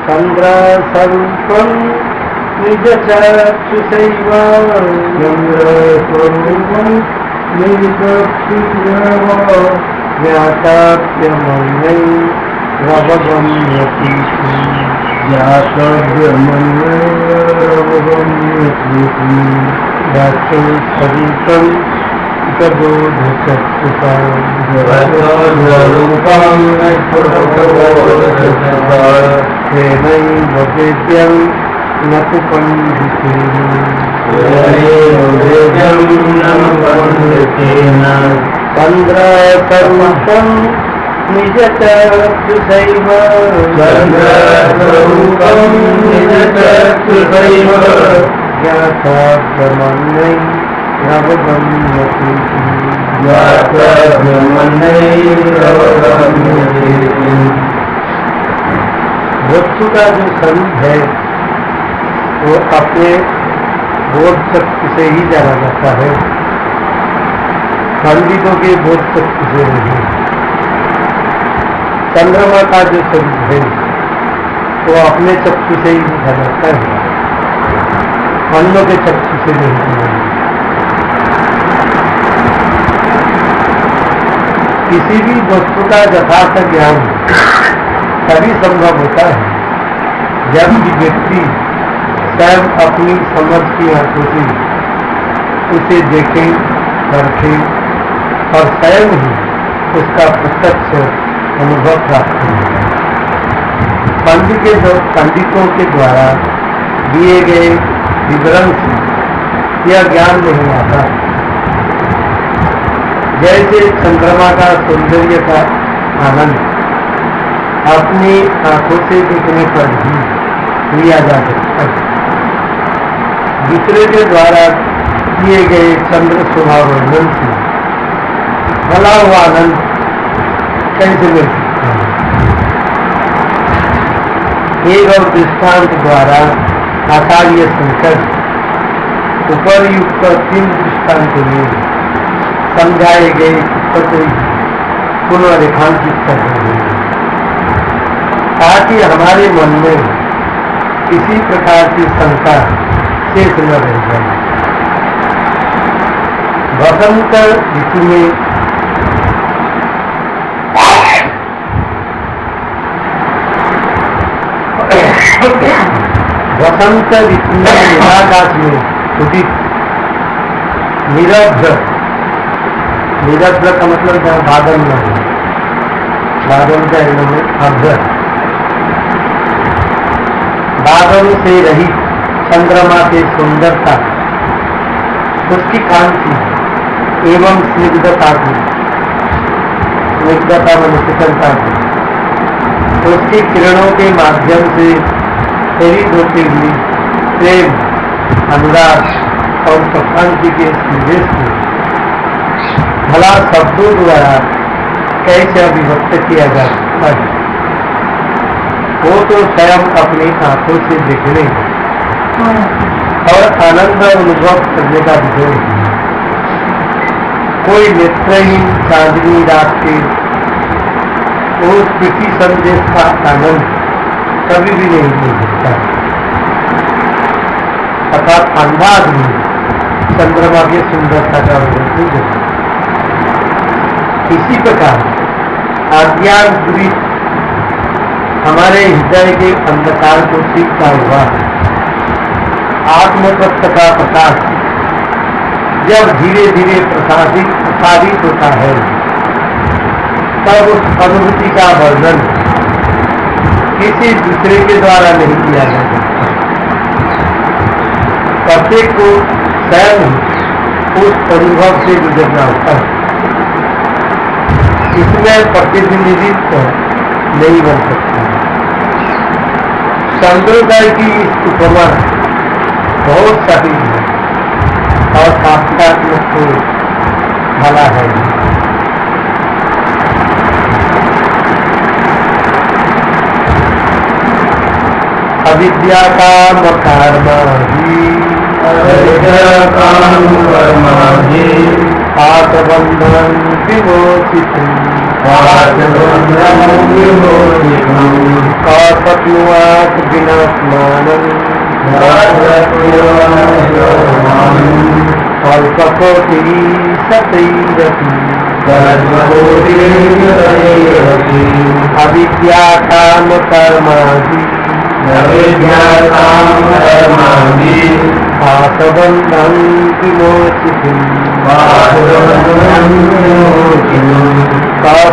चंद्रस्वरूपं निजचक्षुषैव चंद्रस्वरूपं निजचक्षुषैव ज्ञातव्यमन्यैरवगम्यते दक्षुस्वरूपं तेनैव वेद्यं न तु पण्डितेन चन्द्रस्वरूपं निजचक्षुषैव ज्ञातव्यमन्यैरवगम्यते। वस्तु का जो स्वरूप है वो अपने बोध शक्ति से ही जाना जाता है, पंडितों के बोध शक्ति से नहीं। चंद्रमा का जो स्वरूप है वो अपने चक्षु से ही देखा जाता है, अन्यों के चक्षु से नहीं देखा। किसी भी वस्तु का यथार्थ ज्ञान तभी संभव होता है जब व्यक्ति स्वयं अपनी समझ की आंखों से उसे देखे, परखे और स्वयं ही उसका प्रत्यक्ष अनुभव प्राप्त हो। पंडितों के द्वारा दिए गए विवरण से यह ज्ञान नहीं आता। जैसे चंद्रमा का सौंदर्य का आनंद अपनी आंखों से देखने पर भी लिया जा सकता है, दूसरे के द्वारा किए गए चंद्र स्वभाव वर्णन से भला हुआ आनंद कैसे मिल सकता है। एक और दृष्टांत द्वारा आचार्य शंकर उपरयुक्त 3 दृष्टांत में समझाए गए चित्र को पुनः रेखांकित कर रहे हैं ताकि हमारे मन में किसी प्रकार की शंका शेष न रह जाए। वसंत ऋतु में नीलाकाश में उदित निरभ्र का मतलब जहाँ बादल न हो, बादल का अभ्र, बादल से रहित चंद्रमा की सुंदरता, उसकी कांति एवं स्निग्धता की, स्निग्धता में शीतलता की, उसकी किरणों के माध्यम से प्रेरित होती हुई प्रेम, अनुराग और प्रशांति के संदेश को भला शब्दों द्वारा कैसे अभिव्यक्त किया जा सकता है, वो तो स्वयं अपनी आंखों से देखने और आनंद अनुभव करने का विषय है। कोई नेत्रहीन चांदनी रात के उस किसी संदेश का आनंद कभी भी नहीं मिल सकता, अर्थात अंधा आदमी चंद्रमा की सुंदरता का अनुभव नहीं कर सकता। इसी प्रकार अज्ञान दूरी हमारे हृदय के अंधकार को सीखता हुआ आत्मतत्व का प्रकाश जब धीरे धीरे प्रसारित होता है, तब उस अनुभूति का वर्णन किसी दूसरे के द्वारा नहीं किया जा सकता। प्रत्येक को स्वयं उस अनुभव से गुजरना होता है, इसमें प्रतिनिधित्व नहीं बन सकता। चंद्रोदय की इस उपमा बहुत सही है और साक्षात्मक को भला है। अविद्या काम कर्मादि आत्मबंधन विमोचितम् शक्नुयात् विनाशमानम् कल्पकोटिः शतैरपि अविद्या काम कर्मादि आत्मबंधन विमोचितम्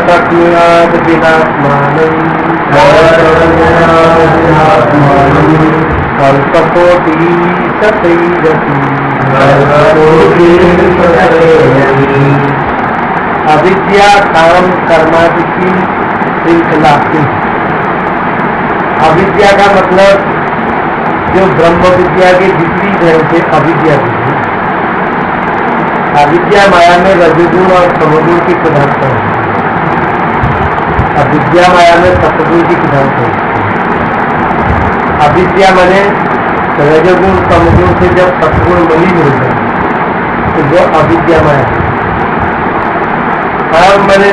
शक्नुयात् विनाशमानम् कल्पकोटिः शतैरपि अविद्या काम कर्मादि की श्रृंखला की। अविद्या का मतलब जो ब्रह्म विद्या के विपरीत है उसे अविद्या विद्या। अविद्या माया में रजोगुण और तमोगुण की प्रधानता है। अविद्या माया में सत्वगुण की प्रधानता है। अविद्या माने रजोगुण तमोगुण से जब सत्वगुण मलिन हो जाए तो जो अविद्या माया है। कर्म बने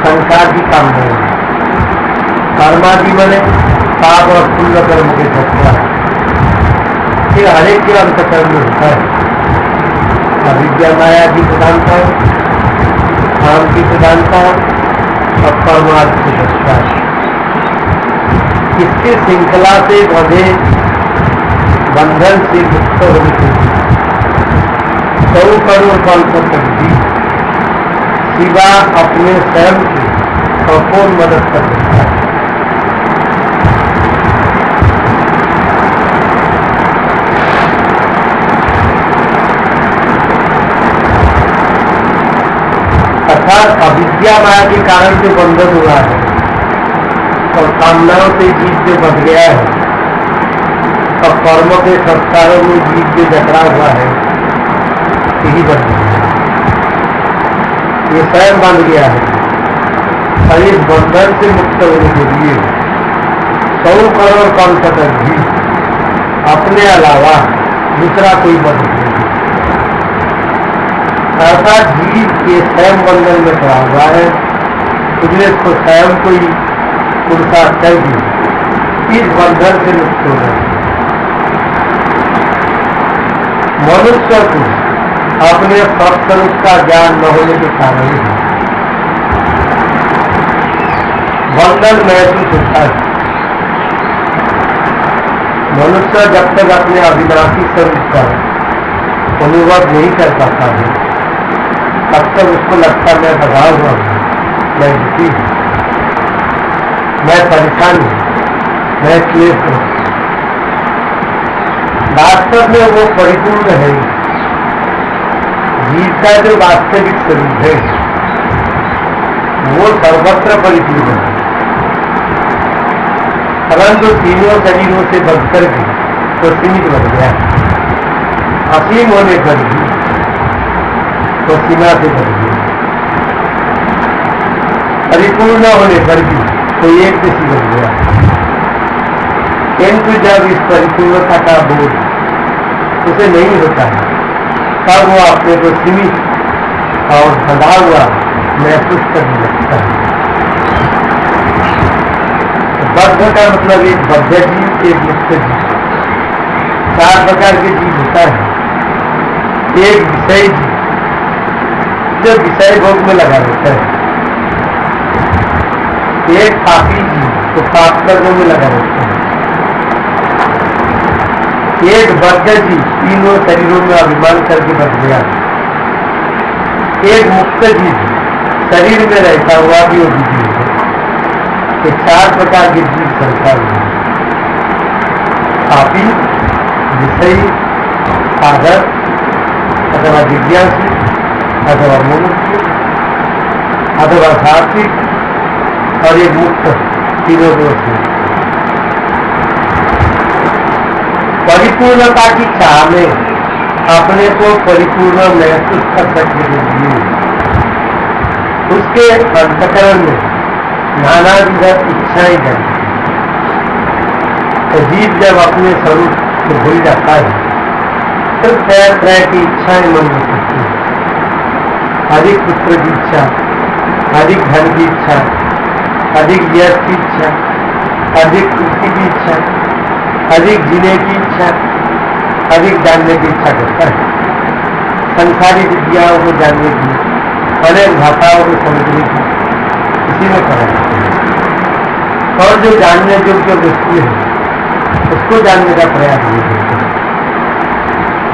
संसार की कामना, कर्मादि बने पाप और पुण्य कर्म के सत्ता। फिर हरेक के अंतकर्म में होता है। अविद्या माया की प्रधानता, काम की प्रधानता और परमार्थ की सत्ता। इसके श्रृंखला से बंधे बंधन से मुक्त होने के लिए 100 करोड़ कल्प तक भी शिवा अपने स्वयं से और कौन मदद कर सकता है। अर्थात अविद्या माया के कारण जो बंधन हुआ है और कामनाओं से जीव जो बच गया है और कर्मों के संस्कारों में जीव जो जकड़ा हुआ है यही बन गया है। ये स्वयं बन गया है और इस बंधन से मुक्त होने के लिए 100 करोड़ कल्प तक भी अपने अलावा दूसरा कोई मदद नहीं। अर्थात जीव के स्वयं बंधन में पड़ा हुआ है, इसलिए इसको स्वयं कोई पुरुषार्थ चाहिए इस बंधन से मुक्त हो जाए। मनुष्य को अपने सत्स्वरूप का ज्ञान न होने के कारण बंधन महसूस होता है। मनुष्य जब तक अपने अविनाशी स्वरूप का अनुभव नहीं कर पाता है तब तक उसको लगता मैं दबा हुआ हूं, मैं दुखी हूं, मैं परेशान हूं, मैं क्लेश हूं। वास्तव में वो परिपूर्ण है। जीव का जो वास्तविक स्वरूप है वो सर्वत्र परिपूर्ण है, परंतु तीनों शरीरों से बढ़कर भी तो सीमित बन गया। असीम होने पर भी तो सीमा से बढ़ गया, परिपूर्ण होने पर भी तो एक जैसी बन गया। किंतु जब इस परिपूर्णता का बोध उसे नहीं होता है तब वो अपने को सीमित और बंधा हुआ महसूस करने लगता है। बद्ध का मतलब एक बद्ध जीव, एक मुक्त जीव। 4 प्रकार के जीव होता है। एक विषय जीव जो विषय भोग में लगा रहता है, एक पापी जीव तो पाप कर्मों में लगा रहता है, एक बद्ध जीव तीनों शरीरों में अभिमान करके बच गया, एक मुक्त जीव शरीर में रहता हुआ भी वो जीव है। ये 4 प्रकार के जीव संसार में, पापी, विषयी, साधक अथवा जिज्ञासु अथवा मुमुक्षु अथवा सात्विक और एक मुक्त, तीनों दोष है। परिपूर्णता की चाह में अपने को परिपूर्ण महसूस कर सकने के लिए उसके अंतकरण में नाना विध इच्छाएं जगती। तो जीव जब अपने स्वरूप को भूल जाता है तो तरह तरह की इच्छाएं मन में होती है। अधिक पुत्र की इच्छा, अधिक धन की इच्छा, अधिक यश की इच्छा, अधिक कृति की इच्छा, अधिक जीने की इच्छा, अधिक जानने की इच्छा करता है। संसारी विद्याओं को जानने की, अनेक भाषाओं को समझने की, इसी में फर्क है। और जो जानने योग्य वस्तु है उसको जानने का प्रयास नहीं करता,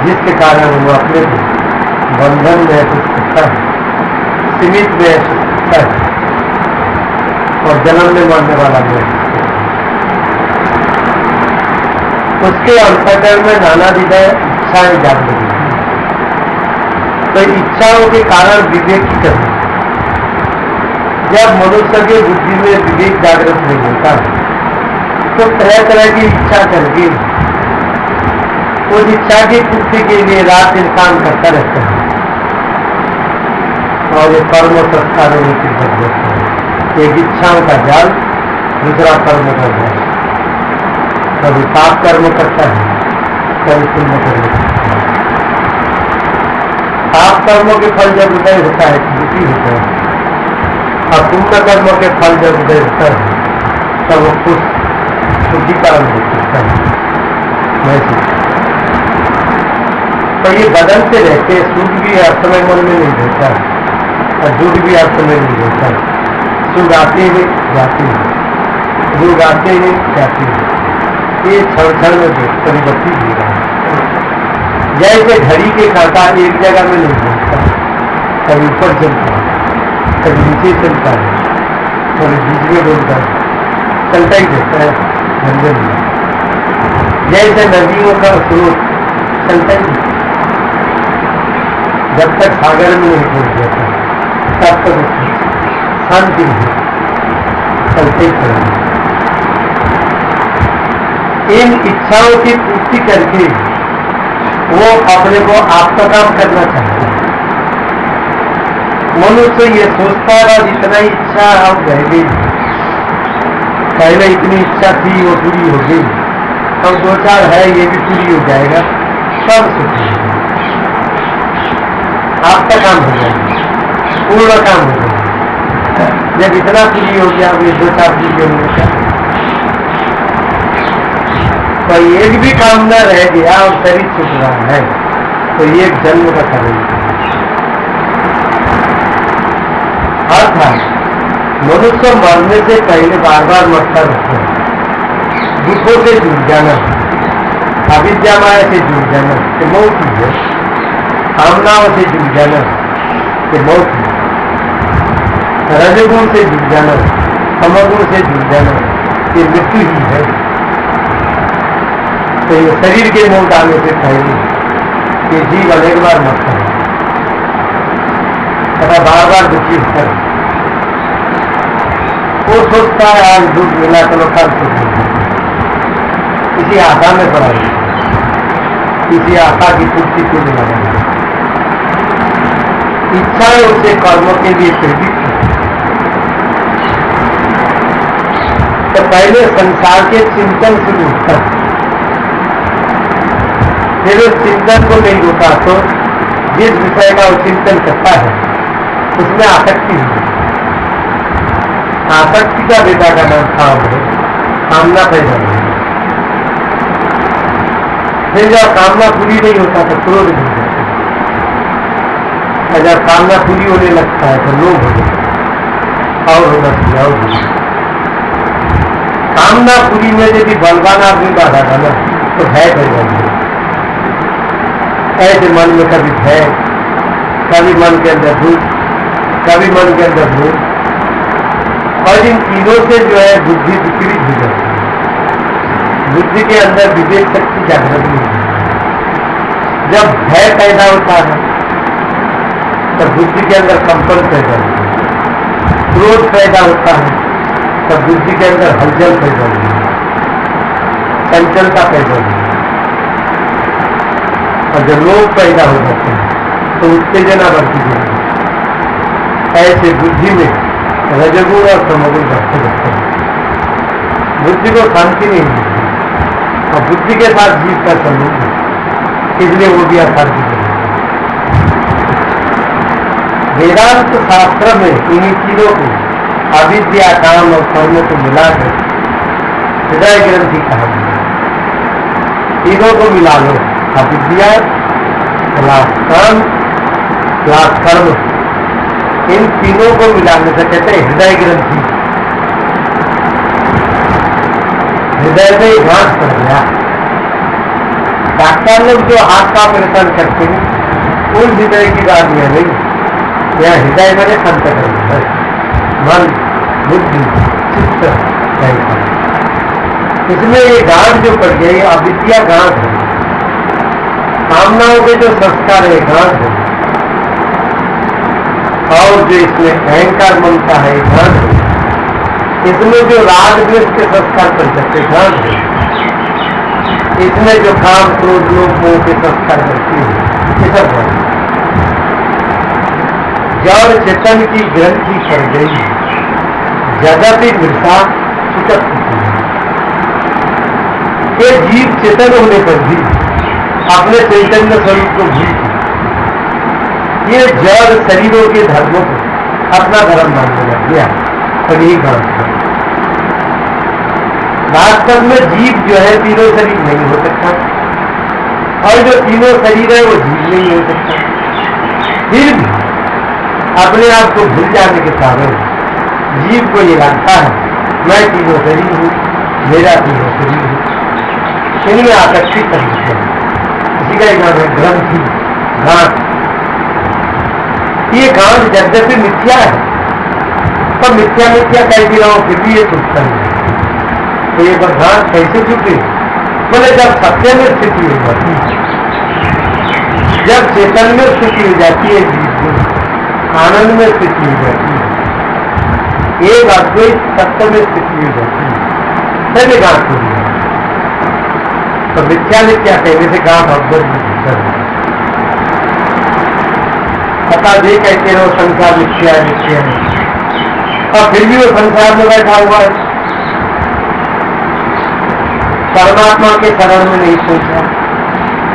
जिसके कारण वो अपने को बंधन महसूस करता है, सीमित महसूस करता है और जन्म में मरने वाला महसूस करता है। उसके अंतःकरण में नाना विधि इच्छाएं जागृत होती हैं। तो इच्छाओं के कारण विवेक की कमी। जब मनुष्य की बुद्धि में विवेक जागृत नहीं होता तो तरह तरह की इच्छा करके उस इच्छा की पूर्ति के लिए रात इंसान करता रहता है और ये कर्म संस्कारों में चिंतन होता है। एक इच्छाओं का जाल, दूसरा कर्म का जाल। कभी पाप कर्म करता है, कभी पुण्य कर्म करता है। पाप कर्मों के फल जब उदय होता है दुखी होता है, और पुण्य कर्मों के फल जब उदय होता है तब वो खुश शुद्धिकरण होता है। तो ये बदलते रहते, सुख भी हर समय मन में नहीं रहता और दुख भी हर समय नहीं रहता। सुख आते हैं जाते हैं, दुख आते हैं जाते हैं, ये क्षण क्षण में परिवर्तित हो रहा है। जैसे घड़ी के कांटा एक जगह में नहीं रहता, कभी ऊपर चलता है, कभी नीचे चलता है, कभी बीच में बोलता है, चलता ही रहता है रंजन में। जैसे नदियों का स्रोत चलता ही रहता है, जब तक सागर में नहीं पहुंच जाता तब तक शांति नहीं, चलते ही चलेंगे। इन इच्छाओं की पूर्ति करके वो अपने को आपका काम करना चाहता है। मनुष्य ये सोचता है इतना इच्छा अब रह गई, पहले इतनी इच्छा थी वो पूरी हो गई, अब दो चार है ये भी पूरी हो जाएगा, सब सोचेंगे आपका काम हो जाएगा, पूर्ण काम हो जाएगा। जब इतना पूरी हो गया, अब ये दो चार पूरी होने का तो एक भी काम न रह गया और शरीर छूट रहा है तो एक जन्म का कारण। अर्थात मनुष्य मरने से पहले बार बार मरता रहता है। दुखों से जुड़ जाना, अविद्या माया से जुड़ जाना ये मौत ही है, कामनाओं से जुड़ जाना ये मौत है, रजगुण से जुड़ जाना, तमगुण से जुड़ जाना ये मृत्यु ही है। तो ये शरीर के मोह डालने से पहले ये जीव अनेक बार मरता है तथा बार बार दुखी होता है। वो सोचता है आज दुख मिला चलो कल सुख मिला, इसी आशा में पड़ा है, इसी आशा की पूर्ति को मिला। इच्छाएं उसे कर्मों के लिए प्रेरित है। तो पहले संसार के चिंतन से उठता है, फिर उस चिंतन को नहीं रोका तो जिस विषय का वो चिंतन करता है उसमें आसक्ति है। आसक्ति का बेटा का नाम काम है, कामना पैदा है। फिर जब कामना पूरी नहीं होता तो क्रोध नहीं होता, और जब कामना पूरी होने लगता है तो लोभ हो जाता और होना चाहिए। कामना पूरी में यदि बलवान आदमी बाधा डाला तो भय पैदा होगा। ऐसे मन में कभी भय, कभी मन के अंदर दुख, कभी मन के अंदर मोह, और इन तीनों से जो है बुद्धि विकृत हो जाती है। बुद्धि के अंदर विवेक शक्ति जागृत नहीं होती। जब भय पैदा होता है तब बुद्धि के अंदर कंपन पैदा होता है, क्रोध पैदा होता है तब बुद्धि के अंदर हलचल पैदा होती है, चंचलता पैदा होती है। और जब लोग पैदा हो जाते हैं तो उत्तेजना बढ़ती है। ऐसे बुद्धि में रजगुण और तमगुण बढ़ते रहते हैं। बुद्धि को शांति नहीं मिलती, और बुद्धि के साथ जीव का संबंध है, इसलिए वो भी असाध्य है। वेदांत शास्त्र में इन्हीं तीनों को, अविद्या, काम और कर्म को मिलाकर हृदय ग्रंथि कहा गया। तीनों को मिला लो, अविद्या प्लस काम प्लस कर्म, इन तीनों को मिलाने से कहते हैं हृदय ग्रंथि। हृदय में गांठ पड़ गया। डॉक्टर लोग जो हाथ का ऑपरेशन करते हैं, उन हृदय की बात यह नहीं, यह हृदय मैंने अंतकरण है, मन, बुद्धि, चित्त, कैसा। इसमें ये गांठ जो पड़ गई, अविद्या गांठ है। कामनाओं के जो संस्कार है गांठ है, और जो इसमें अहंकार ममता है गांठ है। इसमें जो राग द्वेष के संस्कार कर सकते गांठ है। इसमें जो काम, क्रोध, लोभ, मोह के संस्कार करती है, ये सब है। जड़ चेतन की ग्रंथि पड़ गई, जगति मृषा छुटक चुकी है। ये जीव चेतन होने पर भी अपने चैतन्य स्वरूप को भूल चुकी। ये जड़ शरीरों के धर्मों को अपना धर्म मानने लग गया, और यही गलत है। वास्तव में जीव जो है तीनों शरीर नहीं हो सकता, और जो तीनों शरीर है वो जीव नहीं हो सकता। फिर भी अपने आप को भूल जाने के कारण जीव को ये लगता है मैं तीनों शरीर हूँ, मेरा तीनों शरीर हूँ। इनमें आकर्षित करते हैं, इसी का एक नाम है ग्रंथि, गांठ। ये गांठ यद्यपि मिथ्या है, तो मिथ्या मिथ्या कह भी रहो फिर भी ये टूटता है। तो ये गांठ कैसे टूटे? बोले जब सत्य में स्थिति हो जाती है, जब चेतन में स्थिति हो जाती है, जीव आनंद में स्थिति हो जाती है, एक अद्वैत सत्य में स्थिति हो जाती है, तभी गांठ हो गया। तो मिथ्या मिथ्या कहने से गांठ अद्वैत पता दे कहते रहो संसार मिथ्या मिथ्या है, और फिर भी वो संसार में बैठा हुआ है। परमात्मा के शरण में नहीं सोचा,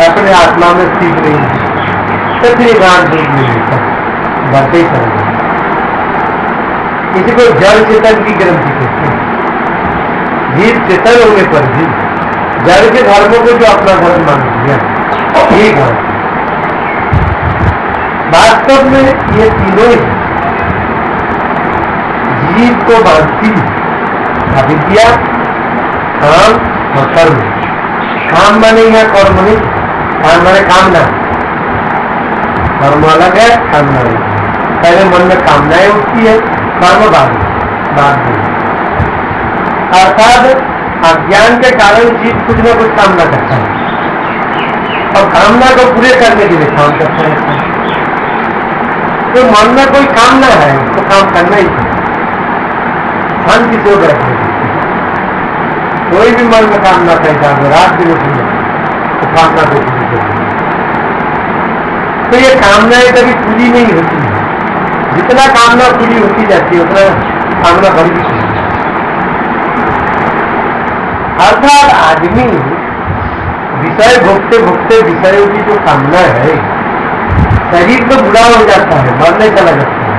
अपने आत्मा में स्थित नहीं है, तो फिर गांठ दूर नहीं होता, बढ़ते ही चल गए। इसी को जड़ चेतन की ग्रंथि कहते हैं। जीव चेतन होने पर भी जड़ के धर्मों को जो अपना धर्म मान लिया, ये गांठ। वास्तव में ये तीनों ही जीव को बांधती है, अविद्या, काम और कर्म। काम माने या कर्म नहीं, काम माने कामना, कर्म अलग है, कामना अलग है। पहले मन में कामनाएं उठती है, कर्म बाद में। अर्थात अज्ञान के कारण जीव कुछ न कुछ कामना करता है, और कामना को पूरे करने के लिए काम करता है। तो मन में कोई कामना है तो काम करना ही है, शांति से बैठने। कोई भी मन में कामना पैदा हो, रात दिन उसमें, तो कामना को पूरी करती है। तो ये कामनाएं कभी पूरी नहीं होती है। जितना कामना पूरी होती जाती है उतना कामना बढ़ती है। अर्थात आदमी विषय भोगते भोगते विषयों की जो कामना है, शरीर तो बुरा हो जाता है, मरने चला जाता है,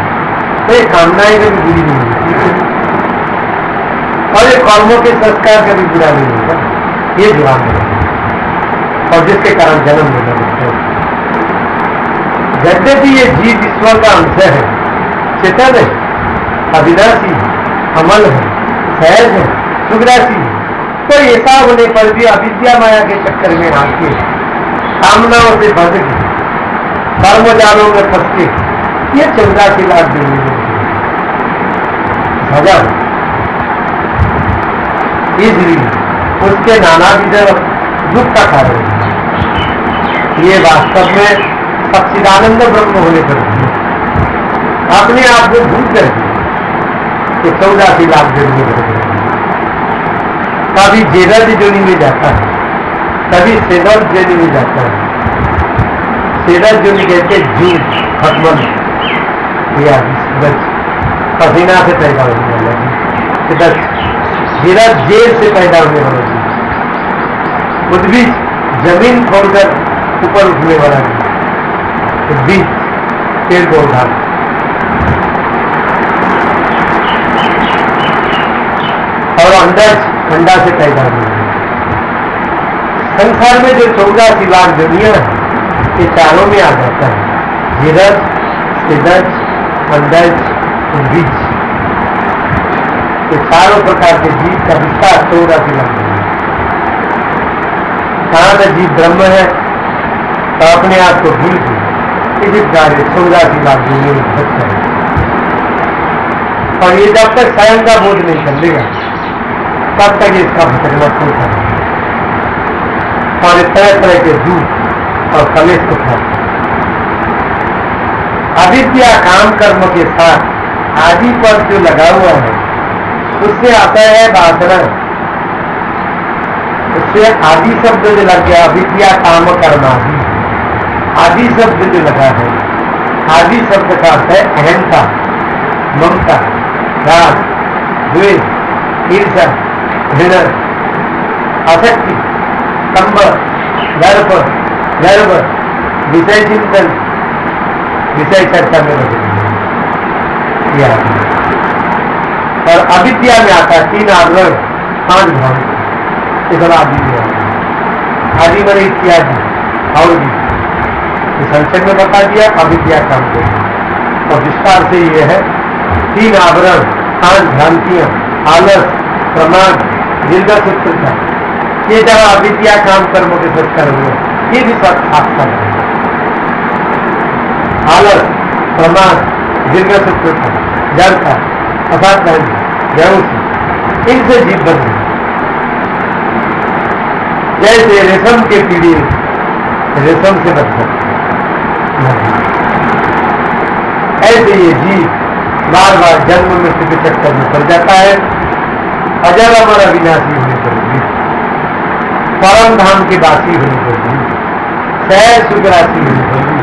तो ये कामनाएं कभी बुरी नहीं होती, और ये कर्मों के संस्कार कभी बुरा नहीं होगा, ये जवाब है, और जिसके कारण जन्म लेना पड़ता है। यद्यपि ये जीव ईश्वर का अंश है, चेतन है, अविनाशी है, अमल है, सहज है, सुखराशि है, तो ऐसा होने पर भी अविद्या माया के चक्कर में आके कामनाओं से बंध के कर्म जालों में फंस के ये 84 लाख देने सजा, इसलिए उसके नाना विधि दुख का कारण है। ये वास्तव में सच्चिदानंद ब्रह्म होने पर अपने आप को भूल कर कि 84 लाख देने लगे। कभी जेरज जोनी में जाता है, कभी सेदर जोनी में जाता है। सेदर जोनी कहते जून खत्म या पसीना से पैदा होने वाला, जेल से पैदा होने वाला। उद्बीज जमीन खोदकर ऊपर उठने वाला नहीं, उद्बीज पेड़ पौधा। और अंडा से पैदा हुए। संसार में जो 84 लाख दुनिया है, ये चारों में आ जाता है, धीरज, सिदज, अंडज, बीज। ये चारों प्रकार के जीव का विस्तार 84 लाख दुनिया। कहाँ का जीव ब्रह्म है तो अपने आप को भूल के इसी कार्य 84 लाख दुनिया में भटक है। और ये जब तक स्वयं का बोध नहीं कर लेगा तब तक इसका भटकना चलता है। और तरह तरह के दूध और कलेश को खाते। अविद्या काम कर्म के साथ आदि पर जो लगा हुआ है उससे आता है वासना। उससे आदि शब्द जो लग गया, अविद्या काम कर्म आदि, आदि शब्द जो लगा है, आदि शब्द का अर्थ है अहंता, ममता, राग, द्वेष, ईर्ष्या, घृणा, आसक्ति, कंब, गर्भ, विषय चिंतन, विषय चर्चा में रखेंगे। और अविद्या में आता है 3 आवरण, 5 भाव, ये सब अविद्या। आदि मन इत्यादि और भी संक्षेप में बता दिया अविद्या काम को। और विस्तार से ये है 3 आवरण, 5 भ्रांतियां, आलस, प्रमाद, दीर्घ सूत्रता। ये जहां अविद्या काम कर्मों के संस्कार हुए, ये भी सब साक्षात है। आलस, प्रमाद, दीर्घ सूत्रता, जड़ता, असाध्य, जरूर इनसे जीव बन गए। जैसे रेशम के कीड़े रेशम से बच सकते, ऐसे ये जीव बार बार जन्म मृत्यु के चक्कर में पड़ जाता है। अजर अमर अविनाशी होने पर भी, परम धाम के वासी होने पर भी, सहज सुखराशि होने पर भी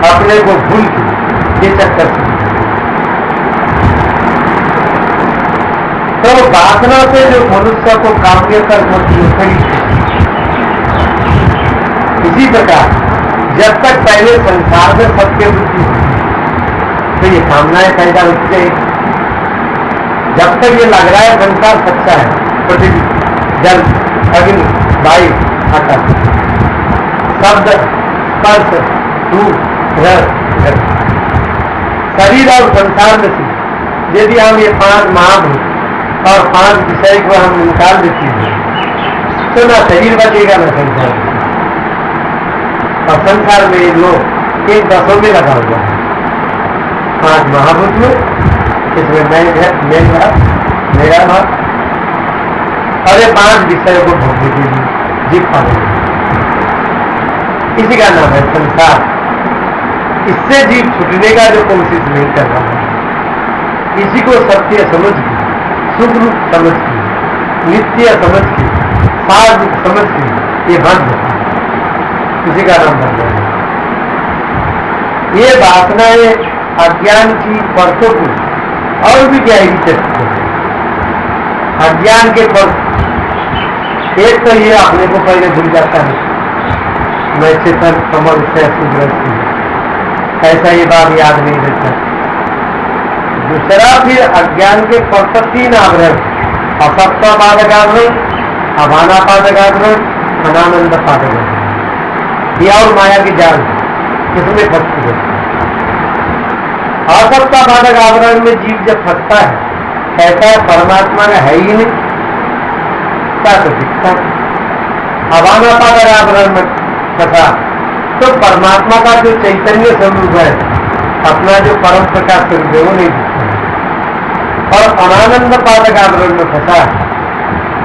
अपने को भूल के ये चक्कर से तो वासना से जो मनुष्य को काम्य कर्म की खरीद। इसी प्रकार जब तक पहले संसार में सत्य बुद्धि तो ये कामनाएं पैदा होती रहेगी। जब तक ये लग रहा है संसार सच्चा है, पृथ्वी, जल, अग्नि, वायु, आकाश, शब्द, स्पर्श, रूप, रस, शरीर और संसार में से यदि हम ये 5 महाभूत और 5 विषय को हम निकाल देते हैं तो ना शरीर बचेगा ना संसार। और संसार में ये लोग इन 10 में लगा हुआ है, 5 महाभूत में, इसमें मेरा भाग, और ये 5 विषय को भोगने के लिए जीव पाने। इसी का नाम है संसार। इससे जीव छूटने का जो कोशिश नहीं कर रहा है, इसी को सत्य समझ के, सुख रूप समझ के, नित्य समझ के, सार रूप समझ के ये बंद है, इसी का नाम बंद है। ये वासनाएं अज्ञान की परतों को और भी गहरी चढ़ती है। अज्ञान के पर एक तो ये अपने को पहले भूल जाता है, मैं चेतन कमल से सुग्रस्त हूं, ऐसा ये बात याद नहीं रहता। दूसरा फिर अज्ञान के पर 3 आवरण, असत्ता पादक आवरण, अभाना पादक आवरण, अनानंद पादक आवरण, या और माया की जाल इसमें फंसती है। असत्ता पादक आवरण में जीव जब फंसता है कहता है परमात्मा का है ही नहीं, तो दिखता है। अभाना पादक आवरण में फंसा तो परमात्मा का जो चैतन्य स्वरूप है, अपना जो परम प्रकाश स्वरूप है वो नहीं दिखता है। और अनानंद पादक आवरण में फंसा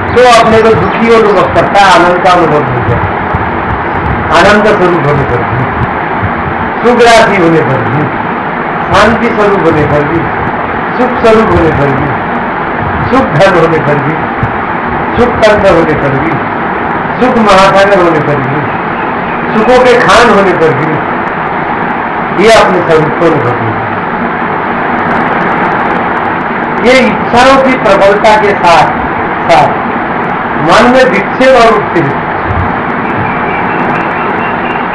तो अपने को दुखी अनुभव करता है, आनंद का अनुभव नहीं करता। आनंद स्वरूप होने पर भी, सुख राशि होने पर भी, शांति स्वरूप होने पर भी, सुख स्वरूप होने पर भी, सुख धन होने पर भी, सुख तंत्र होने पर भी, सुख महासागर होने पर भी, सुखों के खान होने पर भी ये अपने स्वरूप को अनुभव है। ये इच्छाओं की प्रबलता के साथ साथ मन में विक्षेप और उत्तेजित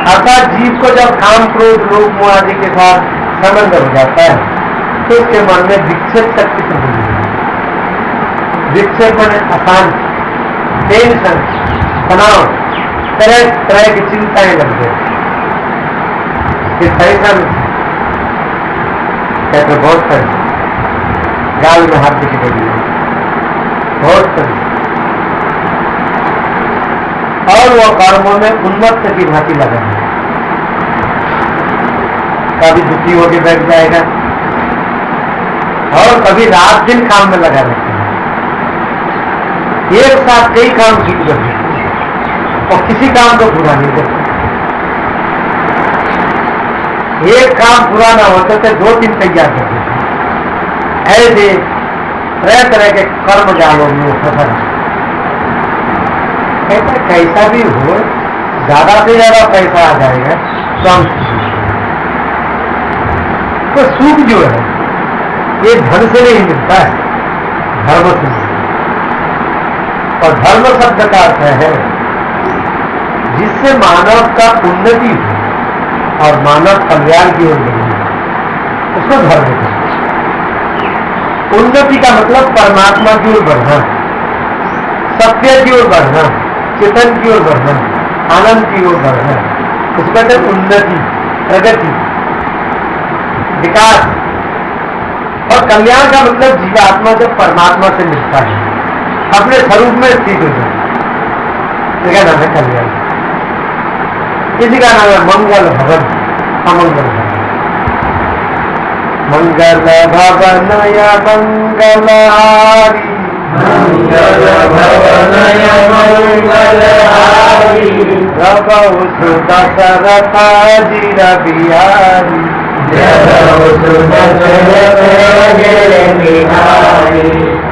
अर्थात जीव को जब काम क्रोध लोभ मोह आदि के साथ संबंध हो जाता है तो उसके मन में विक्षेप शक्ति से होगी। विक्षेप में अशांति, टेंशन, तनाव, तरह तरह की चिंताएं लग गई। टेंशन कहते बहुत सारी गाल में हाथ की पड़ी है, बहुत सारी, और वो कर्मों में उन्मत्त की भांति लगा है। कभी दुखी होकर बैठ जाएगा और कभी रात दिन काम में लगा रहता है। एक साथ कई काम ठीक कर देते और किसी काम को पूरा नहीं करते। एक काम पूरा ना होते तो 2-3 तैयार कर देते। ऐसे तरह तरह के कर्म जालों में फंसा कहता कैसा भी हो, ज्यादा से ज्यादा पैसा आ जाएगा तो हम तो सुख जो है ये धन से नहीं मिलता है, धर्म से मिलता है। और धर्म शब्द का अर्थ है जिससे मानव का उन्नति हो और मानव कल्याण की ओर बढ़े, उसको धर्म कहते हैं। उन्नति का मतलब परमात्मा की ओर बढ़ना, सत्य की ओर बढ़ना, चेतन की ओर बढ़ना, आनंद की ओर बढ़ना, उसको कहते हैं उन्नति, प्रगति, विकास। और कल्याण का मतलब जीवात्मा जब परमात्मा से मिलता है, अपने स्वरूप में स्थित हो जाए, इसका नाम है कल्याण। इसी का नाम है मंगल भवन, अमंगल भवन। मंगल भवनय मंगलहारी, मंगल भवनय मंगलहारी, प्रभु दशरथ जिर बिहारी,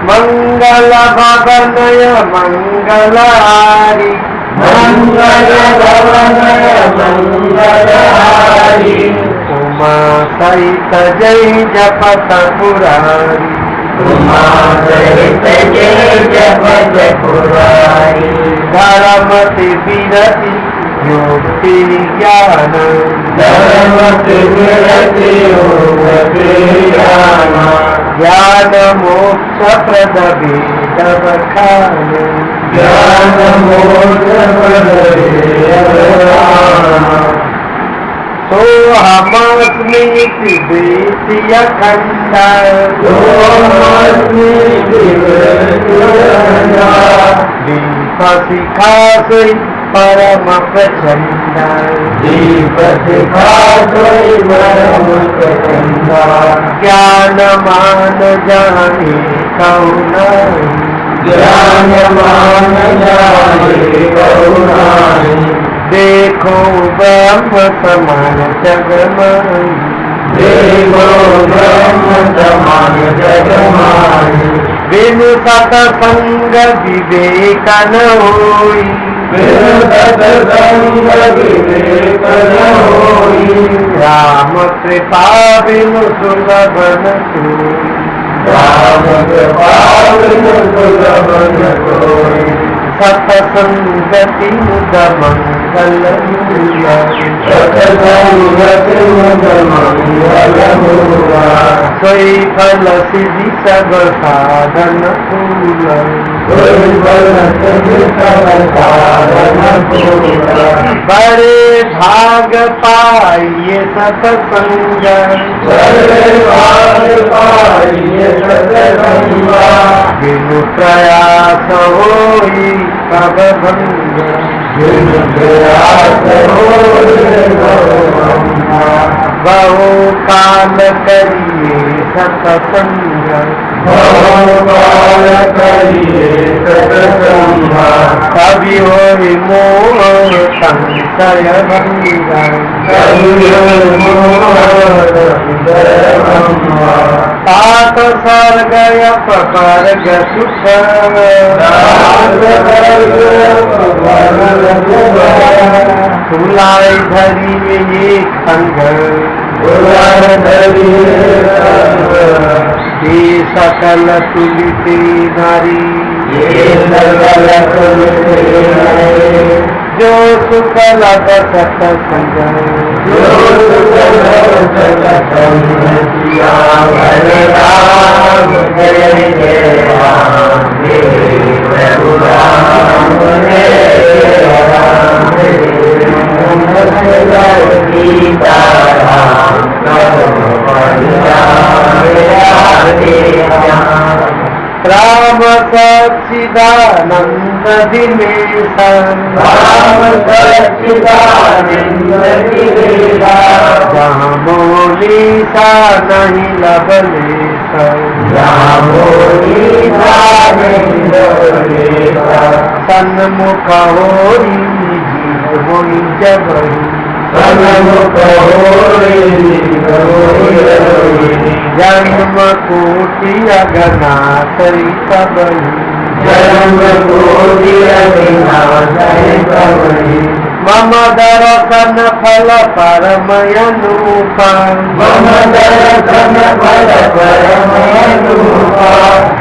मंगल भवनय मंगलहारी, मंगल भवनय मंगलहारी, उमा सहित जय जपत पुरारी, उमा सहित जय जपत पुरारी, धर्मति विरति योगति ज्ञान, धर्मति विरति योगति ज्ञान, ज्ञान मोक्ष प्रद वेद बखान, ज्ञान मोक्ष प्रद वेद बखान। सोहमस्मि वेति अखंड, सोहमस्मि वेति अखंड, दीप शिखा सोई परम प्रचंड, दीप शिखा सोई परम प्रचंड, ज्ञान मान जाने कौन, ज्ञान मान जाने कौन, देखो ब्रह्म समान जगमाई, देखो ब्रह्म समान जगमाई, बिनु सतसंग विवेक न होई, बिनु सतसंग विवेक न होई, राम कृपा बिनु सुलभ न कोई, राम कृपा बिनु सुलभ न कोई, सतसंगति मुद मंगल मूला, सतसंगति मुद मंगल मूला, सोई फल सिद्धि सब साधन फूला, सोई फल सिद्धि सब साधन फूला, बड़े भाग पाइए सतसंग, बड़े भाग पाइए सतसंग, बिनु प्रयास होई कब भंग, बिनु प्रयास होई कब भंग, बहु काल करिए सतसंग, बहु काल करिए सतसंग, कभी होई मोह संशय भंग, कभी होई मोह संशय भंग, तात स्वर्ग अपवर्ग सुख, तुलाई धरी एक संग, तुलाई धरी ये सकल तुलिते नारी, ये सकल तुलिते नारी, जो सुख लग सत्संग जो सुख लग सत्संग सियावर राम जय जय राम जय प्रभु राम जय राम जय सीता राम राम सच्चिदानंद दिनेश राम सच्चिदानंद दिनेश जहाँ मोनीसा नहीं लबलेश सन्मुख होई जीव होई जबही जन्म कोटि अगनासरी कबही मम दर्शन फल परमयनूपा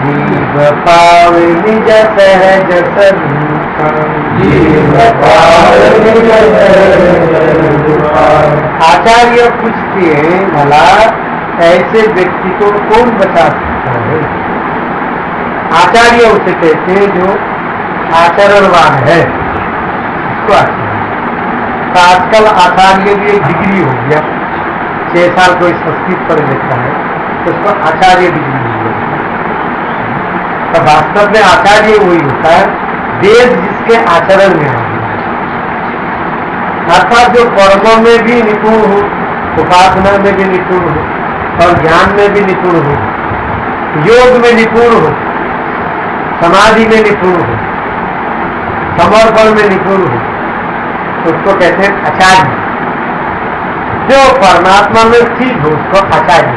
जीव पावे निज सहज स्वरूपा आचार्य पूछते हैं भला ऐसे व्यक्ति को कौन बचा सकता है? आचार्य उसे कहते हैं जो आचरणवान है उसको आचार्य। तो आजकल आचार्य भी एक डिग्री हो गया, 6 साल कोई संस्कृत पढ़ लेता है तो उसको आचार्य डिग्री हो गया। तो वास्तव में आचार्य वही होता है वेद जिसके आचरण में आ गया, अर्थात जो कर्मों में भी निपुण हो, उपासना में भी निपुण हो और ज्ञान में भी निपुण हो, योग में निपुण हो, समाधि में निपुण हो, समर्पण में निपुण हो, उसको कहते हैं आचार्य। जो परमात्मा में स्थित हो उसको आचार्य।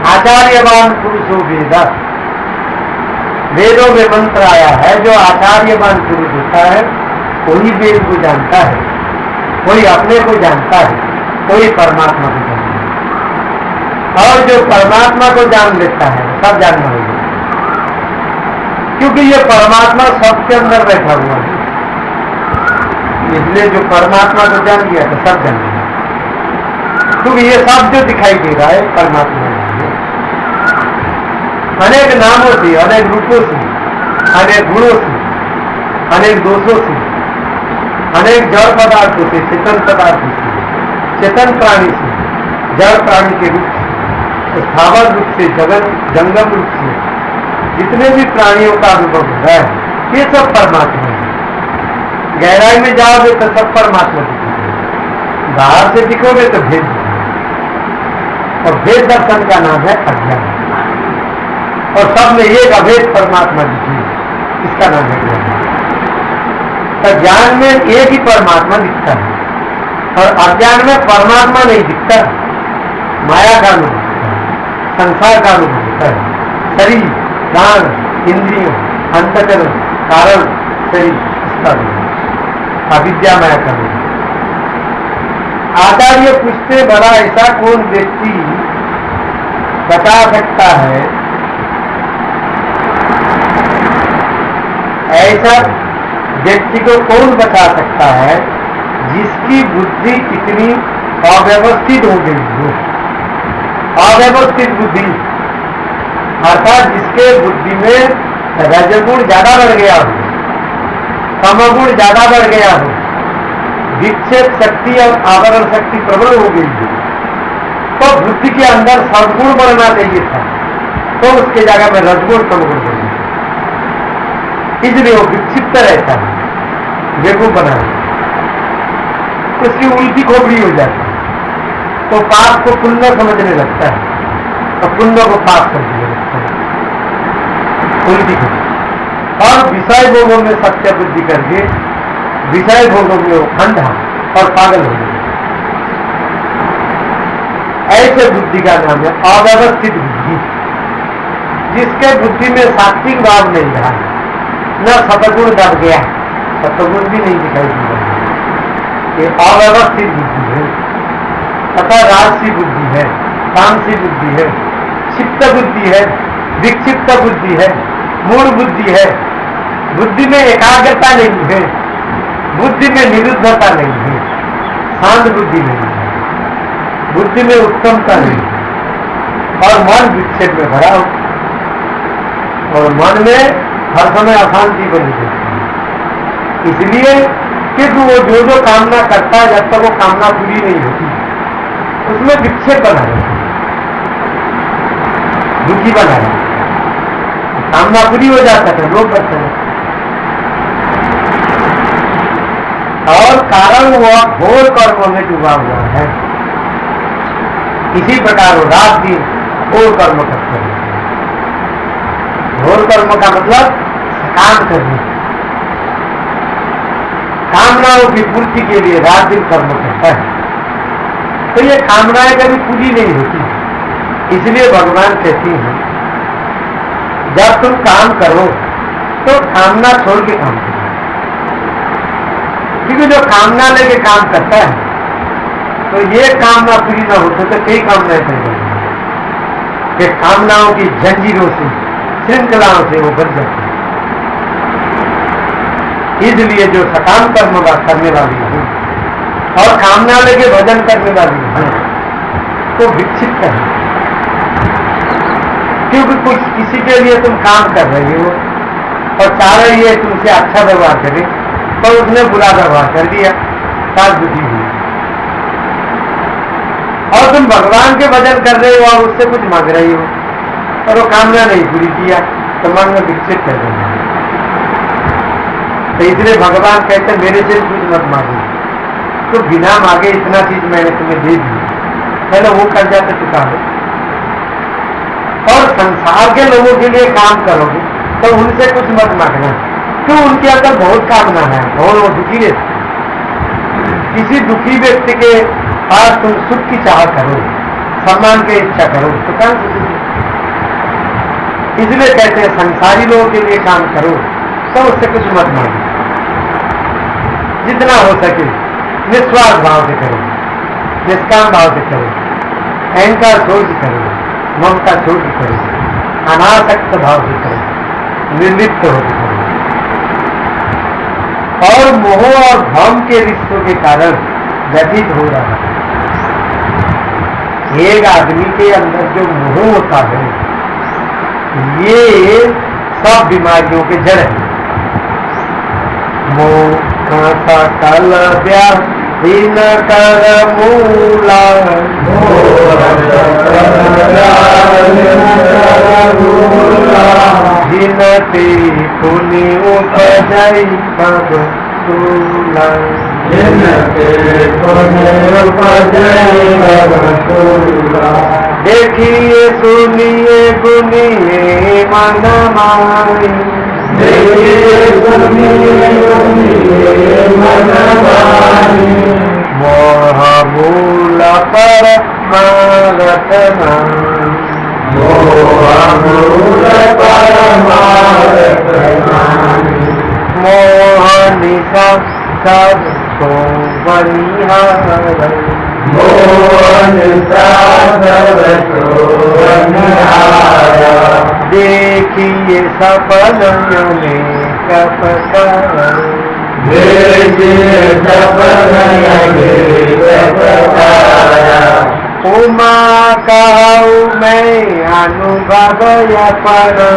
आचार्यवान पुरुषो वेदा, वेदों में मंत्र आया है जो आचार्यवान पुरुष होता है कोई वेद को जानता है, कोई अपने को जानता है, कोई परमात्मा को जानता है। और जो परमात्मा को जान लेता है सब जानना होगा, क्योंकि ये परमात्मा सबके अंदर बैठा हुआ है। इसलिए जो परमात्मा को जान लिया तो सब जान लिया, क्योंकि ये सब जो दिखाई दे रहा है परमात्मा है। अनेक नामों से, अनेक रूपों से, अनेक गुणों से, अनेक दोषों से, अनेक जड़ पदार्थों से, चेतन पदार्थों से, चेतन प्राणी से, जड़ प्राणी के रूप से, स्थावर रूप से, जगत जंगम रूप से जितने भी प्राणियों का अनुभव हो रहा है ये सब परमात्मा है। गहराई में जाओगे तो सब परमात्मा दिखेगा, बाहर से दिखोगे तो भेद दिखेगा। और भेद दर्शन का नाम है अज्ञान, और सब में एक अभेद परमात्मा दिखी, इसका नाम है ज्ञान। तो ज्ञान में एक ही परमात्मा दिखता है और अज्ञान में परमात्मा नहीं दिखता, माया का अनुभव होता है, संसार का अनुभव होता है, शरीर, प्राण, इंद्रियों, अंतःकरण, कारण, शरीर, इसका अनुभव, अविद्या माया का अनुभव। आचार्य पूछते बड़ा ऐसा कौन व्यक्ति बता सकता है, ऐसा व्यक्ति को कौन बता सकता है जिसकी बुद्धि इतनी अव्यवस्थित हो गई हो। अव्यवस्थित बुद्धि अर्थात जिसके बुद्धि में रजगुण ज्यादा बढ़ गया हो, तमगुण ज्यादा बढ़ गया हो, विक्षेप शक्ति और आवरण शक्ति प्रबल हो गई हो, तो बुद्धि के अंदर सद्गुण बढ़ना चाहिए था, तो उसके जगह में रजगुण तमगुण बढ़ गया, इसलिए वो विक्षिप्त रहता है, बेवकूफ बना है, उसकी उल्टी खोपड़ी हो जाती है, तो पाप को पुण्य समझने लगता है और पुण्य को पाप समझने लगता है, उल्टी खोपड़ी। और विषय भोगों में सत्य बुद्धि करके विषय भोगों में वो अंधा और पागल हो गया। ऐसे बुद्धि का नाम है अव्यवस्थित बुद्धि, जिसके बुद्धि में सात्विक भाव नहीं रहा, न सतगुण दब गया, सतगुण भी नहीं दिखाई दे रहा, ये अव्यवस्थित बुद्धि है, तथा राजसी बुद्धि है, तामसी बुद्धि है, क्षिप्त बुद्धि है, विक्षिप्त बुद्धि है, मूढ़ बुद्धि है, बुद्धि में एकाग्रता नहीं है, बुद्धि में निरुद्धता नहीं है, शांत बुद्धि नहीं है, बुद्धि में उत्तमता नहीं है, और मन विक्षेप में भरा हो, और मन में हर समय अशांति बनी रहती है। इसलिए क्योंकि वो जो कामना करता है, जब तक वो कामना पूरी नहीं होती उसमें विक्षेप बना रहता है, दुखी बना रहता है। कामना पूरी हो जाता है लोग करते हैं, और कारण वह घोर कर्म में डूबा हुआ है। इसी प्रकार वो रात दिन घोर कर्म करते हैं। घोर कर्म का मतलब काम करने, कामनाओं की पूर्ति के लिए रात दिन कर्म करता है। तो ये कामनाएं कभी पूरी नहीं होती, इसलिए भगवान कहती हैं जब तुम काम करो तो कामना छोड़ के काम करो, क्योंकि जो कामना लेके काम करता है तो ये कामना पूरी ना हो तो कई कामनाएं कर कि कामनाओं की जंजीरों से, श्रृंखलाओं से वो बच जाते हैं। इसलिए जो सकाम कर्म करने वाली है और कामना लेके भजन करने वाली है तो विक्षिप्त है, क्योंकि कुछ किसी के लिए तुम काम कर रही हो और चाह रही है तुमसे अच्छा व्यवहार करे, तो उसने बुरा व्यवहार कर दिया, साथ दुखी हुई। और तुम भगवान के भजन कर रहे हो और उससे कुछ मांग रही हो और वो कामना नहीं पूरी किया तो मन में विक्षेप कर रही है। तो इसलिए भगवान कहते मेरे से कुछ मत मांगो, तो बिना मांगे इतना चीज मैंने तुम्हें दे दी, पहले वो कर जाते चुका हो। और संसार के लोगों के लिए काम करोगे तो उनसे कुछ मत मांगना, क्यों? उनके अंदर बहुत कामना है और वो दुखी रहते। किसी दुखी व्यक्ति के पास तुम सुख की चाह करो, सम्मान की इच्छा करो तो कहां से सुख? इसलिए कहते हैं संसारी लोगों के लिए काम करो तो उससे कुछ मत मांगो, जितना हो सके निस्वार्थ भाव से करो, निष्काम भाव से करो, अहंकार छोड़ के करो, ममता छोड़ के करो, अनासक्त भाव से करो, निर्लिप्त होकर करो। और मोह और भ्रम के रिश्तों के कारण व्यतीत हो रहा है। एक आदमी के अंदर जो मोह होता है ये सब बीमारियों के जड़ है। मोह सकल व्याधि न कर मूला, जिनते पुनि उपजई सब सूला, देखिए सुनिए गुनिए मन माई, मोह मूल पर रतना, मोह निशा सब तो बनिहार, देखिए सपन में कपट, उमा कहूँ मैं अनुभव अपन,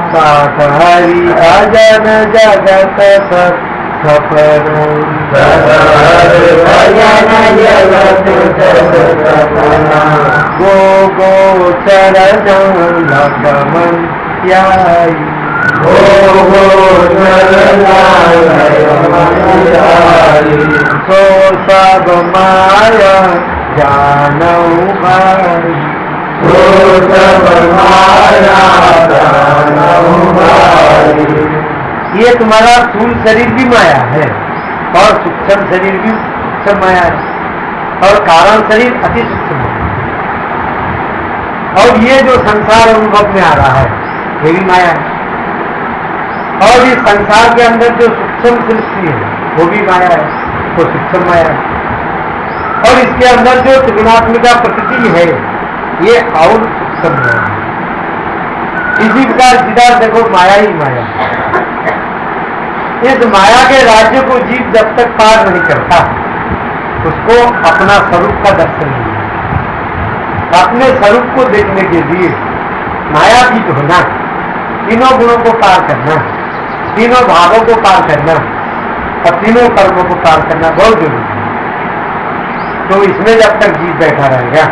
साथ हरि भजन जगत सफर, गो गो चरण लगमन त्याई, सो सब माया जानऊ भाई, ये तुम्हारा स्थूल शरीर भी माया है और सूक्ष्म शरीर भी सूक्ष्म माया है और कारण शरीर अति सूक्ष्म है। और ये जो संसार अनुभव में आ रहा है ये भी माया है। और इस संसार के अंदर जो सूक्ष्म सृष्टि है वो भी माया है, वो सूक्ष्म माया है। और इसके अंदर जो त्रिगुणात्मिका प्रकृति है ये और सूक्ष्म है। इसी प्रकार जिधर देखो माया ही माया। इस माया के राज्य को जीव जब तक पार नहीं करता उसको अपना स्वरूप का दर्शन नहीं है। अपने स्वरूप को देखने के लिए मायातीत होना, तीनों गुणों को पार करना, तीनों भावों को पार करना और तीनों कर्मों को पार करना बहुत जरूरी है। तो इसमें जब तक जीव बैठा रहेगा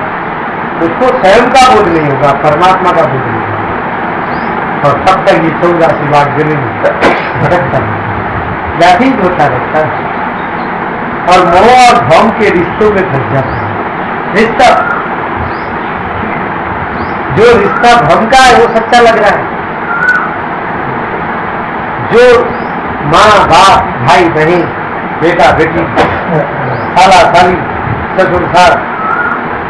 उसको स्वयं का बोध नहीं होगा, परमात्मा का बोध नहीं होगा और तब तक ये 84 बार गले में भटकता है, व्याधित होता रहता है और मोह और भ्रम के रिश्तों में फंस जाता है। रिश्ता जो रिश्ता भ्रम का है वो सच्चा लग रहा है। जो माँ बाप भाई बहन बेटा बेटी साला साली ससुर सास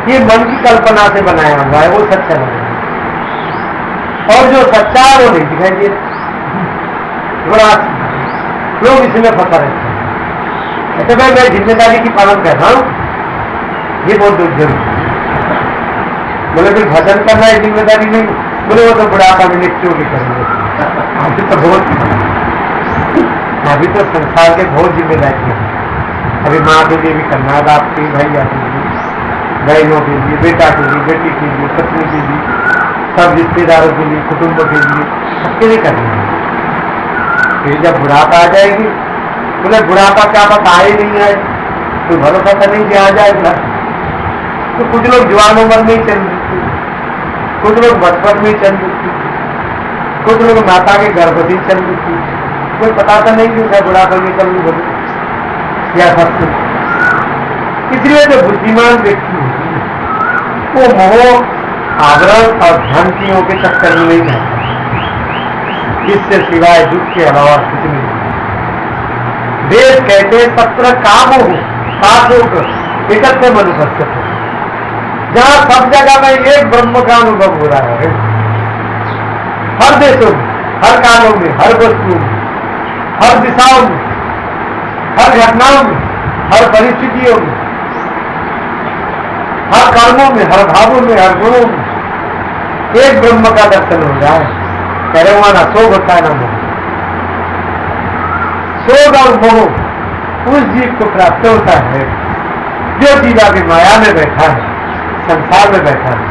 ये मन की कल्पना से बनाया हुआ है वो सच्चा लग रहा है और जो सच्चा है वो नहीं दिखाई दे रहा। लोग इसमें फंसा रहते हैं। तो मैं जिम्मेदारी की पालन कर रहा हूं, ये बहुत जरूरी है। बोले फिर भजन करना है जिम्मेदारी नहीं, बोले वो तो बुढ़ापा में निश्चय भी करेंगे। अभी तो संसार के बहुत जिम्मेदारी है। अभी माँ के लिए भी करना है, बाप के भैया के लिए, बहनों के लिए, बेटा के लिए, बेटी के लिए, पत्नी के लिए, सब रिश्तेदारों के लिए, कुटुंब के लिए, सबके लिए करना है। फिर जब बुढ़ापा आ जाएगी बोले बुढ़ापा क्या पता आए नहीं आए, कोई भरोसा तो नहीं कि आ जाएगा। तो कुछ लोग जवान उम्र में ही चल देते, कुछ लोग बचपन में ही चल देते, कुछ लोग माता के गर्भ से चल देते, कोई पता तो नहीं कि बुढ़ापा में चल बोले या सब। इसलिए जो बुद्धिमान व्यक्ति वो मोह आवरण और भ्रांतियों के चक्कर में नहीं जाता, इससे सिवाय दुख के अलावा कुछ नहीं। वेद कहते सत्र कामो पापोक एकत्र मनुष्य, जहां सब जगह में एक ब्रह्म का अनुभव हो रहा है, हर देशों में, हर कालों में, हर वस्तुओं में, हर दिशाओं में, हर घटनाओं में, हर परिस्थितियों में, हर कर्मों में, हर भावों में, हर गुणों में एक ब्रह्म का दर्शन हो रहा है। कह रहे वहां ना शोक होता है ना मोह। शोक और मोह उस जीव को प्राप्त होता है जो जीव अभी माया में बैठा है, संसार में बैठा है,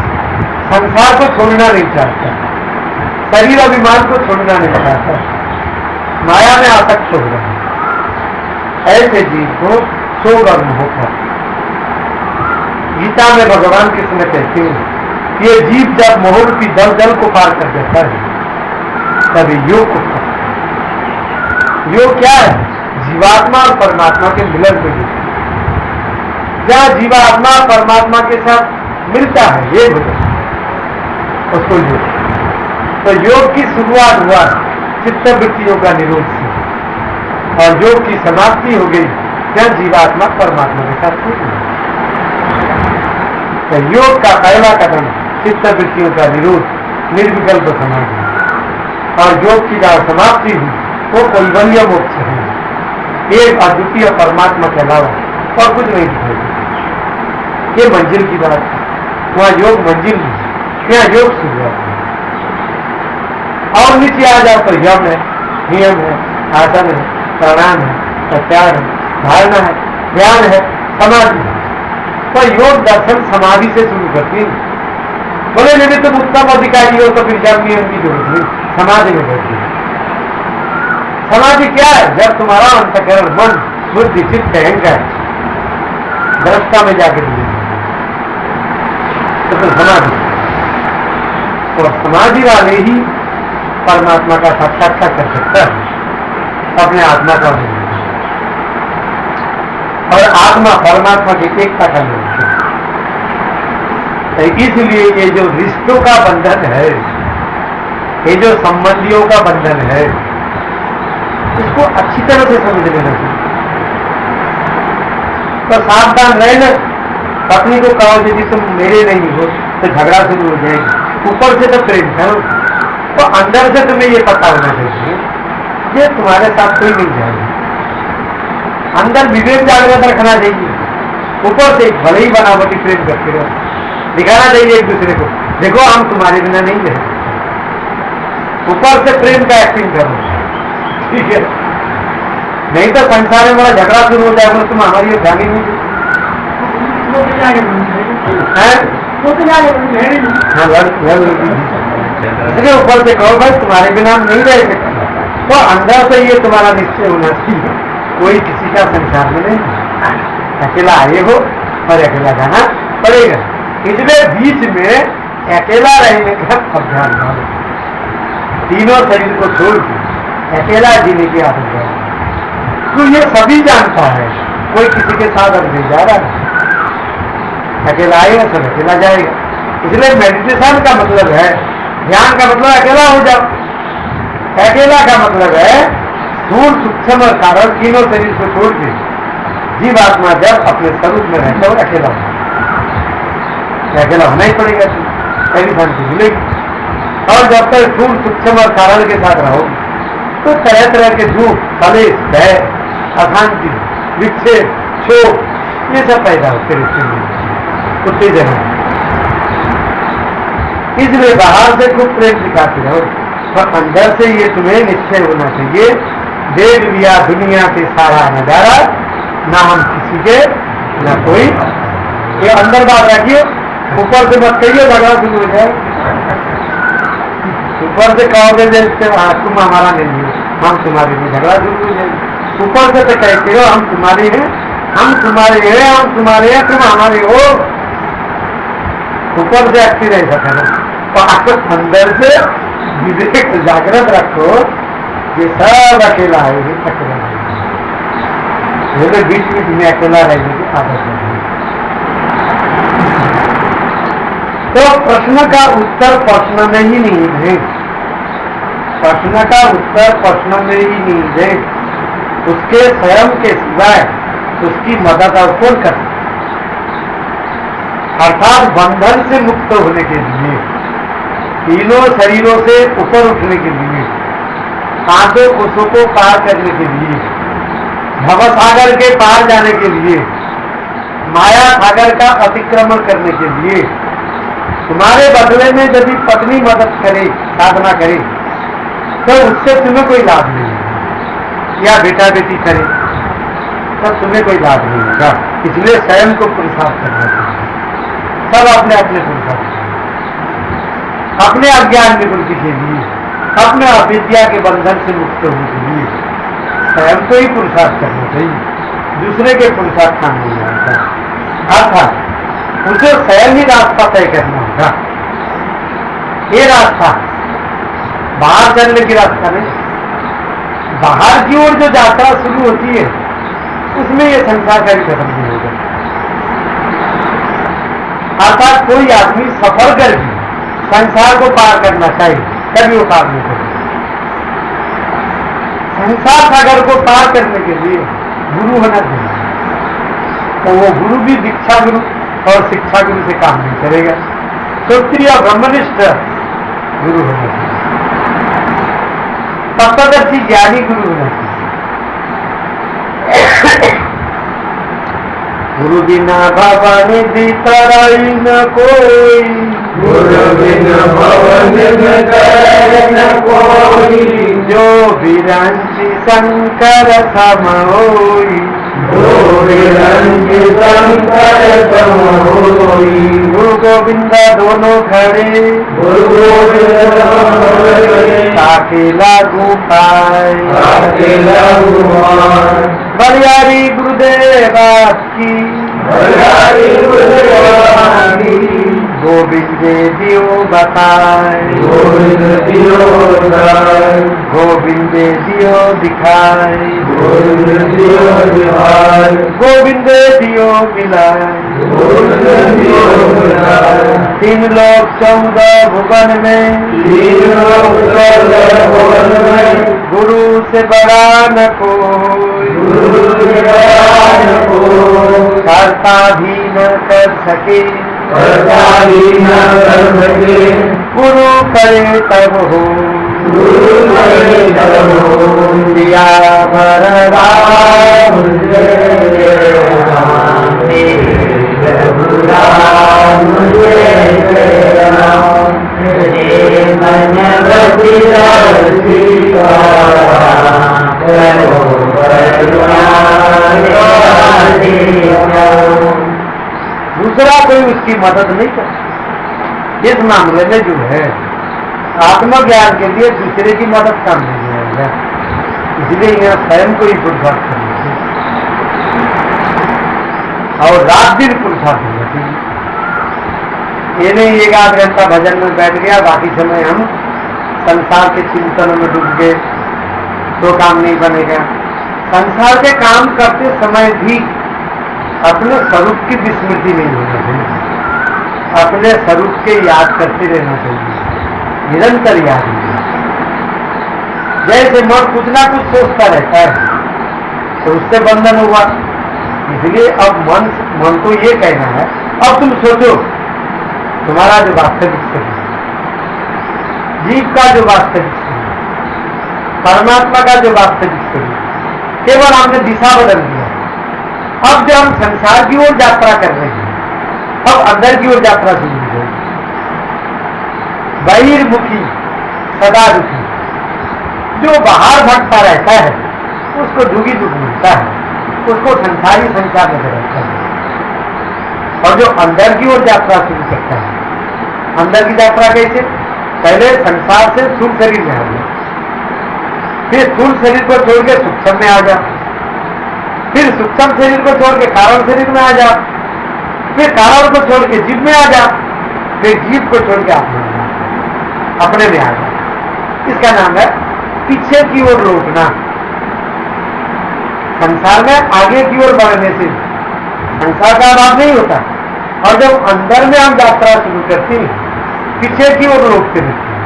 संसार को छोड़ना नहीं चाहता, शरीर अभिमान को छोड़ना नहीं चाहता, माया में आसक्त हो रहा है। ऐसे जीव को शोक और मोह का गीता में भगवान कृष्ण कहते हैं कि ये जीव जब मोह की दलदल को पार कर देता है तभी योग को पार। योग क्या है? जीवात्मा और परमात्मा के मिलन को योग। जहां जीवात्मा परमात्मा के साथ मिलता है ये होता है उसको योग। तो योग की शुरुआत हुआ चित्त वृत्तियों का निरोध से और योग की समाप्ति हो गई जब जीवात्मा परमात्मा के साथ मिल गई। तो योग का पहला कदम चित्त वृत्तियों का निरोध, निर्विकल्प समाधि, और योग की जहां समाप्ति हुई वो कैवल्य मोक्ष है, एक अद्वितीय परमात्मा के अलावा और कुछ नहीं दिखाई देता। ये मंजिल की बात है, वहां योग मंजिल नहीं, यहाँ योग शुरुआत है। और नीचे आ जाओ तो यम है, नियम है, आसन है, प्राणायाम है, प्रत्याहार है, धारणा है, ध्यान है, समाधि है। तो योग दर्शन समाधि से शुरू करती है। बोले नहीं तुम उत्तम अधिकारी हो तो फिर जब नियम की जरूरत नहीं, समाधि में बैठती है। समाधि क्या है? जब तुम्हारा अंतःकरण मन बुद्धि चित्त अहंकार दृष्टा में जाकर दिए तो समाधि। और समाधि वाले ही परमात्मा का साक्षात्कार कर सकता है, अपने आत्मा का नहीं। और आत्मा परमात्मा की एकता का नहीं। तो इसलिए ये जो रिश्तों का बंधन है, ये जो संबंधियों का बंधन है, इसको अच्छी तरह से समझ लेना चाहिए। तो सावधान रहना, पत्नी को कहो यदि तुम मेरे नहीं हो तो झगड़ा शुरू हो जाएगी। ऊपर से तो प्रेम करो, तो अंदर से तुम्हें ये पता होना चाहिए ये तुम्हारे साथ कोई नहीं जाएगा। अंदर विवेक जागृत रखना चाहिए। ऊपर से भले ही बनावटी प्रेम करते रहो, दिखाना चाहिए एक दूसरे को, देखो हम तुम्हारे बिना नहीं रहे। ऊपर से प्रेम का एक्टिंग करो, ठीक है? नहीं तो संसार में बड़ा झगड़ा शुरू हो जाएगा, तुम हमारी ध्यान ही नहीं इसलिए ऊपर से कहो भाई तुम्हारे बिना हम नहीं रह सकते, तो अंदर से ये तुम्हारा निश्चय होना चाहिए कोई किसी का संसार में नहीं, अकेला आए हो और अकेला जाना पड़ेगा। इसलिए बीच में अकेला रहने का अभ्यास करो, तीनों शरीर को छोड़ के अकेला जीने की आदत है। तो ये सभी जानता है, कोई किसी के साथ अब नहीं जा रहा है, अकेला आएगा सब अकेला जाएगा। इसलिए मेडिटेशन का मतलब है, ध्यान का मतलब अकेला हो जाओ, अकेला का मतलब है स्थूल सूक्ष्म और कारण तीनों शरीर को छोड़ के जीवात्मा जब अपने स्वरूप में रहता हो अकेला हो, अकेला होना ही पड़ेगा, पहली शांति मिलेगी। और जब तक स्थूल सूक्ष्म और कारण के साथ रहो तो तरह तरह के दुख, कलेश, भय, अशांति, विक्षेप, क्षोभ ये सब पैदा होते रहते हैं, उत्तेजना। इसलिए बाहर से खूब प्रेम दिखाते रहो, और अंदर से ये तुम्हें निश्चय होना चाहिए, देख लिया दुनिया के सारा नजारा, ना हम किसी के ना कोई। ये अंदर बात रखिए, ऊपर से मत कहिए झगड़ा शुरू हो जाए। ऊपर से कहोगे जैसे तुम हमारा नहीं हो, हम तुम्हारे लिए, झगड़ा शुरू हो जाएगी। ऊपर से तो कहते हो हम तुम्हारे हैं, हम तुम्हारे हैं, हम तुम्हारे हैं, तुम हमारे हो। ऊपर से अच्छी रह सकते ना, तो आपको अंदर से विवेक जागृत रखो, ये सब अकेला है, ये अकेला है, ये बीच बीच में अकेला रहने की आदत है। तो प्रश्न का उत्तर प्रश्न में ही नहीं है, प्रश्न का उत्तर प्रश्न में ही नहीं है, उसके स्वयं के सिवाय उसकी मदद और कौन कर सकता। अर्थात बंधन से मुक्त होने के लिए, तीनों शरीरों से ऊपर उठने के लिए, पांचों कोषों को पार करने के लिए, भवसागर के पार जाने के लिए, माया सागर का अतिक्रमण करने के लिए, तुम्हारे बदले में यदि पत्नी मदद करे, साधना करे, तो उससे तुम्हें कोई लाभ नहीं होगा, या बेटा बेटी करे तो तुम्हें कोई लाभ नहीं होगा। इसलिए स्वयं को पुरुषार्थ करना चाहिए, सब अपने अपने पुरुषार्थ, अपने अज्ञान निवृत्ति के लिए, अपने अविद्या के बंधन से मुक्त होने के लिए स्वयं को ही पुरुषार्थ करना चाहिए, दूसरे के पुरुषार्थ काम नहीं आता। अर्थात उसे स्वयं ही रास्ता तय करना होगा। ये रास्ता बाहर चलने की रास्ता नहीं, बाहर की ओर जो यात्रा शुरू होती है उसमें ये संसार का भी खत्म नहीं होगा। अर्थात कोई आदमी सफर करके संसार को पार करना चाहिए, कभी वो पार नहीं करेगा। संसार सागर को पार करने के लिए गुरु होना चाहिए, तो वो गुरु भी दीक्षा गुरु और शिक्षा गुरु से काम नहीं करेगा, श्रोत्रिय और ब्रह्मनिष्ठ गुरु होना चाहिए, तत्वदर्शी ज्ञानी गुरु होना चाहिए। गुरु बिना भवन तरई न कोई, गुरु बिना भवन न कोई, जो विरंची शंकर सम होई, जो विरंची शंकर सम होई। गुरु गोविंद दोनों खड़े, गुरु गोविंद ताके लागू पाए, ताके लागू पाए। बलियारी गुरुदेव की, बलियारी गुरुदेव की, गोविंद दियो बताए, गोविंद दियो बताए, गोविंद दियो दिखाए, गोविंद दियो दिखाए, गोविंद दियो मिलाए, गोविंद दियो मिलाए। 3 लोक 14 भुवन में, 3 लोक 14 भुवन में, गुरु से बड़ा न कोई, गुरु से बड़ा न कोई, करता भी न कर सके, करता भी न कर सके, गुरु करे तब हो, गुरु करे तब हो। दिया राम जय राम, प्रभु राम जय राम, मन बसी राम। उसकी मदद नहीं कर। इस मामले में जो है आत्मज्ञान के लिए दूसरे की मदद काम नहीं आएगा, इसलिए यहाँ स्वयं को ही पुरुषार्थ करना चाहिए और रात दिन पुरुषार्थ होना चाहिए। ये नहीं 1 आध घंटा भजन में बैठ गया, बाकी समय हम संसार के चिंतन में डूब गए तो काम नहीं बनेगा। संसार के काम करते समय भी अपने स्वरूप की विस्मृति नहीं होना चाहिए, अपने स्वरूप के याद करते रहना चाहिए, निरंतर याद होना। जैसे मन कुछ ना कुछ सोचता रहता है तो उससे बंधन हुआ, इसलिए अब मन को ये कहना है अब तुम सोचो तुम्हारा जो वास्तविक शरीर, जीव का जो वास्तविक शरीर, परमात्मा का जो वास्तविक शरीर, केवल हमने दिशा बदल दिया। अब जब हम संसार की ओर यात्रा कर रहे हैं, अब अंदर की ओर यात्रा शुरू हो गई। बहिर्मुखी सदा दुखी, जो बाहर भटकता रहता है उसको दुखी दुख मिलता है, उसको संसारी संसार नजर आता है। और जो अंदर की ओर यात्रा शुरू करता है, अंदर की यात्रा कैसे? पहले संसार से स्थूल शरीर में आ गया, फिर स्थूल शरीर को छोड़ के सूक्ष्म में आ जा, फिर सूक्ष्म शरीर को छोड़ के कारण शरीर में आ जा, फिर कारण को छोड़ के जीव में आ जा, फिर जीव को छोड़ के आत्मा में आ जा, अपने में आ जा। इसका नाम है पीछे की ओर लौटना। संसार में आगे की ओर बढ़ने से संसार का अभाव नहीं होता, और जब अंदर में हम यात्रा शुरू करते हैं पीछे की ओर लौटते रहते हैं।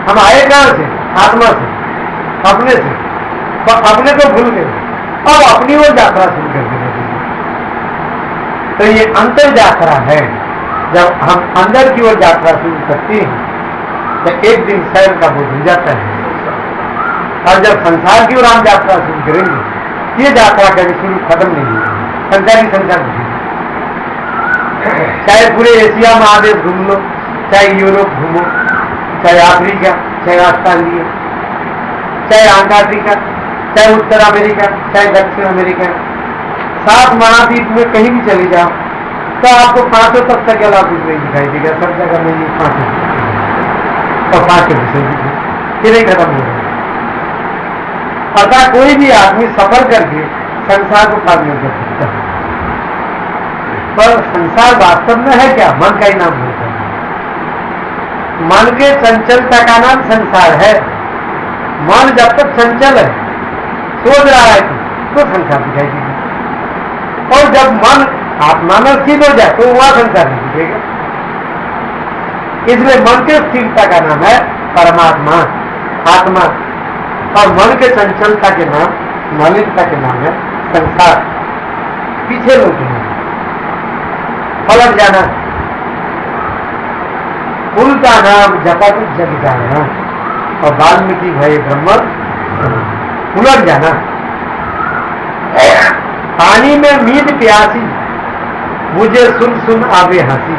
हम आए कहां से? आत्मा से, अपने से, तो अपने को भूल गए, अब अपनी ओर यात्रा शुरू कर देते हैं। तो ये अंतर यात्रा है। जब हम अंदर की ओर यात्रा शुरू करते हैं तो एक दिन स्वयं का बोध हो जाता है, और जब संसार की ओर हम यात्रा शुरू करेंगे ये यात्रा कभी शुरू खत्म नहीं होगी। संसारी संसार नहीं, चाहे पूरे एशिया महादेश घूम लो, चाहे यूरोप घूमो, चाहे अफ्रीका, चाहे ऑस्ट्रेलिया, चाहे अंटार्कटिका, चाहे उत्तर अमेरिका, चाहे दक्षिण अमेरिका, 7 महाद्वीप में कहीं भी चले जाओ तो आपको 500 तक का जलापूर नहीं दिखाई देगा। सब जगह में ये 500 और 500 फिर नहीं खत्म हो गया। अतः कोई भी आदमी सफर करके संसार को पार नहीं कर सकता। पर संसार वास्तव में है क्या? मन का ही नाम होता है। मन के चंचलता का नाम संसार है। मन जब तक चंचल है, सोच रहा है तो संसार दिखाई देगा, और जब मन आत्मा में स्थिर हो जाए तो वहां संसार नहीं दिखेगा। इसलिए मन के स्थिरता का नाम है परमात्मा, आत्मा, और मन के चंचलता के नाम, मलिनता के नाम है संसार। पीछे लौटना, पलट जाना, उल्टा नाम जपत जग जाना, और वाल्मीकि भय ब्रह्म उलट जाना। पानी में मीन प्यासी, मुझे सुन सुन आवे हंसी,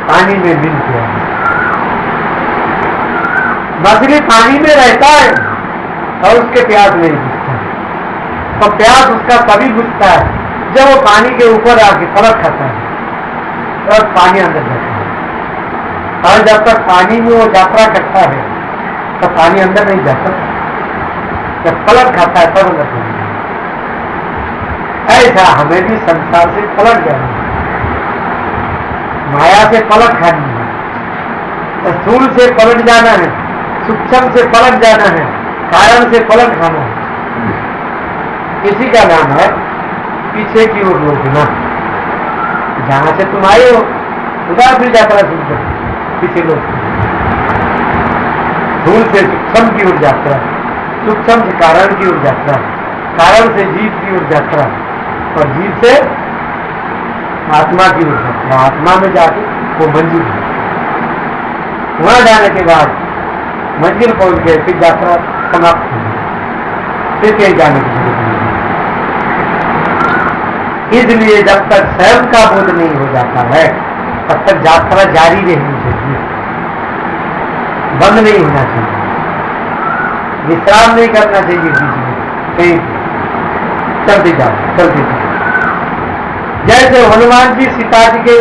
पानी में मीन प्यासी। मछली पानी में रहता है और उसके प्यास नहीं बुझता है, तो प्यास उसका तभी बुझता है जब वो पानी के ऊपर आके पलट खाता है और पानी अंदर जाता है। और जब तक पानी में वो यात्रा करता है तो पानी अंदर नहीं जाता, जब पलट खाता है तब अंदर नहीं जाता। ऐसा हमें भी संसार से पलट जाना है, माया से पलट खानी है, स्थूल से पलट जाना है, सूक्ष्म से पलट जाना है, कारण से पलट खाना है। इसी का नाम है पीछे की ओर लौटना। जहां से तुम आए हो उधर फिर यात्रा शुरू कर, पीछे लौटना। स्थूल से सूक्ष्म की ओर यात्रा, सूक्ष्म से कारण की ओर यात्रा, कारण से जीव की ओर यात्रा, और जीव से आत्मा की ओर यात्रा। आत्मा में जाके वो मंजिल है, वहां जाने के बाद मंजिल पहुंच गए फिर यात्रा समाप्त हो गई, फिर कहीं जाने की जरूरत नहीं। इसलिए जब तक स्वयं का बोध नहीं हो जाता है तब तक यात्रा जारी रहनी चाहिए, बंद नहीं होना चाहिए, विश्राम नहीं करना चाहिए बीच में, कहीं चलते जाओ, चलते जाओ। जैसे हनुमान जी सीता जी के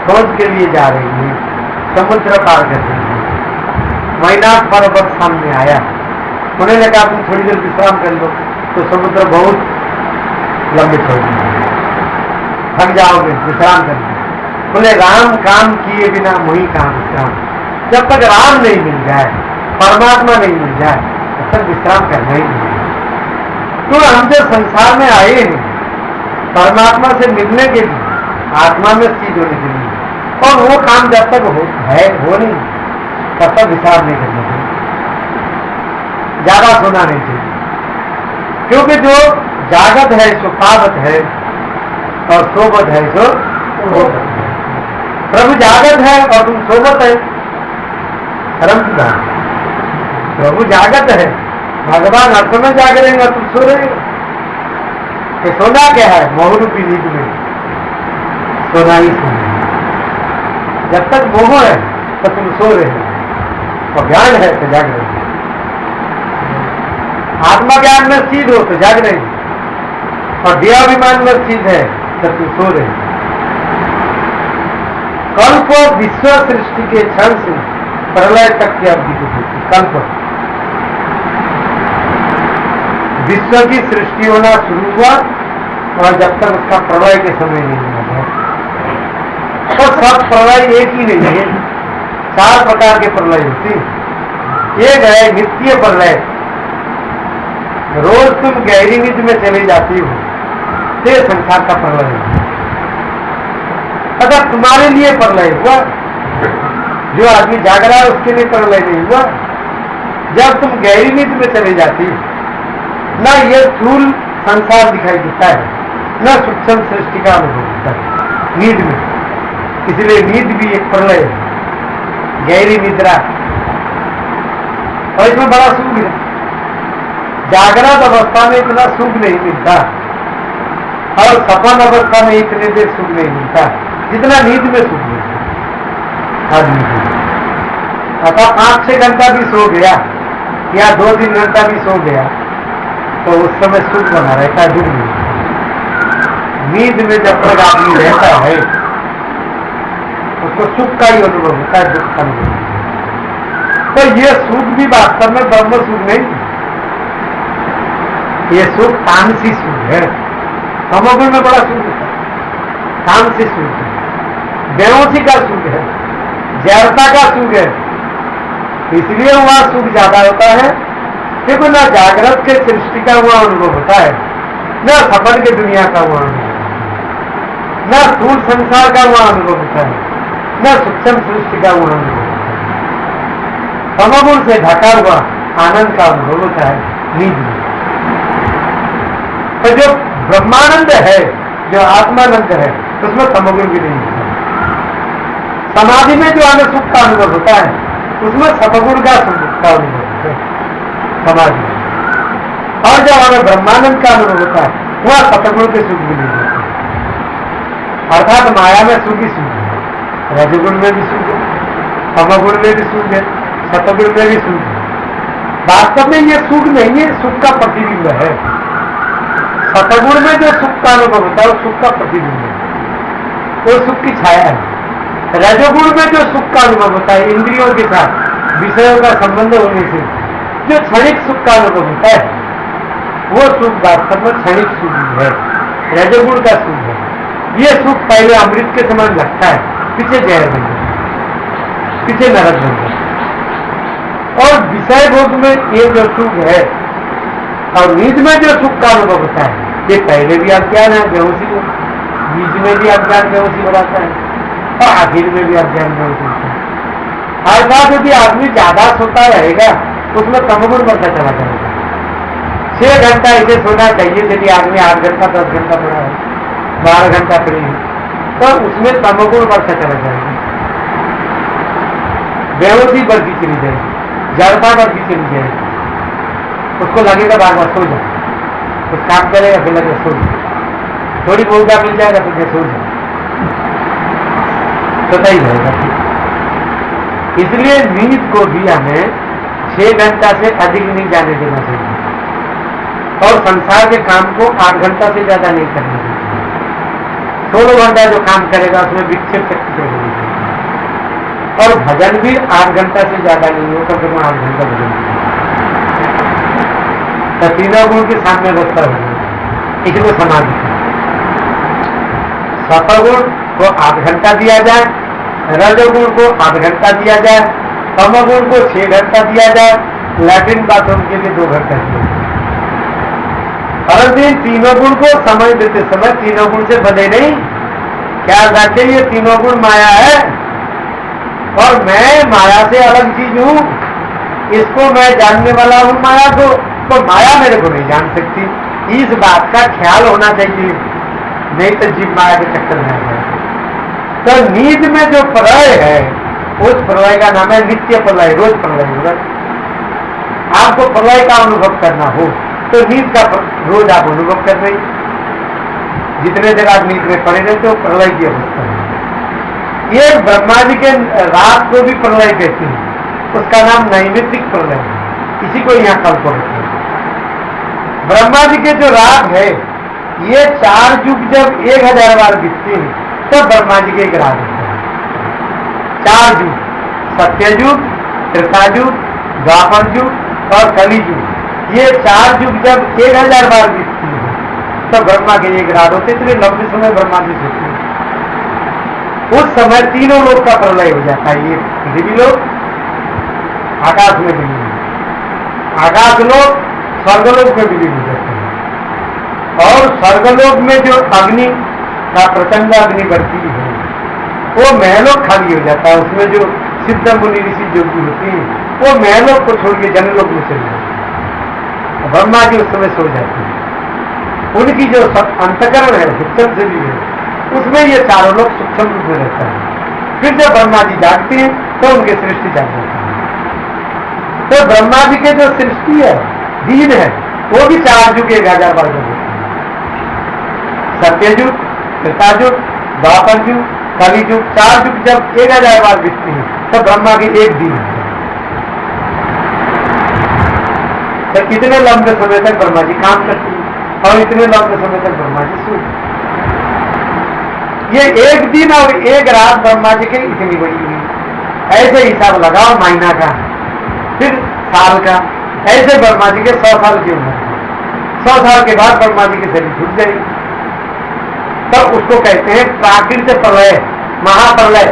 खोज के लिए जा रही है, समुद्र पार कर रही है। मैनाक पर्वत सामने आया, उन्होंने कहा तुम थोड़ी देर विश्राम कर लो, तो समुद्र बहुत लंबे छोड़ दिए, थक जाओगे, विश्राम कर लो। बोले राम काम किए बिना मुही काम विश्राम, जब तक राम नहीं मिल जाए, परमात्मा नहीं मिल जाए, तब तक विश्राम करना ही नहीं। तो हम जो संसार में आए हैं परमात्मा से मिलने के लिए, आत्मा में स्थित होने के लिए, और वो काम जब तक हो नहीं तब तक विश्राम नहीं करना चाहिए, ज्यादा सोना नहीं चाहिए। क्योंकि जो जागत है सो पावत है और सोबत है सो सोबत है। प्रभु जागत है और तुम सोबत है, धर्म की बात। प्रभु जागत है, भगवान हर समय जाग रहेंगे, तुम सो रहे हो। ये सोना क्या है? मोहरूपी नींद में सोना ही सोना। जब तक मोह है तो तुम सो रहे हो, और ज्ञान है तो जाग रहे हो। आत्मा ज्ञान में स्थित हो तो जाग रहे हो, और देहाभिमान में स्थित है तो तुम सो रहे हो। कल्प विश्व सृष्टि के क्षण से प्रलय तक की अवधि को होती। कल्प विश्व की सृष्टि होना शुरू हुआ और जब तक उसका प्रलय के समय नहीं हुआ, तो सब प्रलय एक ही नहीं है, 4 प्रकार के प्रलय होती। एक है नित्य प्रलय, रोज तुम गहरी नींद में चली जाती हो, ये संसार का प्रलय है। अगर तुम्हारे लिए प्रलय हुआ, जो आदमी जाग रहा है उसके लिए प्रलय नहीं हुआ। जब तुम गहरी नींद में चली जाती, न ये स्थूल संसार दिखाई देता है, न सूक्ष्म सृष्टि का अनुभव होता है नींद में। इसलिए नींद भी एक प्रलय है, गहरी निद्रा, और इसमें बड़ा सुख है। जागृत अवस्था में इतना सुख नहीं मिलता, और सपन अवस्था में इतने देर सुख नहीं मिलता जितना नींद में सुख मिलता आदमी को। अतः 5-6 घंटा भी सो गया या 2-3 घंटा भी सो गया तो उस समय सुख बना रहता है, दुख नहीं। नींद में जब तक आदमी रहता है उसको सुख का ही अनुभव होता है, दुख का अनुभव। तो ये सुख भी वास्तव में ब्रह्म सुख नहीं, ये सुख तामसी सुख है। तमोगुण में बड़ा सुख है, तामसी सुख है, बेहोशी का सुख है, जड़ता का सुख है। इसलिए वहां सुख ज्यादा होता है, क्योंकि न जागृत के सृष्टि का वहां अनुभव होता है, न सपन के दुनिया का वहां अनुभव, न स्थूल संसार का वहां अनुभव होता है, न सूक्ष्म सृष्टि का वहां अनुभव होता है। तमोगुण से ढका हुआ आनंद का अनुभव होता है नींद में। तो जो ब्रह्मानंद है, जो आत्मानंद है, उसमें तमोगुण भी नहीं होता। समाधि में जो हमें सुख का अनुभव होता है उसमें सतगुण का सुख का अनुभव होता है समाधि। और जब हमें ब्रह्मानंद का अनुभव होता है वह सतगुण के सुख भी नहीं होते। अर्थात माया में सुख ही सुख है, रजगुण में भी सुख है, तमोगुण में भी सुख है, सतगुण में भी सुख है। वास्तव में ये सुख नहीं है, सुख का प्रतिबिंब है। सतगुण में जो सुख का अनुभव होता है वो सुख का प्रतिबिंब है, वो सुख की छाया है। रजोगुण में जो सुख का अनुभव होता है, इंद्रियों के साथ विषयों का संबंध होने से जो क्षणिक सुख का अनुभव होता है, वो सुख वास्तव में क्षणिक सुख है, रजोगुण का सुख है। ये सुख पहले अमृत के समान लगता है, पीछे जहर बन जाता, पीछे नरक बन जाता। और विषय भोग में ये जो सुख है और नींद में जो सुख का अनुभव होता है, ये पहले भी अज्ञान है, बेहोशी को, बीच में भी अज्ञान बेहोशी बनाता है, और आखिर में भी अज्ञान बेहोशी होता है। अर्थात यदि आदमी ज्यादा सोता रहेगा उसमें तमोगुण बढ़ता चला जाएगा। 6 घंटा इसे सोना चाहिए, यदि आदमी 8 घंटा 10 घंटा पड़ा है, 12 घंटा पड़ी है, तो उसमें तमोगुण बढ़ता चला जाएगा, बेहोशी बढ़ती चली जाएगी, जड़ता बढ़ती चली जाएगी। उसको लगेगा बार बार सो जाए, कुछ काम करेगा फिर लगेगा सो जाए, थोड़ी मौका मिल जाएगा तो सो जाए, पता ही रहेगा। इसलिए नींद को भी हमें 6 घंटा से अधिक नहीं जाने देना चाहिए, और संसार के काम को 8 घंटा से ज्यादा नहीं करना चाहिए। 16 घंटा जो काम करेगा उसमें विक्षेप शक्ति पैदा होगी। और भजन भी 8 घंटा से ज्यादा नहीं हो, कम से कम 8 घंटा भजन भी। तो तीनों गुण के सामने अवस्था होगी, इसको समाधि। सतगुण को 8 घंटा दिया जाए, रजोगुण को 8 घंटा दिया जाए, तमोगुण को 6 घंटा दिया जाए, लैट्रिन बाथरूम के लिए 2 घंटा दिया जाए। परंतु इन तीनों गुण को समय देते समय तीनों गुण से बने नहीं। क्या रखे ये तीनों गुण माया है और मैं माया से अलग चीज हूं, इसको मैं जानने वाला हूं माया को, तो माया मेरे को नहीं जान सकती। इस बात का ख्याल होना चाहिए, नहीं तो जीव माया के चक्कर में आ जाए। तो नींद में जो प्रलय है उस प्रलय का नाम है नित्य प्रलय, रोज प्रलय होगा। आपको प्रलय का अनुभव करना हो तो नींद का रोज आप अनुभव कर रहे, जितने देर आप नींद में पड़े रहते हो प्रलय की अवस्था है। ये ब्रह्मा जी के रात को भी प्रलय कहते हैं, उसका नाम नैमित्तिक प्रलय है, इसी को यहाँ कल्प होते हैं। ब्रह्मा जी के जो रात है ये 4 युग जब 1000 बार बीतते हैं तब ब्रह्मा जी के एक रात होता है। 4 युग, सत्ययुग, त्रेतायुग, द्वापर युग और कलियुग, ये 4 युग जब 1000 बार बीतती है तो ब्रह्मा के एक रात होते, इतने लंबे समय ब्रह्मा जी सोते हैं। उस समय तीनों लोग का प्रलय हो जाता है। ये पृथ्वी लोग आकाश में विलीन, आकाश लोग स्वर्गलोक में विलीन हो जाते हैं। और स्वर्गलोक में जो अग्नि का प्रचंड अग्नि बढ़ती है वो महलोक खाली हो जाता है। उसमें जो सिद्ध मुनि ऋषि योगी होती है वो महलोक को छोड़ के जनलोक में चले जाते हैं। ब्रह्मा जी उस समय सो जाते हैं। उनकी जो अंतकरण है सूक्ष्म से भी है, उसमें ये चारों लोग सूक्ष्म रूप में रहता है। फिर जब ब्रह्मा जी जागते हैं तो उनकी सृष्टि जाग जाती है। तो ब्रह्मा जी के जो सृष्टि है दिन है वो भी 4 युग 1000 बार होते हैं। सत्ययुग, त्रेतायुग, द्वापर युग, कलियुग, 4 युग जब 1000 बार बीतते हैं तो ब्रह्मा के एक दिन है। तो कितने लंबे समय तक ब्रह्मा जी काम करते हैं और इतने लंबे समय तक ब्रह्मा जी सोते। ये एक दिन और एक रात ब्रह्मा जी की इतनी बड़ी हुई। ऐसे हिसाब लगाओ महीना का, फिर साल का, ऐसे ब्रह्मा जी के 100 साल की उम्र, 100 साल के बाद ब्रह्मा जी की शरीर छूट जाएगी। तब तो उसको कहते हैं प्राकृतिक प्रलय, महाप्रलय।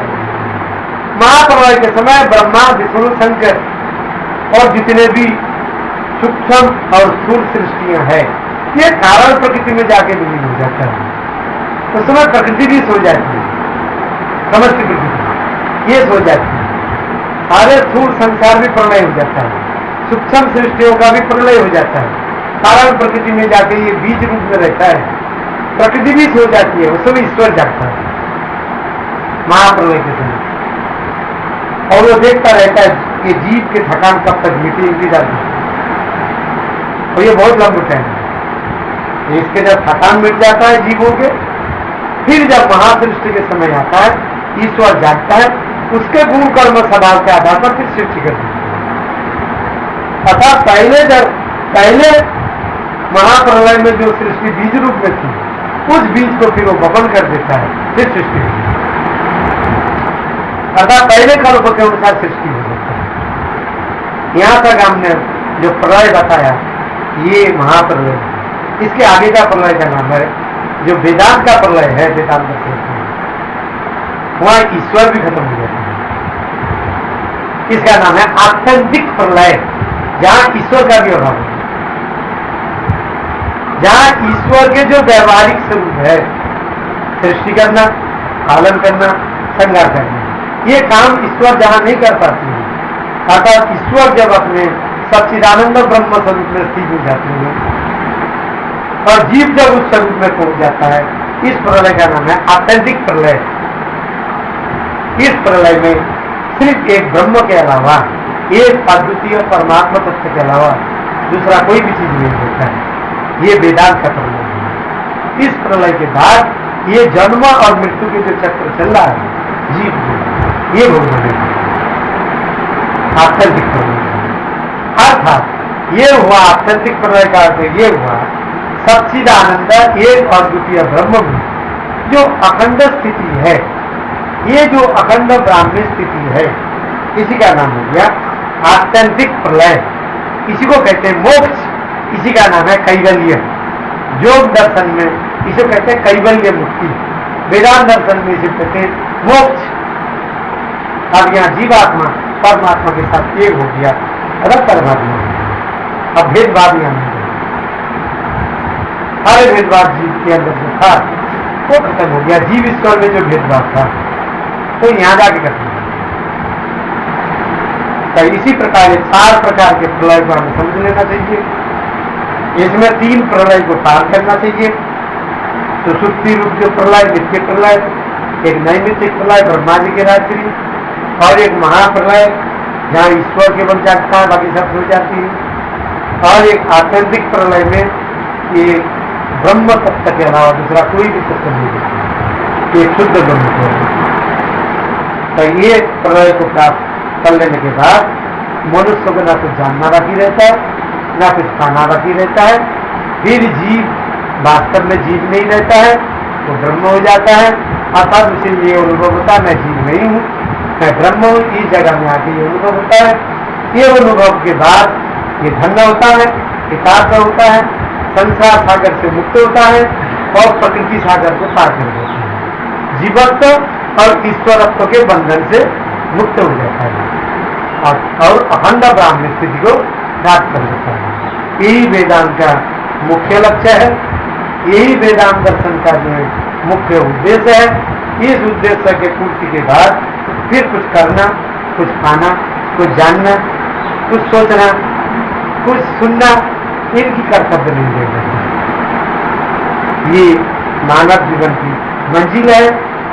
महाप्रलय के समय ब्रह्मा, विष्णु, शंकर और जितने भी सूक्ष्म और स्थूल सृष्टियां हैं ये कारण प्रकृति में जाके विलीन हो जाता है। उस समय प्रकृति भी सो जाती है, समस्त प्रकृति ये सो जाती है। सारे स्थूल संसार भी प्रलय हो जाता है, सूक्ष्म सृष्टियों का भी प्रलय हो जाता है। कारण प्रकृति में जाके ये बीज रूप में रहता है। प्रकृति भी सो जाती है, उस समय ईश्वर जागता है महाप्रलय के समय। और वो देखता रहता है कि जीव के थकान कब तक मिटे, इंतजार करता है। और ये बहुत लंबा टाइम है। इसके जब थकान मिट जाता है जीवों के, फिर जब महासृष्टि के समय आता है ईश्वर जागता है, उसके गुण कर्म स्वभाव के आधार पर फिर सृष्टि करती है। अर्थात पहले महाप्रलय में जो सृष्टि बीज रूप में थी उस बीज को फिर वो बपन कर देता है, फिर सृष्टि होती है। अर्थात पहले कल्प के अनुसार सृष्टि हो जाता है। यहां तक हमने जो प्रलय बताया ये महाप्रलय, इसके आगे का प्रलय का नाम है जो वेदांत का प्रलय है, वेदांत का वहां ईश्वर भी खत्म हो जाता है। इसका नाम है आत्यंतिक प्रलय, जहां ईश्वर का भी अभाव है, जहां ईश्वर के जो व्यवहारिक स्वरूप है सृष्टि करना, पालन करना, संहार करना, ये काम ईश्वर जहां नहीं कर पाती है। अर्थात ईश्वर जब अपने सच्चिदानंद ब्रह्म स्वरूप में स्थित हो जाते हैं और जीव जब उस स्वरूप में पहुंच जाता है, इस प्रलय का नाम है आत्यंतिक प्रलय। इस प्रलय में सिर्फ एक ब्रह्म के अलावा, एक अद्वितीय परमात्मा तत्व के अलावा दूसरा कोई भी चीज नहीं होता है। ये वेदांत का प्रलय है। इस प्रलय के बाद ये जन्म और मृत्यु के जो चक्र चल रहा है जीव को, ये भोगने आत्यंतिक प्रलय। अर्थात ये हुआ आत्यंतिक प्रलय का अर्थ ये हुआ सच्चिदानंद एक अद्वितीय ब्रह्म में जो अखंड स्थिति है, ये जो अखंड ब्राह्मी स्थिति है, इसी का नाम हो गया आत्यंतिक प्रलय। इसी को कहते हैं मोक्ष, इसी का नाम है कैवल्य। योग दर्शन में इसे कहते हैं कैवल्य मुक्ति, वेदांत दर्शन में इसे कहते हैं मोक्ष। अब यहाँ जीवात्मा परमात्मा के साथ एक हो गया, अलग परमात्मा हो गया। अब भेदभाव यहाँ नहीं, सारे भेदभाव जीव के अंदर जो था वो खत्म हो गया। जीव ईश्वर में जो भेदभाव था तो यहां जाके खत्म हो गया। तो इसी प्रकार 4 प्रकार के प्रलय को हमें समझ लेना चाहिए। इसमें 3 प्रलय को पार करना चाहिए। तो सुप्ति रूप जो प्रलय, नित्य प्रलय, एक नैमित्तिक प्रलय ब्रह्मा जी के रात्रि, और एक महाप्रलय जहाँ ईश्वर केवल जागता है, बाकी सब हो जाती है। और एक आत्यंतिक प्रलय में ये ब्रह्म तत्व के अलावा दूसरा कोई भी तत्व नहीं होता, ये शुद्ध ब्रह्म है। तो ये प्रलय को प्राप्त कर लेने के बाद मनुष्य को ना कुछ जानना बाकी रहता है, ना कुछ खाना बाकी रहता है। फिर जीव वास्तव में जीव नहीं रहता है, वो ब्रह्म हो जाता है। अर्थात उसे ये अनुभव होता है मैं जीव नहीं हूँ, मैं ब्रह्म हूँ। इस जगह में आके ये अनुभव होता है। ये अनुभव के बाद ये धन्य होता है, एकाग्र होता है, संसार सागर से मुक्त होता है और प्रकृति सागर को पार कर देता है। जीवत्व और ईश्वरत्व के बंधन से मुक्त हो जाता है और अखंड ब्राह्मी स्थिति को प्राप्त कर देता है। यही वेदांत का मुख्य लक्ष्य है, यही वेदांत दर्शन का जो मुख्य उद्देश्य है। इस उद्देश्य के पूर्ति के बाद फिर कुछ करना, कुछ खाना, कुछ जानना, कुछ सोचना, कुछ सुनना, इनकी कर्तव्य नहीं देना। ये मानव जीवन की मंजिल है,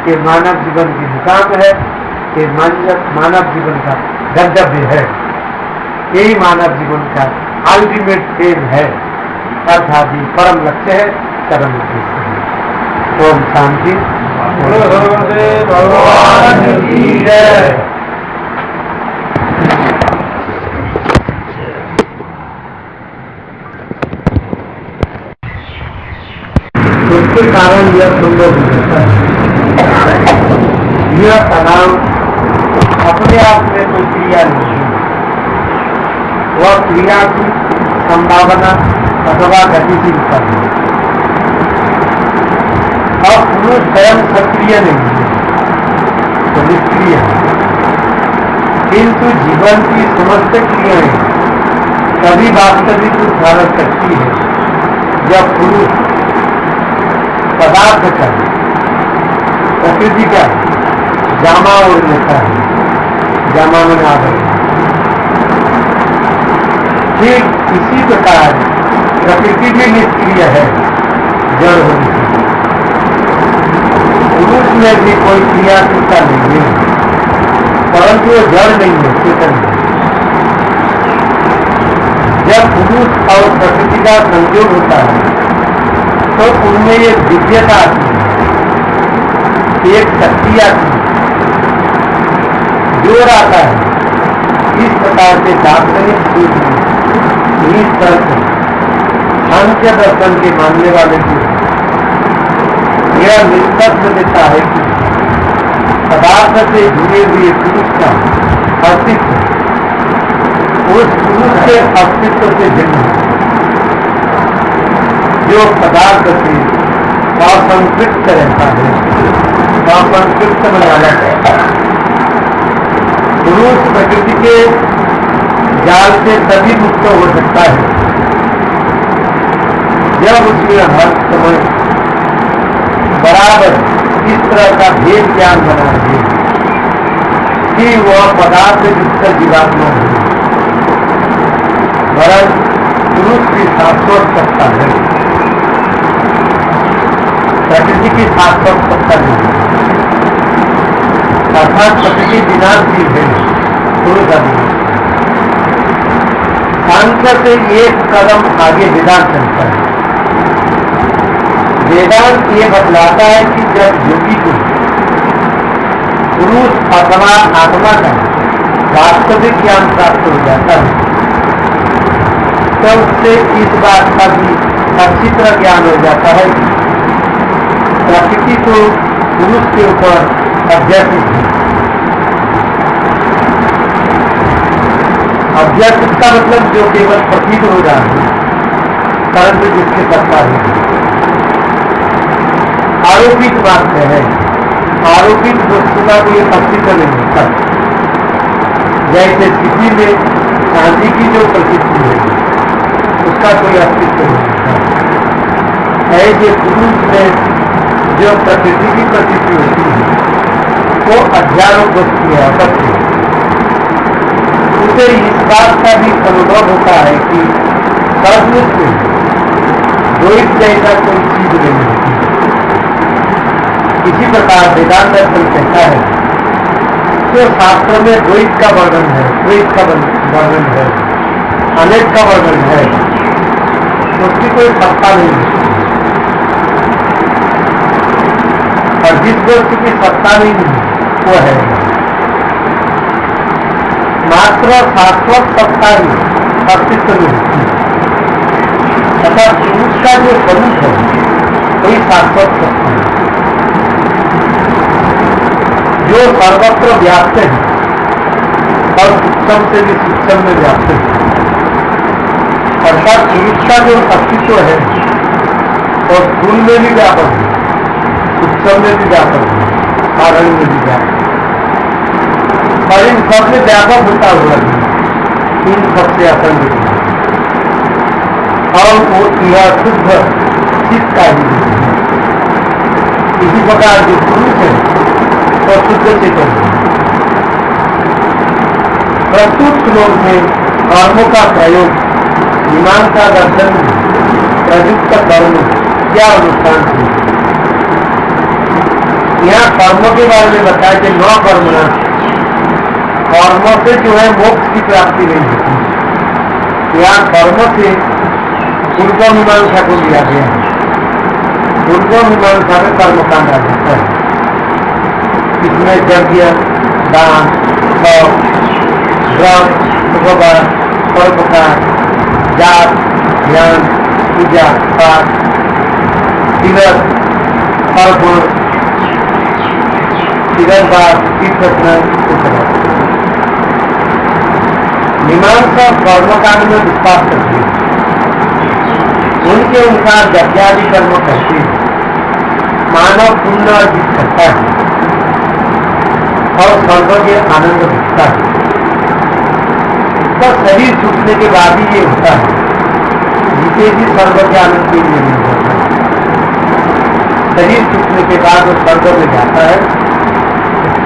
ये मानव जीवन की मुकाम है, ये मानव जीवन का गंतव्य है। यही मानव जीवन का अल्टीमेट एम है, अर्थात ये परम लक्ष्य है, परम उद्देश्य है। ओम शांति। भगवान की जय। उसके कारण यह संभव होता है। यह तनाव अपने आप में कोई क्रिया नहीं है, वह क्रिया की संभावना अथवा गतिशीलता है। और पुरुष स्वयं सक्रिय नहीं है, तो निष्क्रिय है। किंतु जीवन की समस्त क्रियाएं तभी वास्तविक रूप धारण करती है जब पुरुष पदार्थ का, प्रकृति का जामा ओढ़ लेता है, जामा में आदर। ठीक इसी प्रकार प्रकृति भी निष्क्रिय है, जड़ होने से। पुरुष में भी कोई क्रियाशीलता नहीं है, परंतु वो जड़ नहीं है, चेतन है। जब पुरुष और प्रकृति का संयोग होता है तो उनमें एक दिव्यता आती है, एक शक्ति आती है, जोर आता है। इस प्रकार के दार्शनिक सूत्र इस तरह से सांख्य दर्शन के मानने वाले को यह निष्कर्ष देता है कि पदार्थ से जुड़े हुए पुरुष का अस्तित्व उस पुरुष के अस्तित्व से भिन्न है, जो पदार्थ से असंतृप्त रहता है, असंतृप्त बना रहता है। पुरुष प्रकृति के जाल से तभी मुक्त हो सकता है जब उसमें हर समय बराबर इस तरह का भेद ज्ञान बना रहे कि वह पदार्थ युक्त जीवात्मा है, वरन पुरुष की शाश्वत सत्ता है, प्रकृति की शाश्वत सत्ता नहीं है। अर्थात प्रकृति विनाशी है, पुरुष अविनाशी। सांख्य से एक कदम आगे वेदांत चलता है। वेदांत ये बतलाता है कि जब योगी को पुरुष अथवा आत्मा का वास्तविक ज्ञान प्राप्त हो जाता है तो उससे इस बात का भी अच्छी तरह ज्ञान हो जाता है प्रकृति तो पुरुष के ऊपर अध्यात्मिक है। अध्यात्मिक का मतलब जो केवल प्रतीत हो रहा है, परंतु जिसके सत्ता है, आरोपित मात्र है। आरोपित वस्तु का कोई अस्तित्व नहीं होता। जैसे स्थिति में चांदी की जो प्रकृति है उसका कोई अस्तित्व नहीं होता। ऐसे पुरुष में जो प्रकृति की प्रकृति होती है वो अध्यारोप वस्तु है, असत्य। उसे इस बात का भी अनुभव होता है कि सचमुच में द्वैत जैसा कोई चीज नहीं होती। इसी प्रकार वेदांत दर्शन कहता है तो शास्त्रों में द्वैत का वर्णन है, द्वैत का वर्णन है, अनेक का वर्णन है, उसकी कोई सत्ता नहीं होती। और जिस वस्तु की सत्ता नहीं है वो है मात्र शाश्वत सत्ता ही अस्तित्व में होती है। तथा पुरुष का जो स्वरूप है वही शाश्वत सत्ता है जो सर्वत्र व्याप्त है और सूक्ष्म से भी सूक्ष्म में व्याप्त है। अर्थात पुरुष का जो अस्तित्व है और स्थूल में भी व्यापक है, सूक्ष्म में भी व्यापक है, कारण में भी व्यापक है, और इन सब में व्यापक होता हुआ है, इन सबसे असंग है। और वो यह शुद्ध चित्त का ही है। इसी प्रकार जो पुरुष है और शुद्ध चेतन है। प्रस्तुत श्लोक में कर्मों का प्रयोग, मीमांसा दर्शन प्रयुक्त कर्म क्या अनुष्ठान है। यहाँ कर्मों के बारे में बताया कि नौ कर्मना, कर्मों से जो है मोक्ष की प्राप्ति नहीं होती। यहाँ कर्म से पूर्व मीमांसा को लिया गया है। पूर्व मीमांसा में कर्मकांड आ जाता है। इसमें यज्ञ, दान, तप, व्रत, उपवास, परोपकार, जाप, ध्यान, पूजा पाठ, तीर्थ, अर्पण, तीर्थवास, तीर्थस्नान, मीमांसा कर्मकांड में विश्वास करती है। उनके अनुसार यज्ञादि कर्म करते हैं मानव पुण्य अर्जित करता है और स्वर्ग के आनंद भुगता है। तो शरीर छूटने के बाद ही ये होता है, जिसे भी स्वर्ग के आनंद के लिए नहीं होता। शरीर छूटने के बाद वो स्वर्ग में जाता है।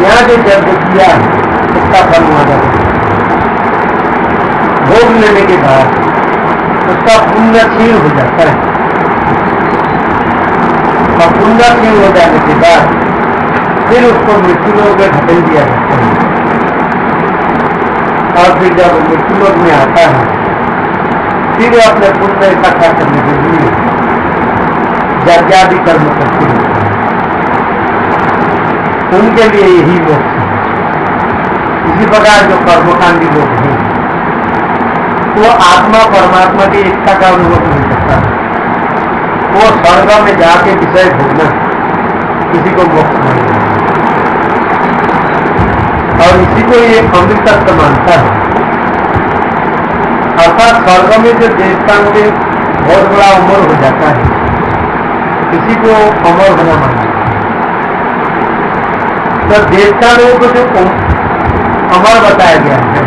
यहाँ जो यज्ञ किया है उसका फल वहां जाता है। भोग लेने के बाद उसका पुण्य क्षीण हो जाता है और पुण्य क्षीण हो जाने के बाद फिर उसको मृत्यु लोक में ढकेल दिया जाता है। और फिर जब मृत्यु लोक में आता है फिर अपने पुण्य इकट्ठा करने के लिए यज्ञादि कर्म करते हैं। उनके लिए यही मोक्ष है। इसी प्रकार जो कर्मकांडी लोग हैं वो आत्मा परमात्मा की एकता का अनुभव नहीं करता। वो स्वर्ग में जाके विषय भोगना किसी को मोक्ष मानता है और इसी को ये अमृतत्व मानता है। अर्थात स्वर्ग में जो देवताओं के बहुत बड़ा उम्र हो जाता है, किसी को अमर होना मानता है। तो देवता लोगों को जो अमर बताया गया है,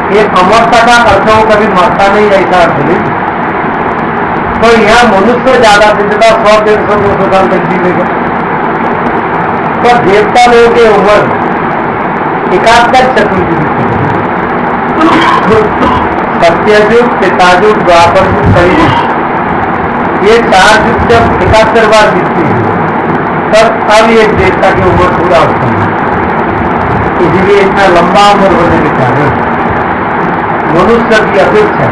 ये अमरता का अर्थ हो कभी मरता नहीं, ऐसा अर्थ नहीं। तो यहाँ मनुष्य ज्यादा जिंदा 100-150 साल तक जीवेगा। तो देवता लोगों के उम्र 71 चतुर्युग, सत्ययुग, त्रेतायुग, द्वापर युग, कलियुग, ये 4 युग जब 71 बार बीतती है तब अब एक देवता की उम्र पूरा होता है। इसलिए इतना लंबा उम्र होने के कारण मनुष्य की अपेक्षा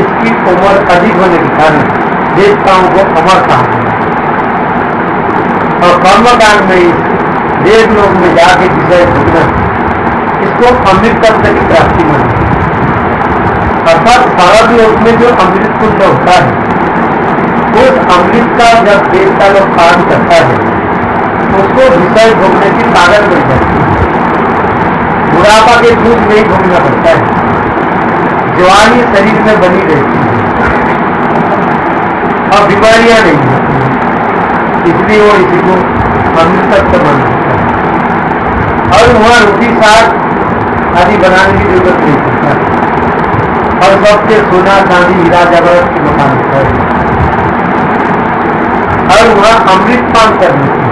इसकी उम्र अधिक होने के कारण देवताओं को अमर कहा गया। और कर्मकांड में इस देवलोक में जाके विषय भोगना, इसको अमृत तत्व की प्राप्ति मानते हैं। अर्थात स्वर्ग लोक में जो अमृत कुंड होता है उस अमृत का जब देवता लोग पान करता है उसको विषय भोगने की ताकत मिल जाती है। बुढ़ापा के दूध नहीं भोगना पड़ता है, जवानी शरीर में बनी रहती है और बीमारियां नहीं होती हैं। इसलिए वो इसी को अमृतत्व मानता है। और वहां रोटी साग आदि बनाने की जरूरत नहीं पड़ता और सबके सोना चांदी हीरा जवाहरात की मकान है और वहां अमृत पान करने की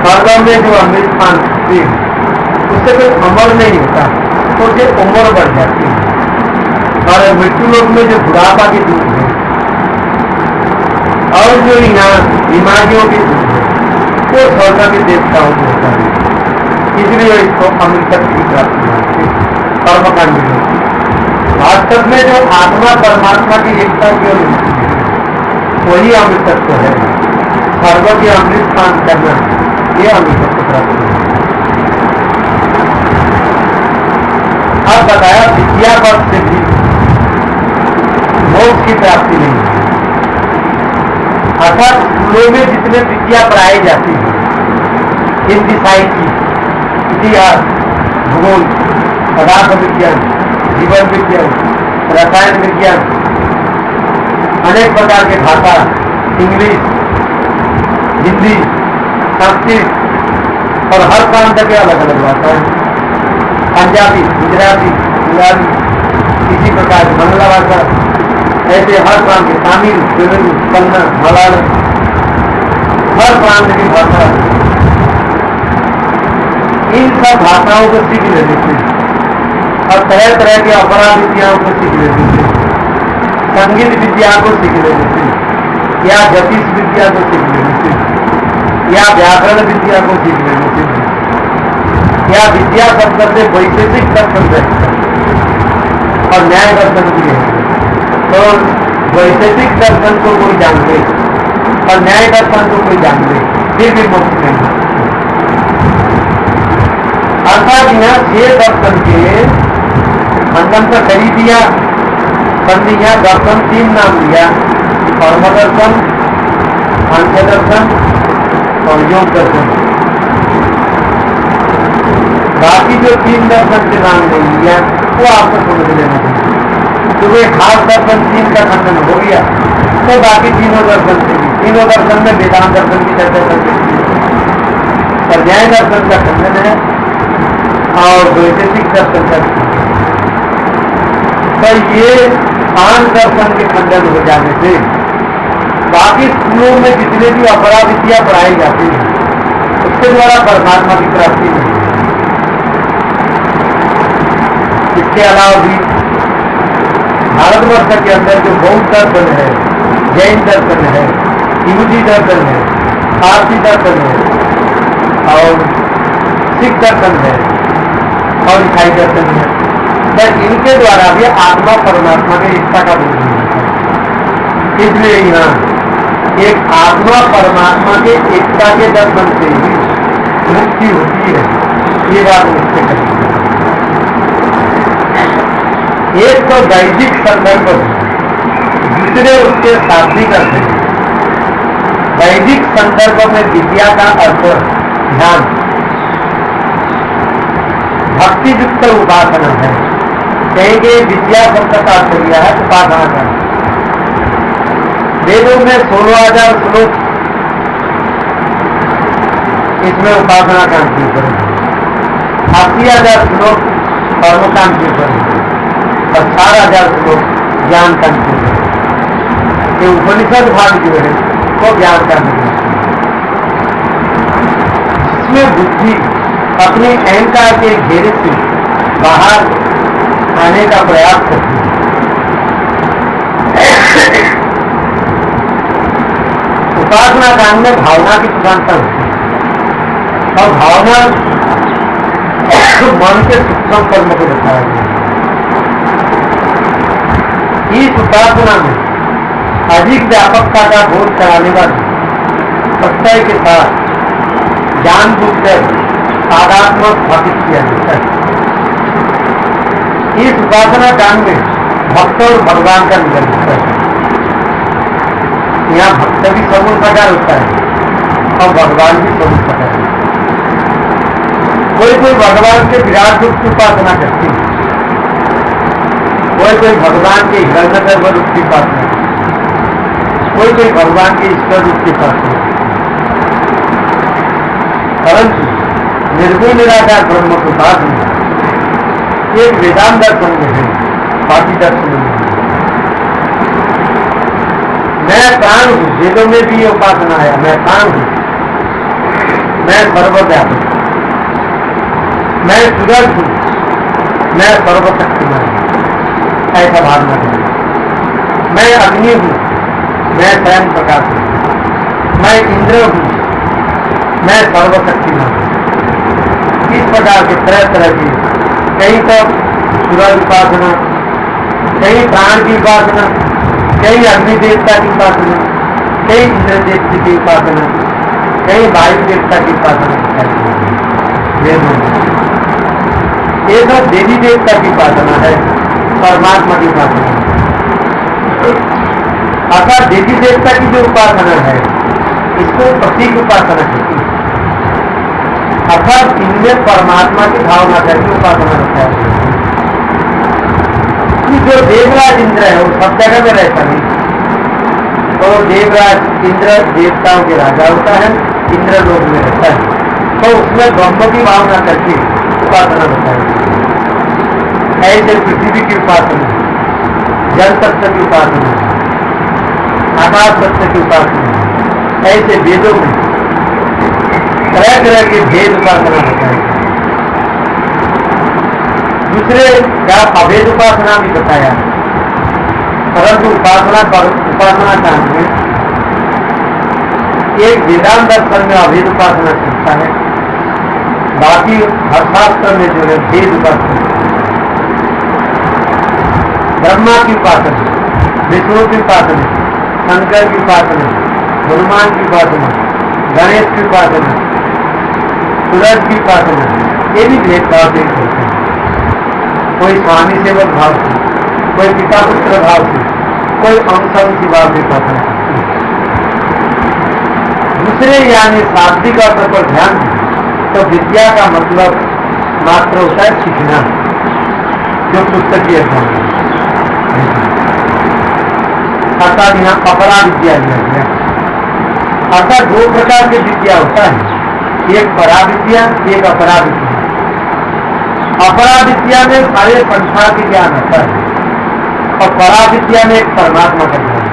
स्वर्ग में जो अमृत पान करते हैं उससे कोई अमर नहीं होता, तो उससे उम्र बढ़ जाती है। और मृत्यु लोक में जो बुढ़ापा के दूध है और जो यहाँ बीमारियों के दूध है वो स्वर्ग के देवताओं को होता है। इसलिए इसको अमृतत्व की प्राप्ति होती है। कर्मकांड में वास्तव में जो आत्मा परमात्मा की एकता की ओर वही अमृतत्व है। स्वर्ग के अमृत पान करना ये अमृतत्व प्राप्ति है। अब बताया विद्या पद से भी मोक्ष की प्राप्ति नहीं है। अर्थात स्कूलों में जितने विद्या पढ़ाई जाती है, हिंदी साहित्य, इतिहास, भूगोल, पदार्थ विज्ञान, जीवन विज्ञान, रसायन विज्ञान, अनेक प्रकार के भाषा, इंग्लिश, हिंदी, संस्कृत और हर प्रांत के अलग अलग भाषा है। पंजाबी, गुजराती, गुजराती, इसी प्रकार बांग्ला भाषा, ऐसे हर प्रांत के तमिल, तेलुगु, कन्नड़, मलयालम, हर प्रांत की भाषा, इन सब भाषाओं को सीख लेते थे और तरह तरह के अपराध विद्याओं को सीख लेते थे, संगीत विद्या को सीख लेते थे, या ज्योतिष विद्या को सीख लेते थे, या व्याकरण विद्या को सीख लेते थे, या विद्या शब्द से वैशेषिक दर्शन रहता और न्याय दर्शन भी है। तो वैशेषिक दर्शन को कोई जान ले और न्याय दर्शन को कोई जान ले फिर भी मुक्त नहीं। अर्थात यहाँ 6 दर्शन के खंडन का करी दिया, संधिया दर्शन 3 नाम दिया, कर्म दर्शन, सांख्य दर्शन और योग दर्शन। बाकी जो 3 दर्शन के नाम नहीं दिया वो आपको समझ लेना चाहिए। तो वे खास दर्शन 3 का खंडन हो गया तो बाकी तीनों दर्शन से भी, तीनों दर्शन में वेदांत दर्शन की चर्चा कर सकती है और न्याय दर्शन का खंडन है और वैशेषिक दर्शन का तो ये 5 दर्शन के खंडन हो जाने से बाकी स्कूलों में जितने भी अपरा विद्या पढ़ाई जाती है उसके द्वारा परमात्मा की प्राप्ति नहीं है। इसके अलावा भी भारतवर्ष के अंदर जो बौद्ध दर्शन है, जैन दर्शन है, यहूदी दर्शन है, पारसी दर्शन है और सिख दर्शन है और ईसाई दर्शन है, तो इनके द्वारा भी आत्मा परमात्मा की एकता का बोध होता है। इसलिए यहाँ एक आत्मा परमात्मा के एकता के दर्शन से ही मुक्ति होती है, ये बात मुझसे कही। एक तो वैदिक संदर्भ, दूसरे उसके शाब्दिक अर्थ है। वैदिक संदर्भ में विद्या का अर्थ ध्यान, भक्ति युक्त उपासना है। कहेंगे विद्या शब्द का अर्थ किया है उपासना का। वेदों में 16,000 श्लोक इसमें उपासना कांड के ऊपर है, 80,000 श्लोक कर्मकांड के ऊपर है और 4,000 श्लोक ज्ञान कांड के ऊपर। ये उपनिषद भाग जो है वो ज्ञान कांड है, जिसमें बुद्धि अपनी अहंकार के घेरे से बाहर आने का प्रयास करती है। उपासना कांड में भावना की प्रधानता होती है और भावना मन के सूक्ष्म कर्म को बताया गया। इस उपासना में अधिक व्यापकता का बोध कराने वाले सत्य के साथ जानबूझकर तादात्म्य स्थापित किया जाता है। इस उपासना कांड में भक्त और भगवान का निकल होता है। यहाँ भक्त भी सगुण प्रकार होता है और भगवान भी सगुण प्रकार है। कोई भगवान के विराट रूप की उपासना करते हैं, कोई भगवान के हिरण्यगर्भ रूप की उपासना, कोई भगवान के ईश्वर रूप की उपासना। परंतु निर्गुण निराकार ब्रह्म के बाद में एक वेदांत दर्शन में है, बाकी दर्शन में है। मैं प्राण हूं, वेदों में भी ये उपासना है, मैं प्राण हूं, मैं सर्वव्यापक, मैं सूरज हूं, मैं सर्वशक्तिमान हूं, ऐसा भावना है। मैं अग्नि हूं, मैं स्वयं प्रकाश हूं, मैं इंद्र हूं, मैं सर्वशक्तिमान हूं। इस प्रकार के तरह तरह की, कहीं तो सूरज उपासना, कहीं प्राण की उपासना, कहीं अग्नि देवता की उपासना, कहीं इंद्र देवता की उपासना, कहीं वायु देवता की उपासना। ये सब देवी देवता की उपासना है, परमात्मा की उपासना है। अर्थात देवी देवता की जो उपासना है इसको प्रतीक उपासना कहती है। अर्थात इनमें परमात्मा की भावना करके उपासना होता है। जो देवराज इंद्र है वो सब जगह में रहता नहीं, तो देवराज इंद्र देवताओं के राजा होता है, इंद्र लोक में रहता है, तो उसमें ब्रह्म की भावना करके उपासना होता है। ऐसे पृथ्वी की उपासना, जल तत्व की उपासना, आकाश तत्व की उपासना, ऐसे वेदों में तरह तरह के भेद उपासना होता है। दूसरे का अभेद उपासना भी बताया, परंतु उपासना कांड में एक वेदांत दर्शन में अभेद उपासना चलता है, बाकी हर शास्त्र में जो है भेद उपासना। ब्रह्मा की उपासना, विष्णु की उपासना, शंकर की उपासना, हनुमान की उपासना, गणेश की उपासना, सूरज की उपासना, ये भी भेदभाव से होते हैं। कोई स्वामी सेवक भाव से, कोई पिता पुत्र भाव से, कोई अंश भाव से उपासना करते हैं। दूसरे यानी शाब्दिक अर्थ पर ध्यान दें तो विद्या का मतलब मात्र होता है सीखना, जो पुस्तकीय ज्ञान है। अर्थात यहाँ अपरा विद्या लिया गया। अर्थात दो प्रकार की विद्या होता है, एक परा विद्या, एक अपरा विद्या। अपरा विद्या में सारे संसार के ज्ञान होता है और परा विद्या में एक परमात्मा का ज्ञान है।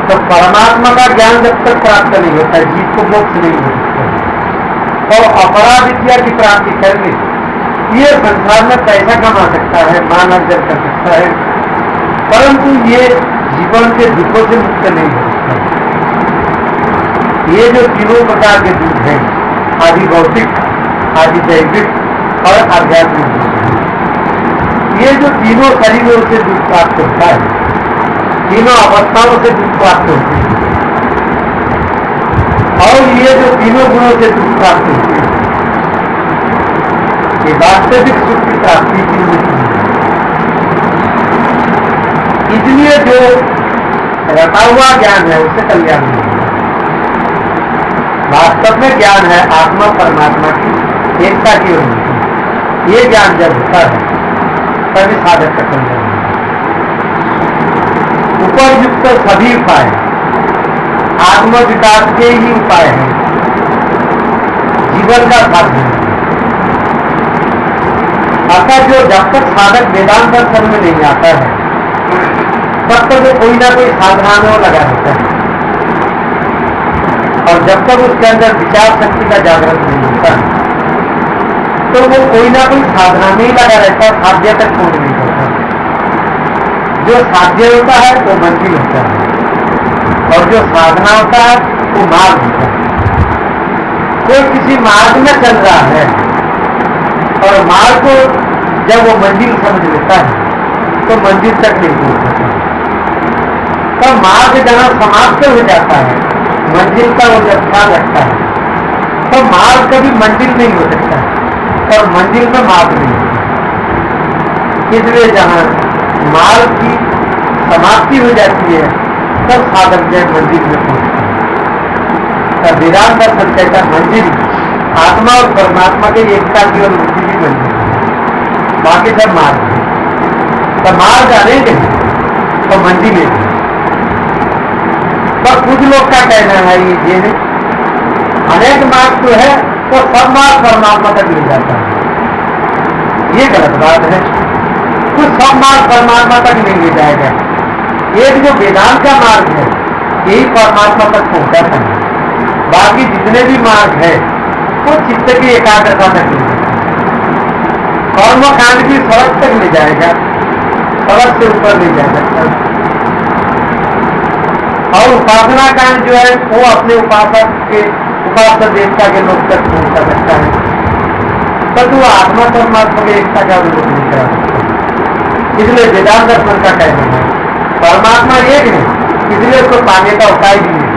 तो परमात्मा का ज्ञान जब तक प्राप्त नहीं होता है, जीव को मोक्ष नहीं हो सकता। और अपरा विद्या की प्राप्ति करके ये संसार में पैसा कमा सकता है, मान अर्जन कर सकता है, परंतु ये जीवन के दुखों से मुक्त नहीं हो सकता। ये जो तीनों प्रकार के दुख हैं, आदि भौतिक, आदि दैविक और आध्यात्मिक, ये जो तीनों शरीरों से दुख प्राप्त होता है, तीनों अवस्थाओं से दुख प्राप्त होते हैं, और ये जो तीनों गुणों से दुख प्राप्त होते हैं, ये वास्तविक सुख की प्राप्ति की नहीं। इसलिए जो रटा हुआ ज्ञान है उससे कल्याण नहीं। वास्तव में ज्ञान है आत्मा परमात्मा की एकता की ओर। ये ज्ञान जब होता है तभी साधक का कल्याण। उपरयुक्त सभी उपाय आत्म विकास के ही उपाय हैं, जीवन का साधन। अर्थात जो जब तक साधक वेदांत दर्शन में नहीं आता है तब तक वो कोई ना कोई साधना में लगा रहता है, और जब तक उसके अंदर विचार शक्ति का जागृत नहीं होता है तो वो कोई ना कोई साधना में ही लगा रहता है, साध्य तक पहुंच नहीं होता। जो साध्य होता है वो मंजिल होता है, और जो साधना होता है वो मार्ग होता है। कोई किसी मार्ग में चल रहा है और मार्ग को जब वो मंजिल समझ लेता है तो मंजिल तक नहीं पहुंच सकता। तो मार्ग जहां समाप्त हो जाता है, मंजिल का वो जब ख्याल रखता है, तो मार्ग कभी मंजिल नहीं हो सकता और मंजिल में मार्ग नहीं होता। इसलिए जहां मार्ग की समाप्ति हो जाती है तब साधक जो मंजिल में पहुंचता है। तब वेदांत दर्शन कहता मंजिल आत्मा और परमात्मा के एकता की और मुक्ति की मंजिल है, बाकी सब मार्ग है। तो मार्ग अनेक है तो मंजिल है। तो कुछ लोग का कहना है ये है अनेक मार्ग तो है तो सब मार्ग परमात्मा तक ले जाता है, ये गलत बात है। कुछ सब मार्ग परमात्मा तक नहीं ले जाएगा। एक जो वेदांत का मार्ग है यही परमात्मा तक पहुंचाता है, बाकी जितने भी मार्ग है वो चित्त की एकाग्रता तक ले जाएगा। कर्म कांड भी सड़क तक ले जाएगा, सड़क से ऊपर नहीं जा सकता। और उपासना कांड जो है वो अपने उपासक देवता के लोग तक पहुंचा सकता है, तो वो आत्मा परमात्मा की एकता का विरोध नहीं करा सकता। इसलिए वेदांत दर्शन का कहना है परमात्मा एक है, इसलिए उसको पाने का उपाय भी नहीं।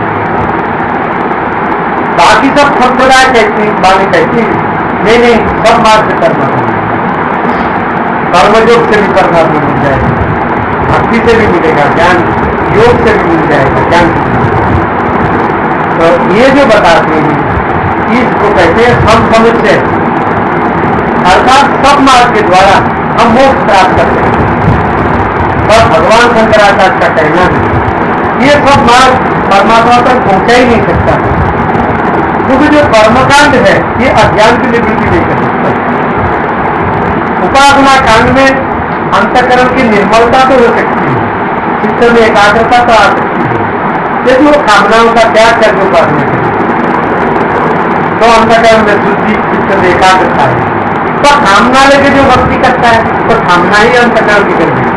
बाकी सब संप्रदाय कहती वाणी कहती नहीं सब मार्ग से करना होगा। कर्मयोग से भी परमात्मा मिल जाएगा, भक्ति से भी मिलेगा, ज्ञान योग से भी मिल जाएगा, ज्ञान से भी मिलेगा। तो ये जो बताते हैं इसको कहते हैं हम समुच्चय, अर्थात सब मार्ग के द्वारा हम मोक्ष प्राप्त करते हैं। और भगवान शंकराचार्य का कहना है ये सब मार्ग परमात्मा तक पहुंचा ही नहीं सकता, क्योंकि जो कर्मकांड है ये अज्ञान की निवृत्ति नहीं कर सकता। उपासना कांड में अंतःकरण की निर्मलता तो हो सकती है, चित्त में एकाग्रता तो आ सकती है, यदि वो कामनाओं का त्याग करके उपासना करे तो अंतःकरण में शुद्धि, चित्त में एकाग्रता है। तो कामना लेके जो भक्ति करता है तो कामना ही अंतःकरण की करती है।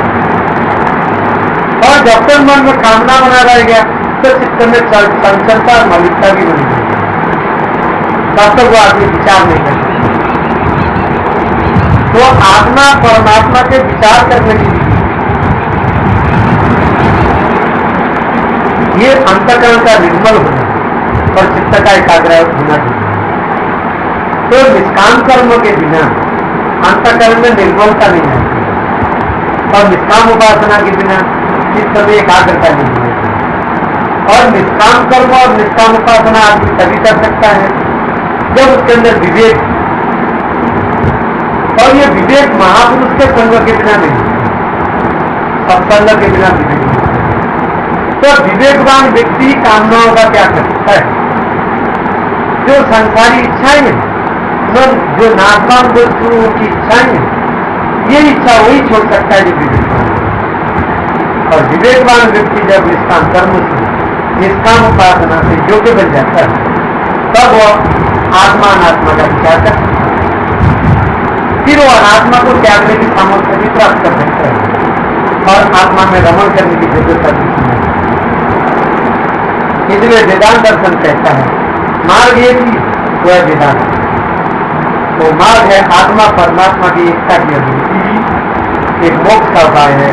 और जब तक मन में कामना बना रहेगा तो चित्त में चंचलता और मलिकता भी बनी रहेगी, तब तक वो आदमी विचार नहीं कर सकता। तो आत्मा परमात्मा के विचार करने की ये अंतःकरण का निर्मल होना और चित्त का एकाग्र होना चाहिए। तो निष्काम कर्म के बिना अंतःकरण में निर्मलता नहीं आती और निष्काम उपासना के बिना चित्त में एकाग्रता नहीं होती। और निष्काम कर्म और निष्काम उपासना आदमी तभी कर सकता है जब उसके अंदर विवेक, और ये विवेक महापुरुष के संग के बिना नहीं, सत्संग के बिना विवेक नहीं। तो विवेकवान व्यक्ति कामनाओं का क्या कर सकता है? जो संसारी इच्छाएं हैं, जो नाशवान वस्तुओं की इच्छाएं हैं, ये इच्छा वही छोड़ सकता है जो विवेकवान। और विवेकवान व्यक्ति जब निष्काम कर्म से, निष्काम उपासना से योग्य बन जाता है तब वह आत्मा अनात्मा का विचार कर सकता है। फिर वो अनात्मा को त्यागने की सामर्थ्य भी प्राप्त कर सकता है और आत्मा में रमण करने की जरूरत भी नहीं। इसलिए वेदांत दर्शन कहता है मार्ग ये भी वो है वेदांत। तो मार्ग है आत्मा परमात्मा की एकता की अभिवृत्ति, एक मोक्ष का उपाय है।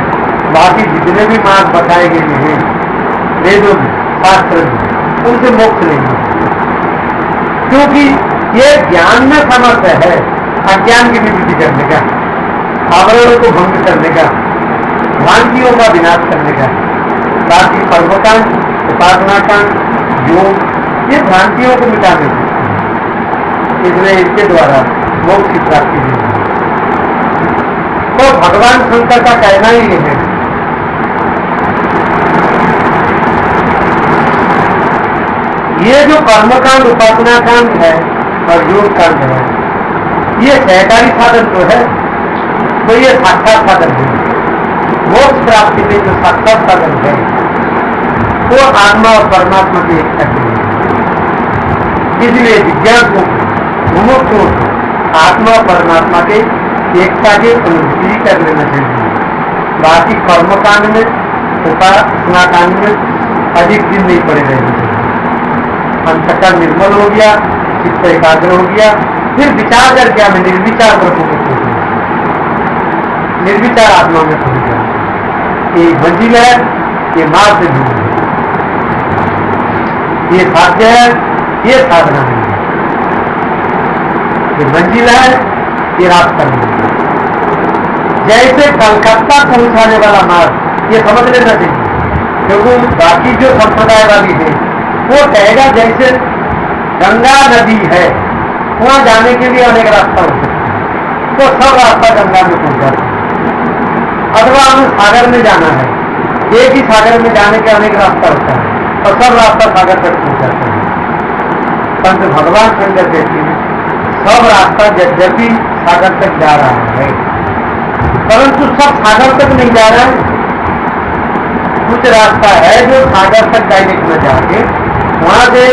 बाकी जितने भी मार्ग बताए गए हैं वेदों में, शास्त्र में, उनसे मोक्ष नहीं मिलता, क्योंकि ये ज्ञान में समर्थ है अज्ञान की निवृत्ति करने का, आवरणों को भंग करने का, भ्रांतियों का विनाश करने का। बाकी कर्मकांड, उपासना कांड, योग, ये भ्रांतियों को मिटाने से, इसलिए इसके द्वारा मोक्ष की प्राप्ति नहीं है। तो भगवान शंकर का कहना ही है ये जो कर्मकांड, उपासना कांड है और योग कांड है, ये सहकारी साधन तो है, तो ये साक्षात साधन है। मोक्ष प्राप्ति में जो साक्षात साधन है वो आत्मा और परमात्मा की एकता के लिए। इसलिए विज्ञान को, मुमुक्षु को आत्मा और परमात्मा के एकता की अनुभूति कर लेना चाहिए। बाकी कर्मकांड में, उपासना कांड में अधिक दिन नहीं पड़े रहने चाहिए। अंतःकरण निर्मल हो गया, चित्त एकाग्र हो गया, फिर विचार कर क्या में निर्विचार प्रभु को खोजना, निर्विचार आत्मा में खोज गया। ये मंजिल है, ये मार्ग से ढूंढ, ये साध्य है, ये साधना है। ये मंजिल है, ये रास्ता नहीं। जैसे कलकत्ता पहुंचाने वाला मार्ग, ये समझ लेना चाहिए। क्योंकि बाकी जो संप्रदायवादी है वो कहेगा जैसे गंगा नदी है, वहां जाने के लिए अनेक रास्ता होते हैं, तो सब रास्ता गंगा में पहुंच जाता है। अथवा हमें सागर में जाना है, एक ही सागर में जाने के अनेक रास्ता होता है और सब रास्ता सागर तक पहुंच जाता है। परंतु भगवान शंकर कहते हैं सब रास्ता यद्यपि सागर तक जा रहा है, परंतु सब सागर तक नहीं जा रहा है। कुछ रास्ता है जो सागर तक डायरेक्ट न जाके वहां से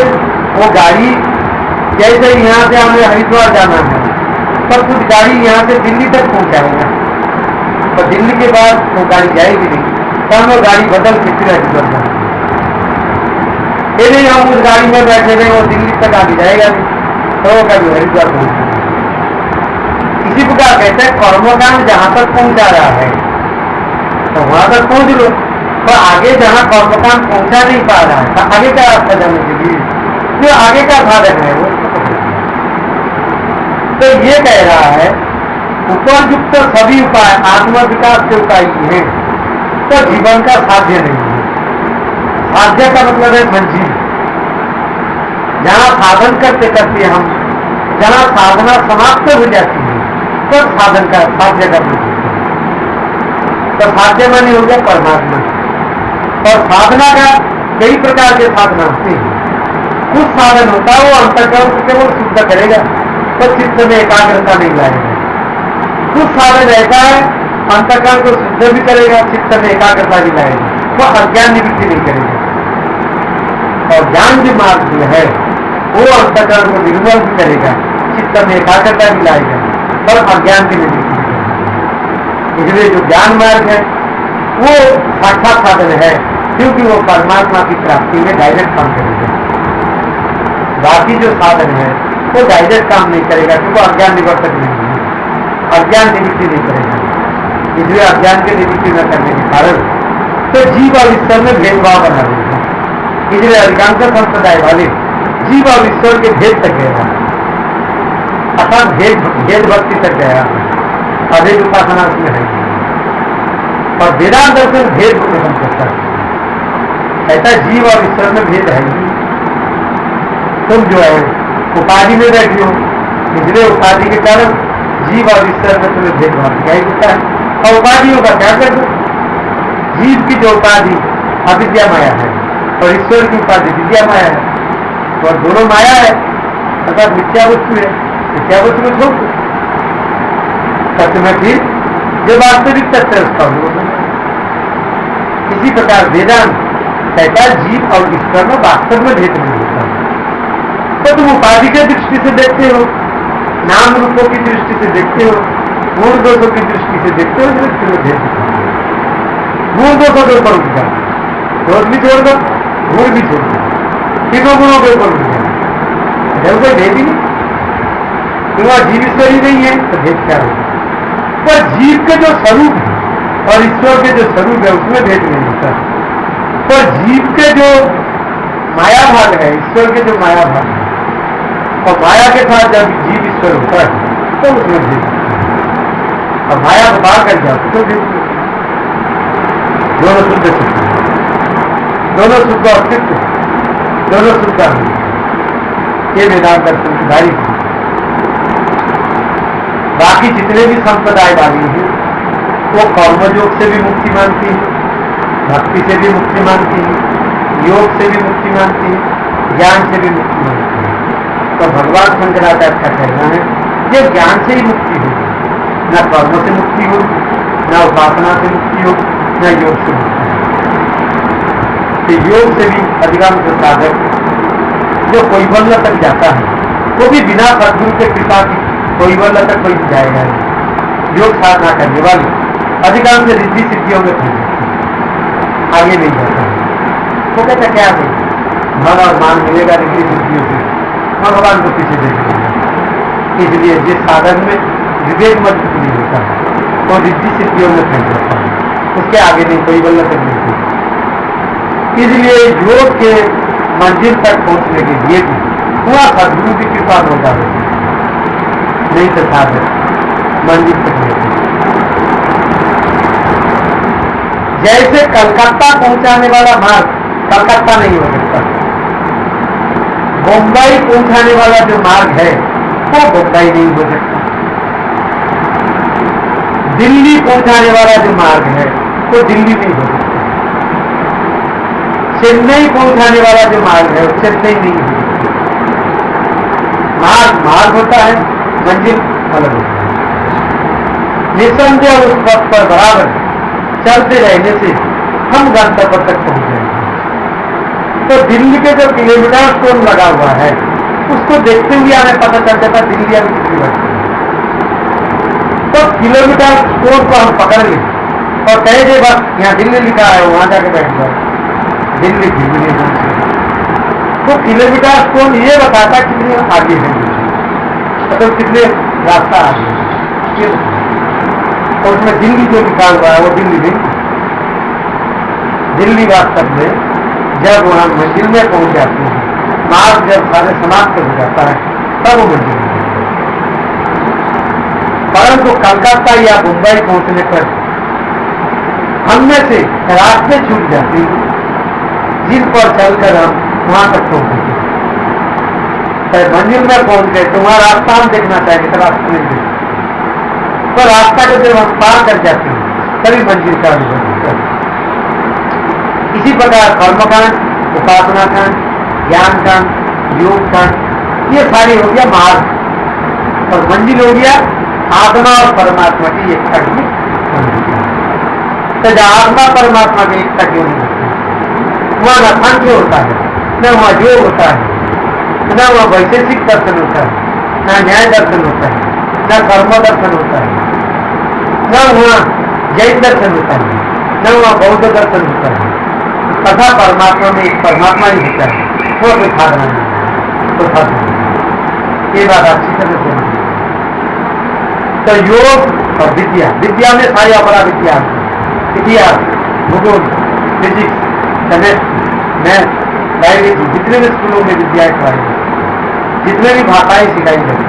वो गाड़ी, जैसे यहाँ से हमें हरिद्वार जाना है तब कुछ गाड़ी यहाँ से दिल्ली तक पहुंचाएगा और दिल्ली के बाद वो गाड़ी जाएगी नहीं, तब वो गाड़ी बदल के फिर हरिद्वार जाएगी। यदि हम उस गाड़ी में बैठे रहे वो दिल्ली तक आगे जाएगा नहीं, तो वो कभी हरिद्वार पहुंचेगा। इसी प्रकार कहते हैं कर्मकांड जहां तक पहुंचा रहा है तो वहां तक पहुंच लो, तो आगे जहां कर्मकांड पहुंचा नहीं पा रहा है तो आगे का रास्ता जाने के लिए जो आगे का साधन है वो तो ये कह रहा है उपयुक्त सभी उपाय आत्म विकास के उपाय हैं, तो जीवन का साध्य नहीं है। साध्य का मतलब है मंजिल, जहां साधन करते करते हम जहां साधना समाप्त हो जाती है तो साधन का साध्य का मतलब, तो साध्य माने हो गया परमात्मा। और साधना का कई प्रकार के साधना होते हैं। कुछ साधन होता है वो अंतर्करण को केवल शुद्ध करेगा तो चित्त में एकाग्रता नहीं लाएगा। कुछ साधन ऐसा है अंतर्करण को शुद्ध भी करेगा, चित्त में एकाग्रता भी लाएगा, वो अज्ञान निवृत्ति नहीं करेगा। और ज्ञान भी मार्ग जो है वो अंतर्करण को निर्मल भी करेगा, चित्त में एकाग्रता भी लाएगा और अज्ञान की निवृत्ति भी करेगा। इसलिए जो ज्ञान मार्ग है वो साक्षात साधन है, क्योंकि वो परमात्मा की प्राप्ति में डायरेक्ट काम करेगा। बाकी जो साधन है वो डायरेक्ट काम नहीं करेगा, क्योंकि अज्ञान निवर्तक नहीं है, अज्ञान निवृत्ति नहीं करेगा। इसलिए अज्ञान की निवृत्ति न करने के कारण तो जीव और ईश्वर में भेदभाव बना देगा। इसलिए अधिकांश संप्रदाय वाले जीव और ईश्वर के भेद तक गया, अर्थात भेद भक्ति तक गया, अभेद उपासना उसमें है। और वेदांत दर्शन भेद को खत्म करता है, कहता जीव और ईश्वर में भेद है। तुम जो है उपाधि में बैठे हो, इसलिए उपाधि के कारण जीव और ईश्वर में तुम्हें भेदभाव दिखाई देता है। और उपाधियों का क्या कर दो, जीव की जो उपाधि अविद्या माया है और ईश्वर की उपाधि विद्या माया है, और दोनों माया है अर्थात मिथ्या वस्तु है, मिथ्या वस्तु को छोड़ दो, सत्य में फिर जो वास्तविक सत्य है उसका अनुभव। इसी प्रकार वेदांत कहता जीव और ईश्वर में वास्तव में भेद नहीं होता। तो तुम उपाधि की दृष्टि से देखते हो, नाम रूपों की दृष्टि से देखते हो, गुण दोषों की दृष्टि से देखते हो, दृष्टि में भेद गुण दोषों के ऊपर उठ जाओ, दोष भी छोड़ दो, गुण भी छोड़ दो, तीनों गुणों के ऊपर उठ जाओ, जब कोई भेद ही नहीं, तुम्हारा जीव ईश्वर ही नहीं है तो भेद क्या होगा। पर जीव के जो स्वरूप है और ईश्वर के जो स्वरूप है उसमें भेद नहीं होता। पर जीव के जो माया भाग है, ईश्वर के जो माया भाग है, और माया के साथ जब जीव ईश्वर होता है तो उसमें भेद होता है। और माया को पार कर जाओ तो भेद दोनों शुद्ध सिद्ध, दोनों शुद्ध अस्तित्व, दोनों शुद्ध ये वेदांत दर्शन की धारी। बाकी जितने भी संप्रदायवादी हैं वो कर्मयोग से भी मुक्ति मानती है, भक्ति से भी मुक्ति मानती है, योग से भी मुक्ति मानती है, ज्ञान से भी मुक्ति मानती है। तो भगवान शंकराचार्य का कहना है ये ज्ञान से ही मुक्ति होगी, न कर्म से मुक्ति होगी, न उपासना से मुक्ति होगी, न योग से मुक्ति होगी। तो योग से भी अधिकांश साधक जो कैवल्य तक जाता है वो भी बिना सद्गुरु के कृपा की कैवल्य तक कोई जाएगा नहीं। योग साधना करने वाले अधिकांश रिद्धि सिद्धियों में फंस जाते हैं, आगे नहीं जाता है। वो कहता क्या है धन और मान मिलेगा रिद्धि सिद्धियों से, भगवान को पीछे देख लेंगे। इसलिए जिस साधन में विवेक मजबूत नहीं होता है वो रिद्धि सिद्धियों में फंस जाता है, उसके आगे नहीं कोई बल्ला तक नहीं। इसलिए योग के मंजिल तक पहुंचने के लिए भी पूरा सद्गुरु की कृपा होता है, नहीं तो साधन मंजिल तक नहीं। जैसे कलकत्ता पहुंचाने वाला मार्ग कलकत्ता नहीं हो सकता, मुंबई पहुंचाने वाला जो मार्ग है वो मुंबई नहीं हो सकता, दिल्ली पहुंचाने वाला जो मार्ग है वो दिल्ली नहीं हो सकता, चेन्नई पहुंचाने वाला जो मार्ग है वो चेन्नई नहीं हो सकता। मार्ग मार्ग होता है, मंजिल अलग होता है। निसंदेह उस पथ पर बराबर चलते रहने से हम गंतव्य तक पहुंच जाएंगे। तो दिल्ली के जो किलोमीटर स्टोन लगा हुआ है उसको देखते हुए हमें पता चल जाता दिल्ली अभी कितनी बढ़ती है। तो किलोमीटर स्टोन को हम पकड़ लें और कहे दे बस यहाँ दिल्ली लिखा है, वहां जाके बैठ जाए, दिल्ली दिल्ली तो किलोमीटर स्टोन ये बताता कितनी आगे है, मतलब कितने रास्ता आगे है, और उसमें दिल्ली जो लिखा हुआ है वो दिल्ली नहीं। दिल्ली वास्तव में जब वहां मंजिल में पहुंच जाते हैं, मार्ग जब सारे समाप्त हो जाता है तब वो मंजिल में पहुंचते हैं। परंतु कलकत्ता या मुंबई पहुंचने पर हम में से रास्ते छूट जाते हैं जिन पर चलकर हम वहां तक पहुंचते हैं। चाहे मंजिल में पहुंच गए तो वहां रास्ता हम देखना चाहिए तो रास्ता नहीं देखते, तो रास्ता को जब हम पार कर जाते हैं तभी मंजिल का अनुभव होता है। इसी प्रकार कर्मकांड, उपासना कांड, ज्ञान कांड, योग कांड ये सारी हो गया मार्ग, और मंजिल हो गया आत्मा और परमात्मा की एकता की मंजिल। तो जब आत्मा परमात्मा की एकता क्यों नहीं होती, वहां न सांख्य होता है, न वहां योग होता है, न वहां वैशेषिक दर्शन होता है, न न्याय दर्शन होता है, न कर्म दर्शन होता है, न वहां जैन दर्शन होता है, न वहां बौद्ध दर्शन होता है, तथा परमात्मा में एक परमात्मा ही होता है, वो कोई साधना नहीं, तो साधना ये बात अच्छी तरह से समझिए। तो योग और विद्या, विद्या में सारी अपरा विद्या, इतिहास, भूगोल, फिजिक्स, केमिस्ट्री, मैथ, बायोलॉजी, जितने भी स्कूलों में विद्याएं पढ़ाई जाती, जितने भी भाषाएं सिखाई जाती,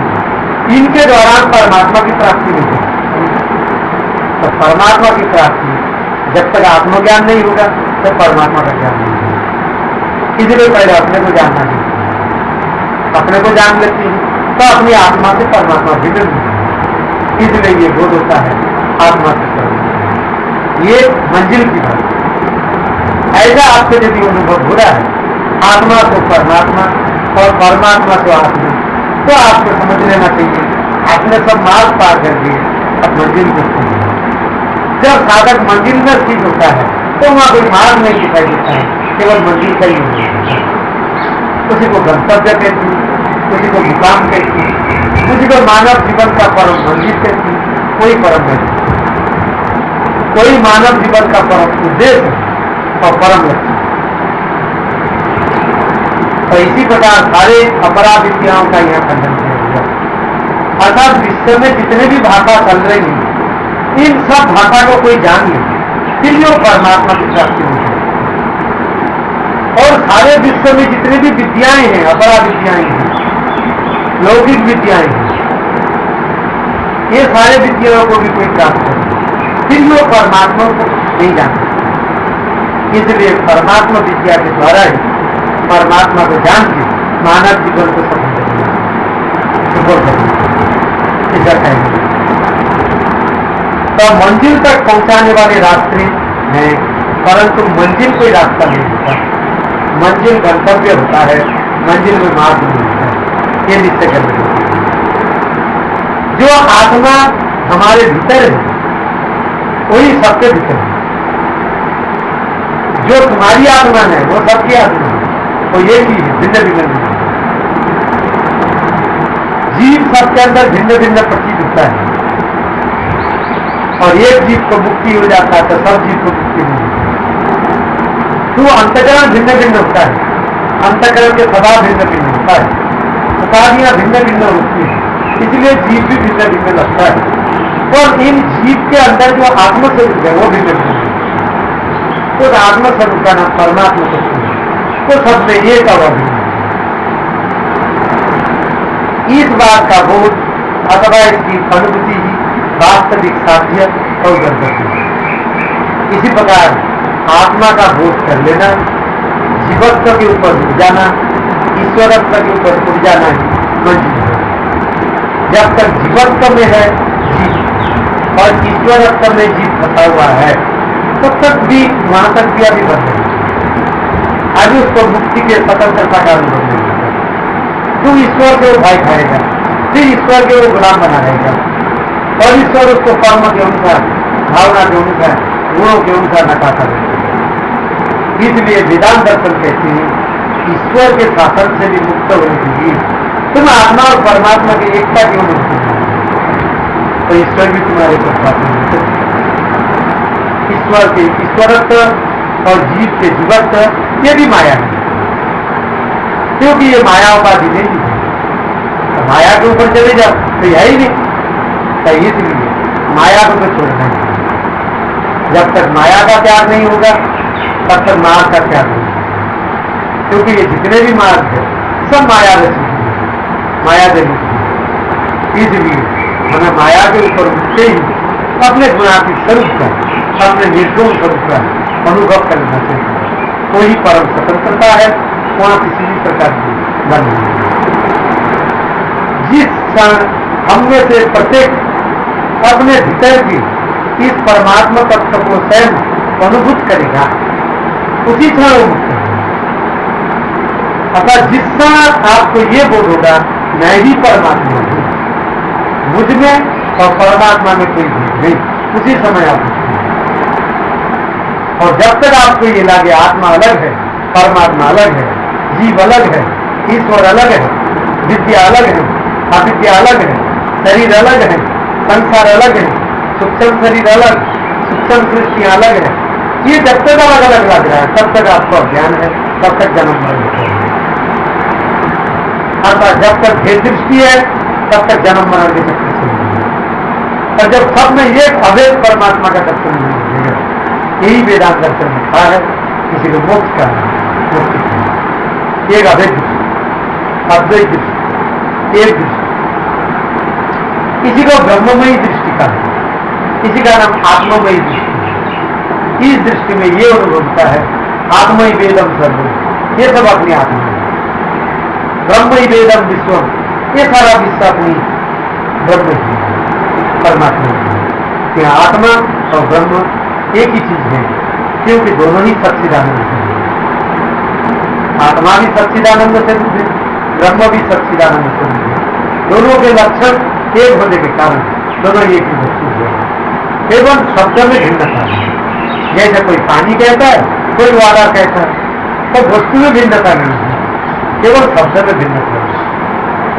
इनके दौरान परमात्मा की प्राप्ति नहीं होती। तो परमात्मा की प्राप्ति जब तक आत्मज्ञान नहीं होगा तब परमात्मा का ज्ञान नहीं होगा। इसलिए पहले अपने को जानना चाहिए, अपने को जान लेते हैं तो अपनी आत्मा से परमात्मा भिन्न नहीं है। इसलिए ये बोध होता है आत्मा से परमात्मा, ये मंजिल की बात। ऐसा आपको यदि अनुभव हो रहा है आत्मा को परमात्मा और परमात्मा को आत्मा, तो आपको समझ लेना चाहिए आपने सब मार्ग पार कर दिए, अब मंजिल को स्थित है। जब साधक मंजिल में स्थित होता है तो वहां कोई मार्ग नहीं दिखाई देता है, केवल मंजिल का ही होता है। किसी को गंतव्य कहती है, किसी को मुकाम कहती है, किसी को मानव जीवन का परम मंजिल कहती है, कोई परम नहीं, कोई मानव जीवन का परम उद्देश्य और परम लक्ष्य। तो इसी प्रकार सारे अपरा विद्याओं का यह खंडन किया गया। अर्थात विश्व में जितने भी भाषा चल रही है इन सब भाषा को कोई जान ले फिर जो परमात्मा की प्राप्ति होती है। और सारे विश्व में जितने भी विद्याएं हैं, अपरा विद्याएं हैं, लौकिक विद्याएं हैं, ये सारे विद्याओं को भी कोई प्राप्त करे फिर जो परमात्मा को नहीं जानता। इसलिए परमात्मा विद्या के द्वारा ही परमात्मा को जान के मानव जीवन को सफल करना ऐसा कहेंगे। तो मंजिल तक पहुंचाने वाले रास्ते हैं, परंतु मंजिल कोई रास्ता नहीं होता, मंजिल गंतव्य होता है, मंजिल में मार्ग नहीं होता है। ये निश्चय करना चाहिए। जो आत्मा हमारे भीतर है वही सबके भीतर है। जो तुम्हारी आत्मा है वो सबकी आत्मा है, वो एक ही है, भिन्न भिन्न नहीं। जीव सबके अंदर भिन्न भिन्न प्रतीत होता है, और एक जीव को मुक्ति हो जाता है तो सब जीव को मुक्ति नहीं होती। तो अंतकरण भिन्न भिन्न होता है, अंतकरण के स्वभाव भिन्न भिन्न होता है, उपाधियां भिन्न भिन्न होती है, इसलिए जीव भी भिन्न भिन्न लगता है। और इन जीव के अंदर जो आत्मस्वरूप है वो भिन्न भिन्न है। तो आत्मस्वरूप का नाम परमात्मा तत्व है, तो सब में एक अवधि है। इस बात का बोध अथवा इसकी अनुभूति ही वास्तविक साध्य और गंतव्य है। इसी प्रकार आत्मा का बोध कर लेना, जीवत्व के ऊपर उठ जाना, ईश्वरत्व के ऊपर उठ जाना ही मंजिल है। जब तक जीवत्व में है जीव और ईश्वरत्व में जीव फंसा हुआ है, तब तक भी वहां तक भी अभी बढ़ रही है। अभी उसको मुक्ति के स्वतंत्रता का अनुभव नहीं होगा। तू ईश्वर के वो भाई खाएगा, फिर ईश्वर के वो गुलाम बना रहेगा और ईश्वर उसको कर्म के अनुसार, भावना के अनुसार, गुणों के अनुसार नकाता रहेगा। इसलिए वेदांत दर्शन कहते हैं ईश्वर के शासन से भी मुक्त होने के लिए तुम आत्मा और परमात्मा की एकता क्यों मुक्त हो, तो ईश्वर भी तुम्हारे साथ है। ईश्वर के ईश्वरत्व और जीव के जीवत्व ये भी माया है, क्योंकि ये माया उपाधि नहीं है। तो माया के ऊपर चले जाओ तो यह ही नहीं, तो इसलिए माया को तो छोड़ना है। जब तक माया का त्याग नहीं होगा तब तक मार्ग का त्याग नहीं होगा, क्योंकि ये जितने भी मार्ग है सब माया रचित है, माया जनित है। इसलिए हमें माया के ऊपर उठते ही अपने गुणातीत स्वरूप का, अपने निर्गुण स्वरूप का अनुभव करना चाहिए। कोई परम स्वतंत्रता है, वहां किसी भी प्रकार की बंधन नहीं। जिस क्षण हमने से प्रत्येक अपने भीतर की इस परमात्मा तत्व को स्वयं अनुभूत करेगा, उसी क्षण वो मुक्त है। अतः जिस क्षण आपको ये बोध होगा मैं ही परमात्मा हूं, मुझ में और परमात्मा में कोई भेद नहीं, उसी समय आप मुक्त हैं। और जब तक आपको ये लगे आत्मा अलग है, परमात्मा अलग है, जीव अलग है, ईश्वर अलग है, विद्या अलग है, अविद्या अलग है, शरीर अलग है, संसार अलग है, सूक्ष्म शरीर अलग, सूक्ष्म सृष्टि अलग है, ये जब तक अलग अलग लग रहा है तब तक आपको अज्ञान है, तब तक जन्म मरण है। अर्थात जब तक भेद दृष्टि है तब तक जन्म मरण के चक्कर से नहीं है। और जब सब में एक अवैध परमात्मा का दर्शन नहीं मिलेगा, यही वेदांत दर्शन लिखा है, किसी को मोक्ष का मुक्ति का एक अवैध दृष्टि, अद्वैत दृष्टि, एक दृष्टि। किसी को ब्रह्ममयी दृष्टि का है, किसी का नाम आत्ममयी दृष्टि है। इस दृष्टि में ये अनुभव होता है आत्मई वेदम सर्वम, ये सब अपनी आत्मा है। ब्रह्मई वेदम विश्वम, ये सारा विश्व अपनी ब्रह्म ही है, परमात्मा है। यहाँ आत्मा और ब्रह्म एक ही चीज है, क्योंकि दोनों ही सच्चिदानंद है। आत्मा भी सच्चिदानंद से रूप है, ब्रह्म भी सच्चिदानंद से रूप है। दोनों के लक्षण एक होने के कारण दोनों एक ही वस्तु है, केवल शब्द में भिन्नता है। जैसे कोई पानी कहता है, कोई वाटर कहता है, तो वस्तु में भिन्नता नहीं है, केवल शब्द में भिन्नता है।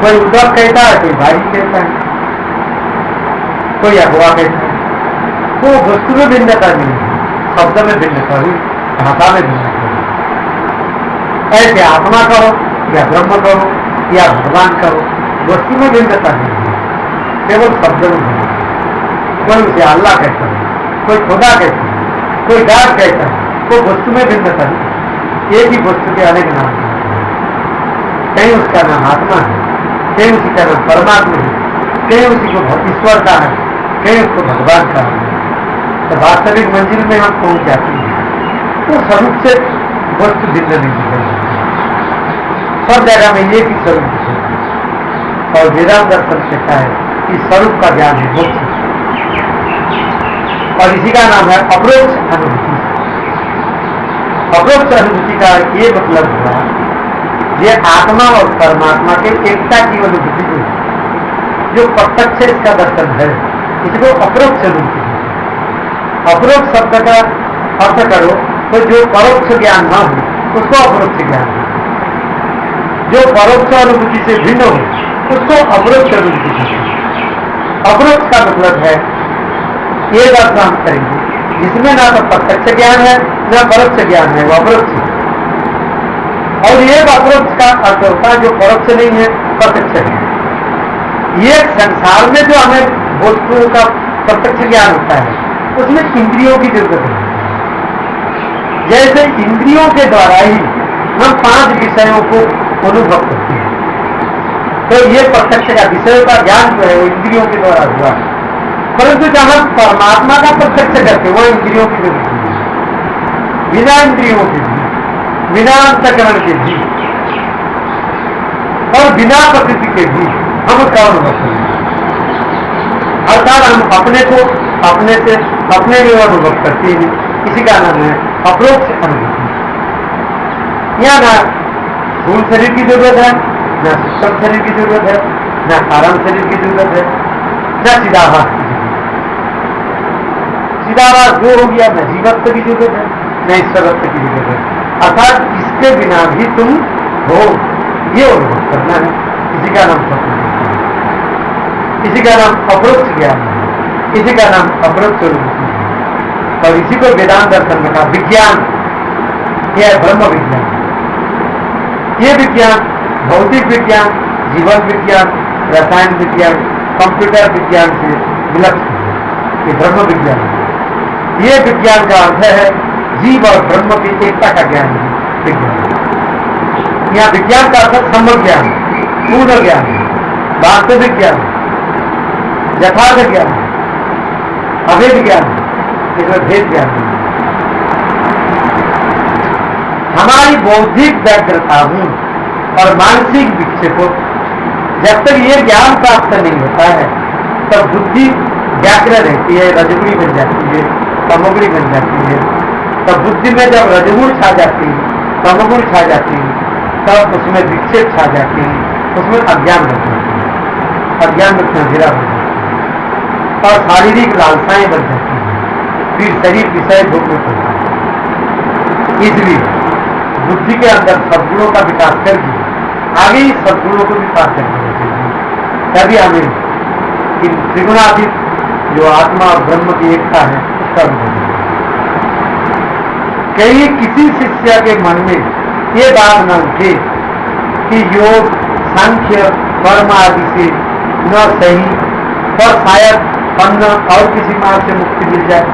कोई उद्धव कहता है, कोई भारी कहता है, कोई अगवा कहता है, तो वस्तु में भिन्नता नहीं है, शब्द में भिन्नता हुई, भाषा में भिन्नता हुई। ऐसे आत्मा कहो या ब्रह्म कहो या भगवान कहो, वस्तु में भिन्नता नहीं है, केवल शब्द में भिन्नता है। कोई उसे अल्लाह कहता है, कोई खुदा कहता है, कोई गाड कहता है, तो वस्तु में भिन्नता नहीं, एक ही वस्तु के अनेक नाम है। कहीं उसका नाम आत्मा है, कहीं उसी का नाम परमात्मा है, कहीं उसी को ईश्वर का है, कहीं उसको भगवान का है। तो वास्तविक मंजिल में हम पहुंच जाते हैं, तो स्वरूप से वस्तु भिन्न नहीं दिखाई, सब जगह में एक ही स्वरूप दिखेगा। और वेदांत दर्शन कहता है कि स्वरूप का ज्ञान है मोक्ष, और इसी का नाम है अपरोक्ष अनुभूति। अपरोक्ष अनुभूति का ये मतलब हुआ ये आत्मा और परमात्मा के एकता की अनुभूति को, जो प्रत्यक्ष इसका दर्शन है, इसको अपरोक्ष अनुभूति। अपरोक्ष शब्द का अर्थ करो तो जो परोक्ष ज्ञान न हो उसको अपरोक्ष ज्ञान हो, जो परोक्ष अनुभूति से भिन्न हो उसको अपरोक्ष अनुभूति कहते हैं। अपरोक्ष का मतलब है ये बात हम करेंगे जिसमें ना तो प्रत्यक्ष ज्ञान है न परोक्ष ज्ञान है, वो अपरोक्ष है। और ये अपरोक्ष का अर्थ होता है जो परोक्ष नहीं है, प्रत्यक्ष है। ये संसार में जो हमें वस्तुओं का प्रत्यक्ष ज्ञान होता है उसमें इंद्रियों की जरूरत है। जैसे इंद्रियों के द्वारा ही हम 5 विषयों को अनुभव करते हैं, तो ये प्रत्यक्ष का विषयों का ज्ञान जो है वो इंद्रियों के द्वारा हुआ है। परंतु जब हम परमात्मा का प्रत्यक्ष करते हैं वह इंद्रियों की जरूरत नहीं है। बिना इंद्रियों के भी, बिना अंतकरण के भी और बिना प्रकृति के भी हम उसका अनुभव करेंगे। अर्थात हम अपने को अपने से अपने में अनुभव करते हैं। इसी का नाम है अपरोक्ष अनुभूति। यहाँ ना स्थूल शरीर की जरूरत है, न सूक्ष्म शरीर की जरूरत है, न कारण शरीर की जरूरत है, न चिदाभास की जरूरत है। चिदाभास जो हो गया, न जीवत्व की जरूरत है, न ईश्वरत्व की जरूरत है। अर्थात इसके बिना भी तुम हो, ये अनुभव करना है। इसी का नाम स्वप्न, इसी का नाम अपरोक्ष ज्ञान है, इसी का नाम अपरोक्ष अनुभूति है। और इसी को वेदांत दर्शन में कहा विज्ञान, यह ब्रह्म विज्ञान। ये विज्ञान भौतिक विज्ञान, जीवन विज्ञान, रसायन विज्ञान, कंप्यूटर विज्ञान से विलक्षण है। ये ब्रह्म विज्ञान है। ये विज्ञान का अर्थ है जीव और ब्रह्म की एकता का ज्ञान है विज्ञान। यहाँ विज्ञान का अर्थ सम्यक ज्ञान, पूर्ण ज्ञान, वास्तविक ज्ञान, यथार्थ ज्ञान, अभेद ज्ञान, इसमें भेद ज्ञान है। हमारी बौद्धिक व्यग्रता हूं और मानसिक विक्षेपों, जब तक ये ज्ञान प्राप्त नहीं होता है तब बुद्धि व्याग्र रहती है, रजगुणी बन जाती है, तमोगुणी बन जाती है। तब बुद्धि में जब रजगुण छा जाती है, तमोगुण छा जाती है, तब उसमें विक्षेप छा जाती है, उसमें अज्ञान बन जाती है, अज्ञान में अंधेरा बन जाती है और शारीरिक लालसाएं बन जाती है, फिर शरीर विषय भोग में पड़ता है। इसलिए बुद्धि के अंदर सद्गुणों का विकास करके आगे ही सद्गुणों को भी प्राप्त करना चाहिए। तभी हमें इन त्रिगुणातीत जो आत्मा और ब्रह्म की एकता है उसका अनुभव है। कहीं किसी शिष्य के मन में ये बात न उठे कि योग, सांख्य, कर्म आदि से न सही और शायद अन्न और किसी मार्ग से मुक्ति मिल जाए।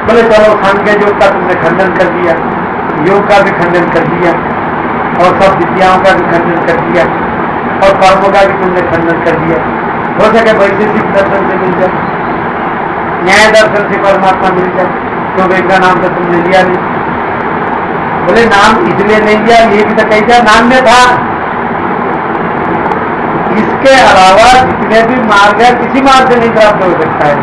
बोले चलो सांख्य योग का तुमने खंडन कर दिया, योग का भी खंडन कर दिया और सब विद्याओं का भी खंडन कर दिया और कर्मों का भी तुमने खंडन कर दिया। हो सके वैशेषिक दर्शन से मिल जाए, न्याय दर्शन से परमात्मा मिल जाए, क्योंकि इनका नाम तो तुमने लिया नहीं। बोले नाम इसलिए नहीं लिया, ये भी तो कही था नाम में था। इसके अलावा जितने भी मार्ग है किसी मार्ग से नहीं प्राप्त हो सकता है।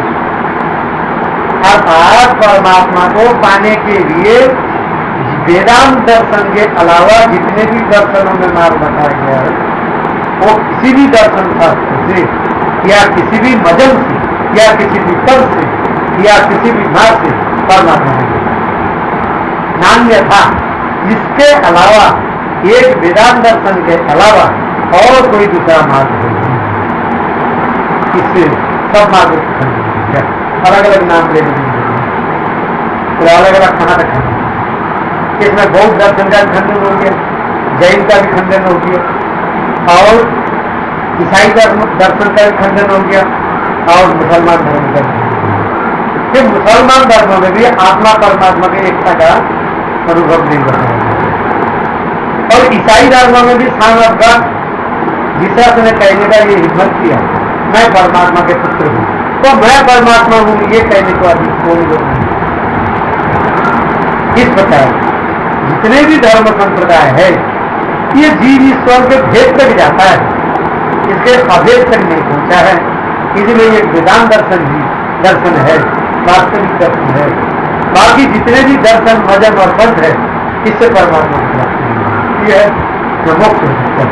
अर्थात परमात्मा को पाने के लिए वेदांत दर्शन के अलावा जितने भी दर्शनों में मार्ग बताया गया है वो किसी भी दर्शन शास्त्र से या किसी भी मजल से या किसी भी पद से या किसी भी भाव से परमात्मा नहीं नान्य था। इसके अलावा एक वेदांत दर्शन के अलावा और कोई दूसरा मार्ग नहीं। इससे सब मार्ग अलग अलग नाम ले लेंगे, अलग अलग खाना रखना। इसमें बौद्ध दर्शन का भी खंडन हो गया, जैन का भी खंडन हो गया और ईसाई दर्शन का भी खंडन हो गया और मुसलमान धर्म का भी। फिर मुसलमान धर्म में भी आत्मा परमात्मा की एकता का अनुभव नहीं बताया गया और ईसाई धर्म में भी सामर्थ का जिसस ने कहने का ये हिम्मत किया मैं परमात्मा के पुत्र हूं, तो मैं परमात्मा हूं ये कहने को अभी कोई लोग नहीं। इस प्रकार जितने भी धर्म संप्रदाय है ये जीव ईश्वर के भेद तक जाता है, इसके अभेद तक नहीं पहुंचा है। इसलिए ये वेदांत दर्शन ही दर्शन है, वास्तविक दर्शन है। बाकी जितने भी दर्शन मजहब और पंथ है इससे परमात्मा की प्राप्ति नहीं है, जो मोक्ष हो सकता है।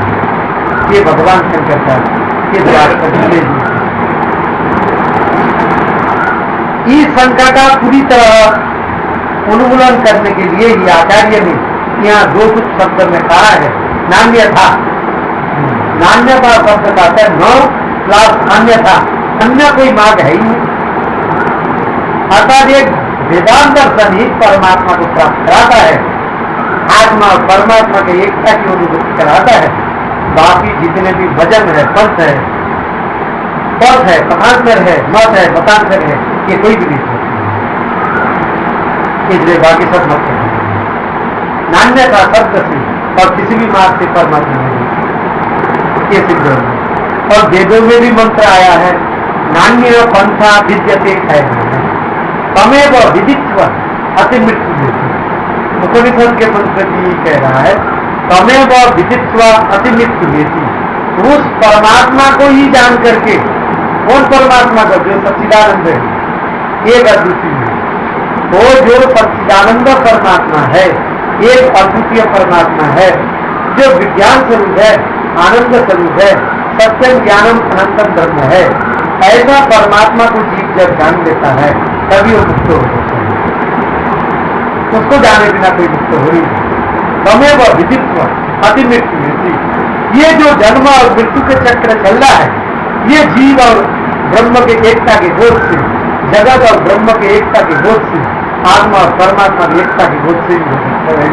ये भगवान शंकर का ये इस शंका का पूरी तरह उन्मूलन करने के लिए ही आचार्य ने यहाँ दो कुछ शब्द में कहा है। नान्य था, नान्य का शब्द का है नौ प्लस अन्य था, अन्य कोई मार्ग है ही नहीं। अर्थात एक वेदांत दर्शन ही परमात्मा को प्राप्त कराता है, आत्मा और परमात्मा के एकता की अनुभूति कराता है। बाकी जितने भी भजन है, पंथ है, पथ है, कथांतर है, मत है, मतांतर है, ये कोई भी नहीं होती। इसलिए बाकी सब मत है नान्य का शब्द से और किसी भी मार्ग से परमात्मा नहीं, ये सिद्ध है। और वेदों में भी मंत्र आया है नान्य पंथा विद्यते है तमेव विदित्व अति मृत्यु लेती। उपनिषद के पंचकी कह रहा है तमेव विदित्वा अति मृत्यु लेती। उस परमात्मा को ही जान करके, कौन परमात्मा का, जो सच्चिदानंद है, एक अद्वितीय है, वो जो सच्चिदानंद परमात्मा है, एक अद्वितीय परमात्मा है, जो विज्ञान स्वरूप है, आनंद स्वरूप है, सत्यम ज्ञानम अनंतम ब्रह्म है, ऐसा परमात्मा को जीव जब जान लेता है तभी वो मुक्त हो सकता है। उसको जाने बिना कोई मुक्त हो ही नहीं। तमेव विदित्वा अति मृत्यु लेती। ये जो जन्म और मृत्यु के चक्र चल रहा है, ये जीव और ब्रह्म के एकता के बोध से, जगत और ब्रह्म के एकता के बोध से, आत्मा और परमात्मा की एकता के बोध से ही हो सकता है।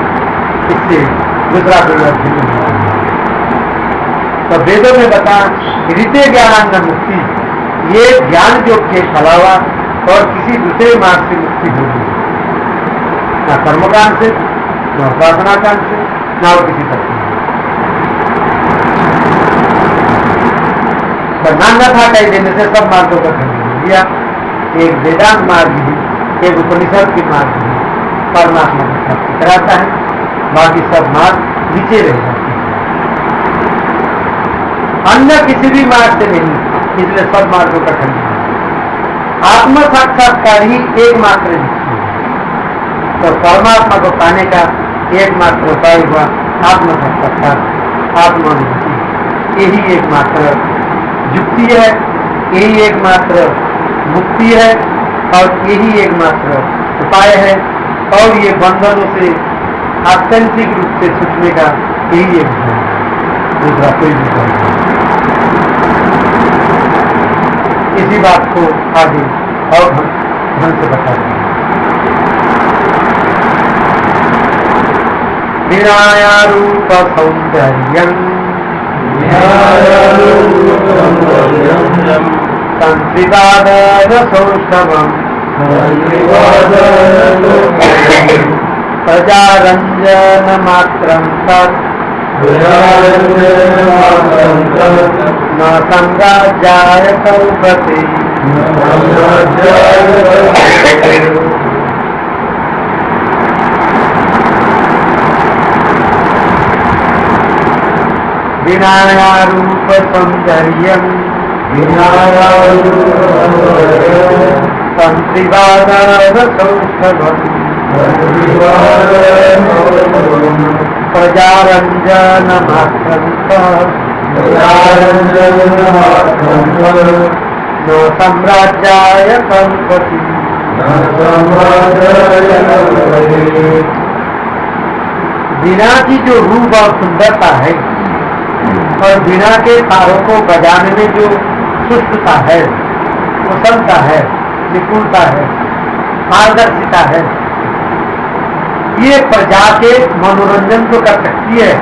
इससे दूसरा कोई अर्थ नहीं है। तो वेदों में बता ऋते ज्ञानान्न मुक्ति, ये ज्ञान योग के अलावा और किसी दूसरे मार्ग से मुक्ति होगी, न कर्मकांड से, न उपासना कांड से, न और किसी तक से। नाना था कह देने से सब मार्गों का खंडन दिया। एक वेदांत मार्ग ही, एक उपनिषद के मार्ग ही परमात्मा को प्राप्त कराता है, बाकी सब मार्ग नीचे रह जाते हैं। अन्य किसी भी मार्ग से नहीं, इसलिए सब मार्गों का खंडन। आत्म साक्षात्कार ही एकमात्र मुक्ति है। तो परमात्मा को पाने का एकमात्र उपाय हुआ आत्म साक्षात्कार, आत्मानुभूति। यही एकमात्र युक्ति है, यही एकमात्र मुक्ति है और यही एकमात्र उपाय है। और ये बंधनों से आत्यंतिक रूप से छूटने का यही एक उपाय है, दूसरा कोई भी उपाय नहीं। इसी बात को आगे और ढंग से बता दें। निरायारूप सौंदर्यं संस्कृतादय सौष्ठवम् प्रजारंजन मात्रं तत् न संराज्याय कल्पते। विनायारूप सौंदर्यं संत्रिवादाय सौष्ठवम् प्रजारंजन मात्रं न सम्राज्याय कल्पते। वीणा की जो रूप और सुंदरता है और वीणा के तारों को बजाने में जो सुष्टता है, कुशलता है, निपुणता है, पारदर्शिता है, ये प्रजा के मनोरंजन तो कर सकती है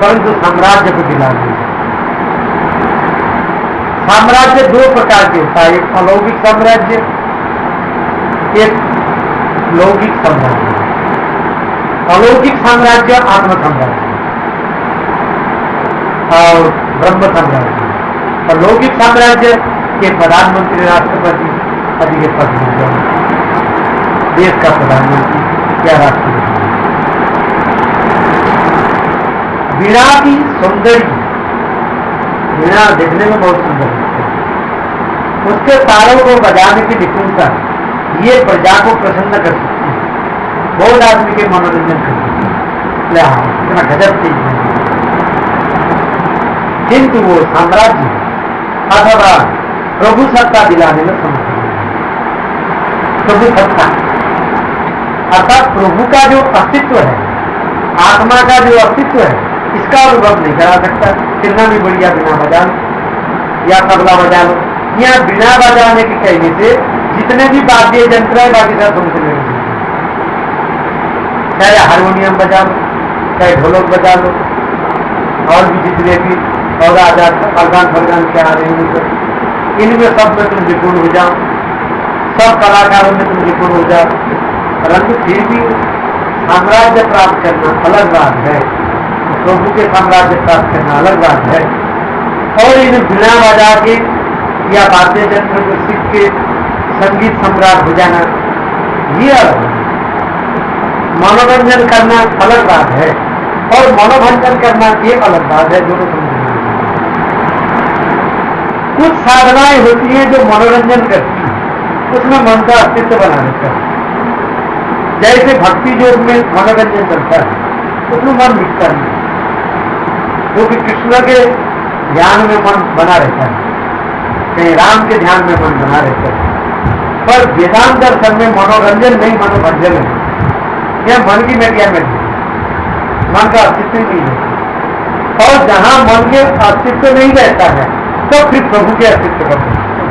परंतु साम्राज्य को दिला देगी। साम्राज्य दो प्रकार के होता है, एक अलौकिक साम्राज्य, एक लौकिक साम्राज्य। अलौकिक साम्राज्य आत्म साम्राज्य और ब्रह्म साम्राज्य। और लौकिक साम्राज्य के प्रधानमंत्री, राष्ट्रपति आदि के पद मिल जाए, देश का प्रधानमंत्री या राष्ट्रपति। वीणा की सौंदर्य, वीणा देखने में बहुत सुंदर लगता है, उसके तारों को बजाने की निपुणता ये प्रजा को प्रसन्न कर सकती है, बहुत आदमी के मनोरंजन कर सकती है, इतना गजब चीज है। किंतु वो साम्राज्य अथवा प्रभु सत्ता दिलाने में समर्थ है। प्रभु सत्ता अर्थात प्रभु का जो अस्तित्व है, आत्मा का जो अस्तित्व है, इसका अनुभव नहीं करा सकता। कितना भी बढ़िया बिना बजा लो या तबला बजा लो, यहाँ बिना बजाने के कहने से जितने भी वाद्य यंत्र है बाकी सब तुमसे नहीं, चाहे हारमोनियम बजा लो, चाहे ढोलक बजा लो, और भी जितने भी और आजाद अफगान फरगान के आ रहे हैं, इनमें सब में तुम निपुण हो जाओ, सब कलाकारों में तुम निपुण हो जाओ, परंतु फिर भी साम्राज्य प्राप्त करना अलग बात है, प्रभु के साम्राज्य प्राप्त करना अलग बात है। और इन बिना बजा के या वाद्य यंत्र को सीख के संगीत सम्राट हो जाना ये अलग है। मनोरंजन करना अलग बात है और मनोभंजन करना एक अलग बात है, दोनों समझ। कुछ साधनाएं होती हैं जो मनोरंजन करती हैं, उसमें मन का अस्तित्व बना रहता है। जैसे भक्ति योग में मनोरंजन चलता है, उसमें मन मिटता नहीं, क्योंकि कृष्ण के ध्यान में मन बना रहता है, कहीं राम के ध्यान में मन बना रहता है। पर वेदांत दर्शन में मनोरंजन नहीं, मनोभंजन है। यह मन की मेटिया में मन का अस्तित्व नहीं है। और जहां मन के अस्तित्व नहीं रहता है तो फिर प्रभु के अस्तित्व का बोध होता है,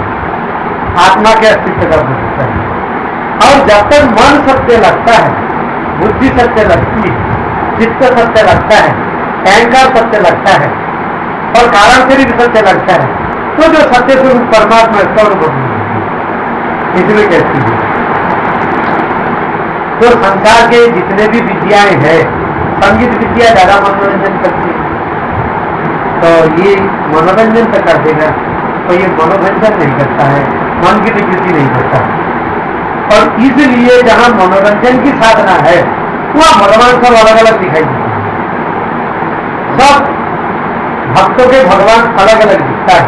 आत्मा के अस्तित्व का बोध होता है। और जब तक मन सत्य लगता है, बुद्धि सत्य लगती है, चित्त सत्य लगता है, अहंकार सत्य लगता है और कारण शरीर सत्य लगता है, तो जो सत्य स्वरूप परमात्मा इसका अनुभव नहीं होता। इसलिए कहती है तो संसार के जितने भी विद्याएं हैं, संगीत विद्या ज्यादा मनोरंजन करती है, तो ये मनोरंजन तो कर देगा, तो ये मनोरंजन नहीं करता है, मन की विकृति नहीं करता। और इसलिए जहां मनोरंजन की साधना है वहां भगवान सब अलग अलग दिखाई देते हैं। सब भक्तों के भगवान अलग अलग दिखता है।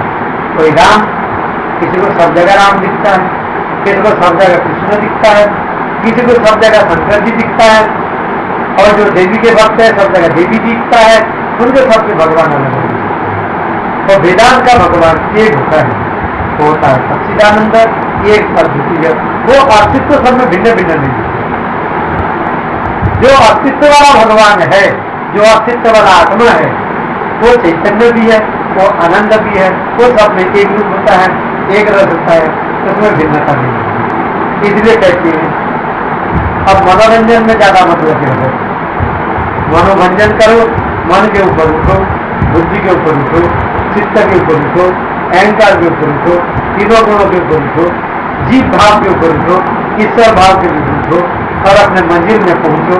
कोई राम, किसी को सब जगह राम दिखता है, किसी को सब जगह कृष्ण दिखता है, किसी को सब जगह शंकर जी दिखता है, और जो देवी के भक्त है सब जगह देवी दिखता है। उनके सबके भगवान अलग अलग। तो वेदांत का भगवान एक होता है, वो होता है सच्चिदानंद, एक अद्वितीय। वो अस्तित्व सब में भिन्न भिन्न नहीं है। जो अस्तित्व वाला भगवान है, जो अस्तित्व वाला आत्मा है, वो चैतन्य भी है, वो आनंद भी है, वो सब में एक रूप होता है, एक रस होता है, उसमें भिन्नता नहीं है। इसलिए कहते हैं अब मनोरंजन में ज्यादा मतलब है, मनोभंजन करो, मन के ऊपर उठो, बुद्धि के ऊपर उठो, चित्त के ऊपर उठो, अहंकार के ऊपर उठो, तीनों गुणों के ऊपर उठो, जीव भाव के ऊपर उठो, ईश्वर भाव के ऊपर उठो और अपने मंजिल में पहुंचो।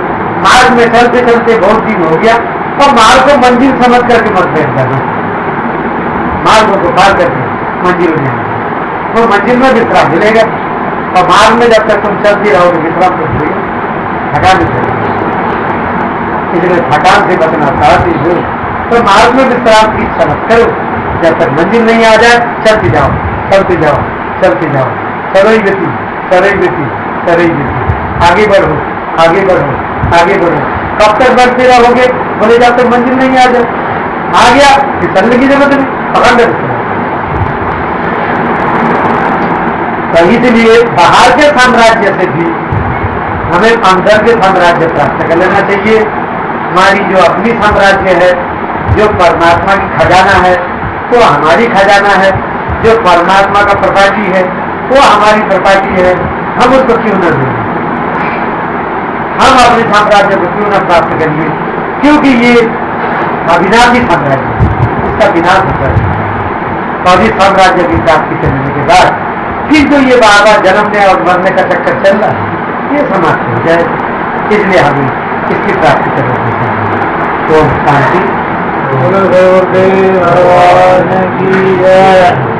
मार्ग में चलते चलते बहुत दिन हो गया और मार्ग को मंजिल समझ करके मत बैठ जाना, मार्ग को पार करके मंजिल में तो मंजिल में विश्राम मिलेगा। और मार्ग में जब तक तुम चलती रहोगे विश्राम तो मिलेगा, थकान नहीं चलेगी। इसलिए थकान से बचना चाहती हो तो मार्ग में विश्राम की इच्छा मत करो, जब तक मंजिल नहीं आ जाए चलती जाओ, चलती जाओ, चलती जाओ, सरई गति, सरई गति, सरई गति, आगे बढ़ो, आगे बढ़ो, आगे बढ़ो। कब तक बढ़ते रहोगे? बोले जब तक मंजिल नहीं आ जाए। आ गया फिसलने की जरूरत नहीं, पकड़ ले। तो इसलिए बाहर के साम्राज्य से भी हमें अंदर के साम्राज्य प्राप्त कर लेना चाहिए। हमारी जो अपनी साम्राज्य है, जो परमात्मा की खजाना है, वो हमारी खजाना है। जो परमात्मा का प्रपाटी है, वो हमारी प्रपाटी है। हम उसको क्यों न दें? हम अपने साम्राज्य को क्यों न प्राप्त करिए? क्योंकि ये अविनाशी साम्राज्य है, उसका विनाश होता है। तो इस साम्राज्य की प्राप्ति करने के बाद फिर जो ये बार जन्मने और मरने का चक्कर चल रहा है, ये समाप्त हो जाए। इसलिए हमें इसकी प्राप्ति करनी चाहिए। तो शांति। भगवान की जय।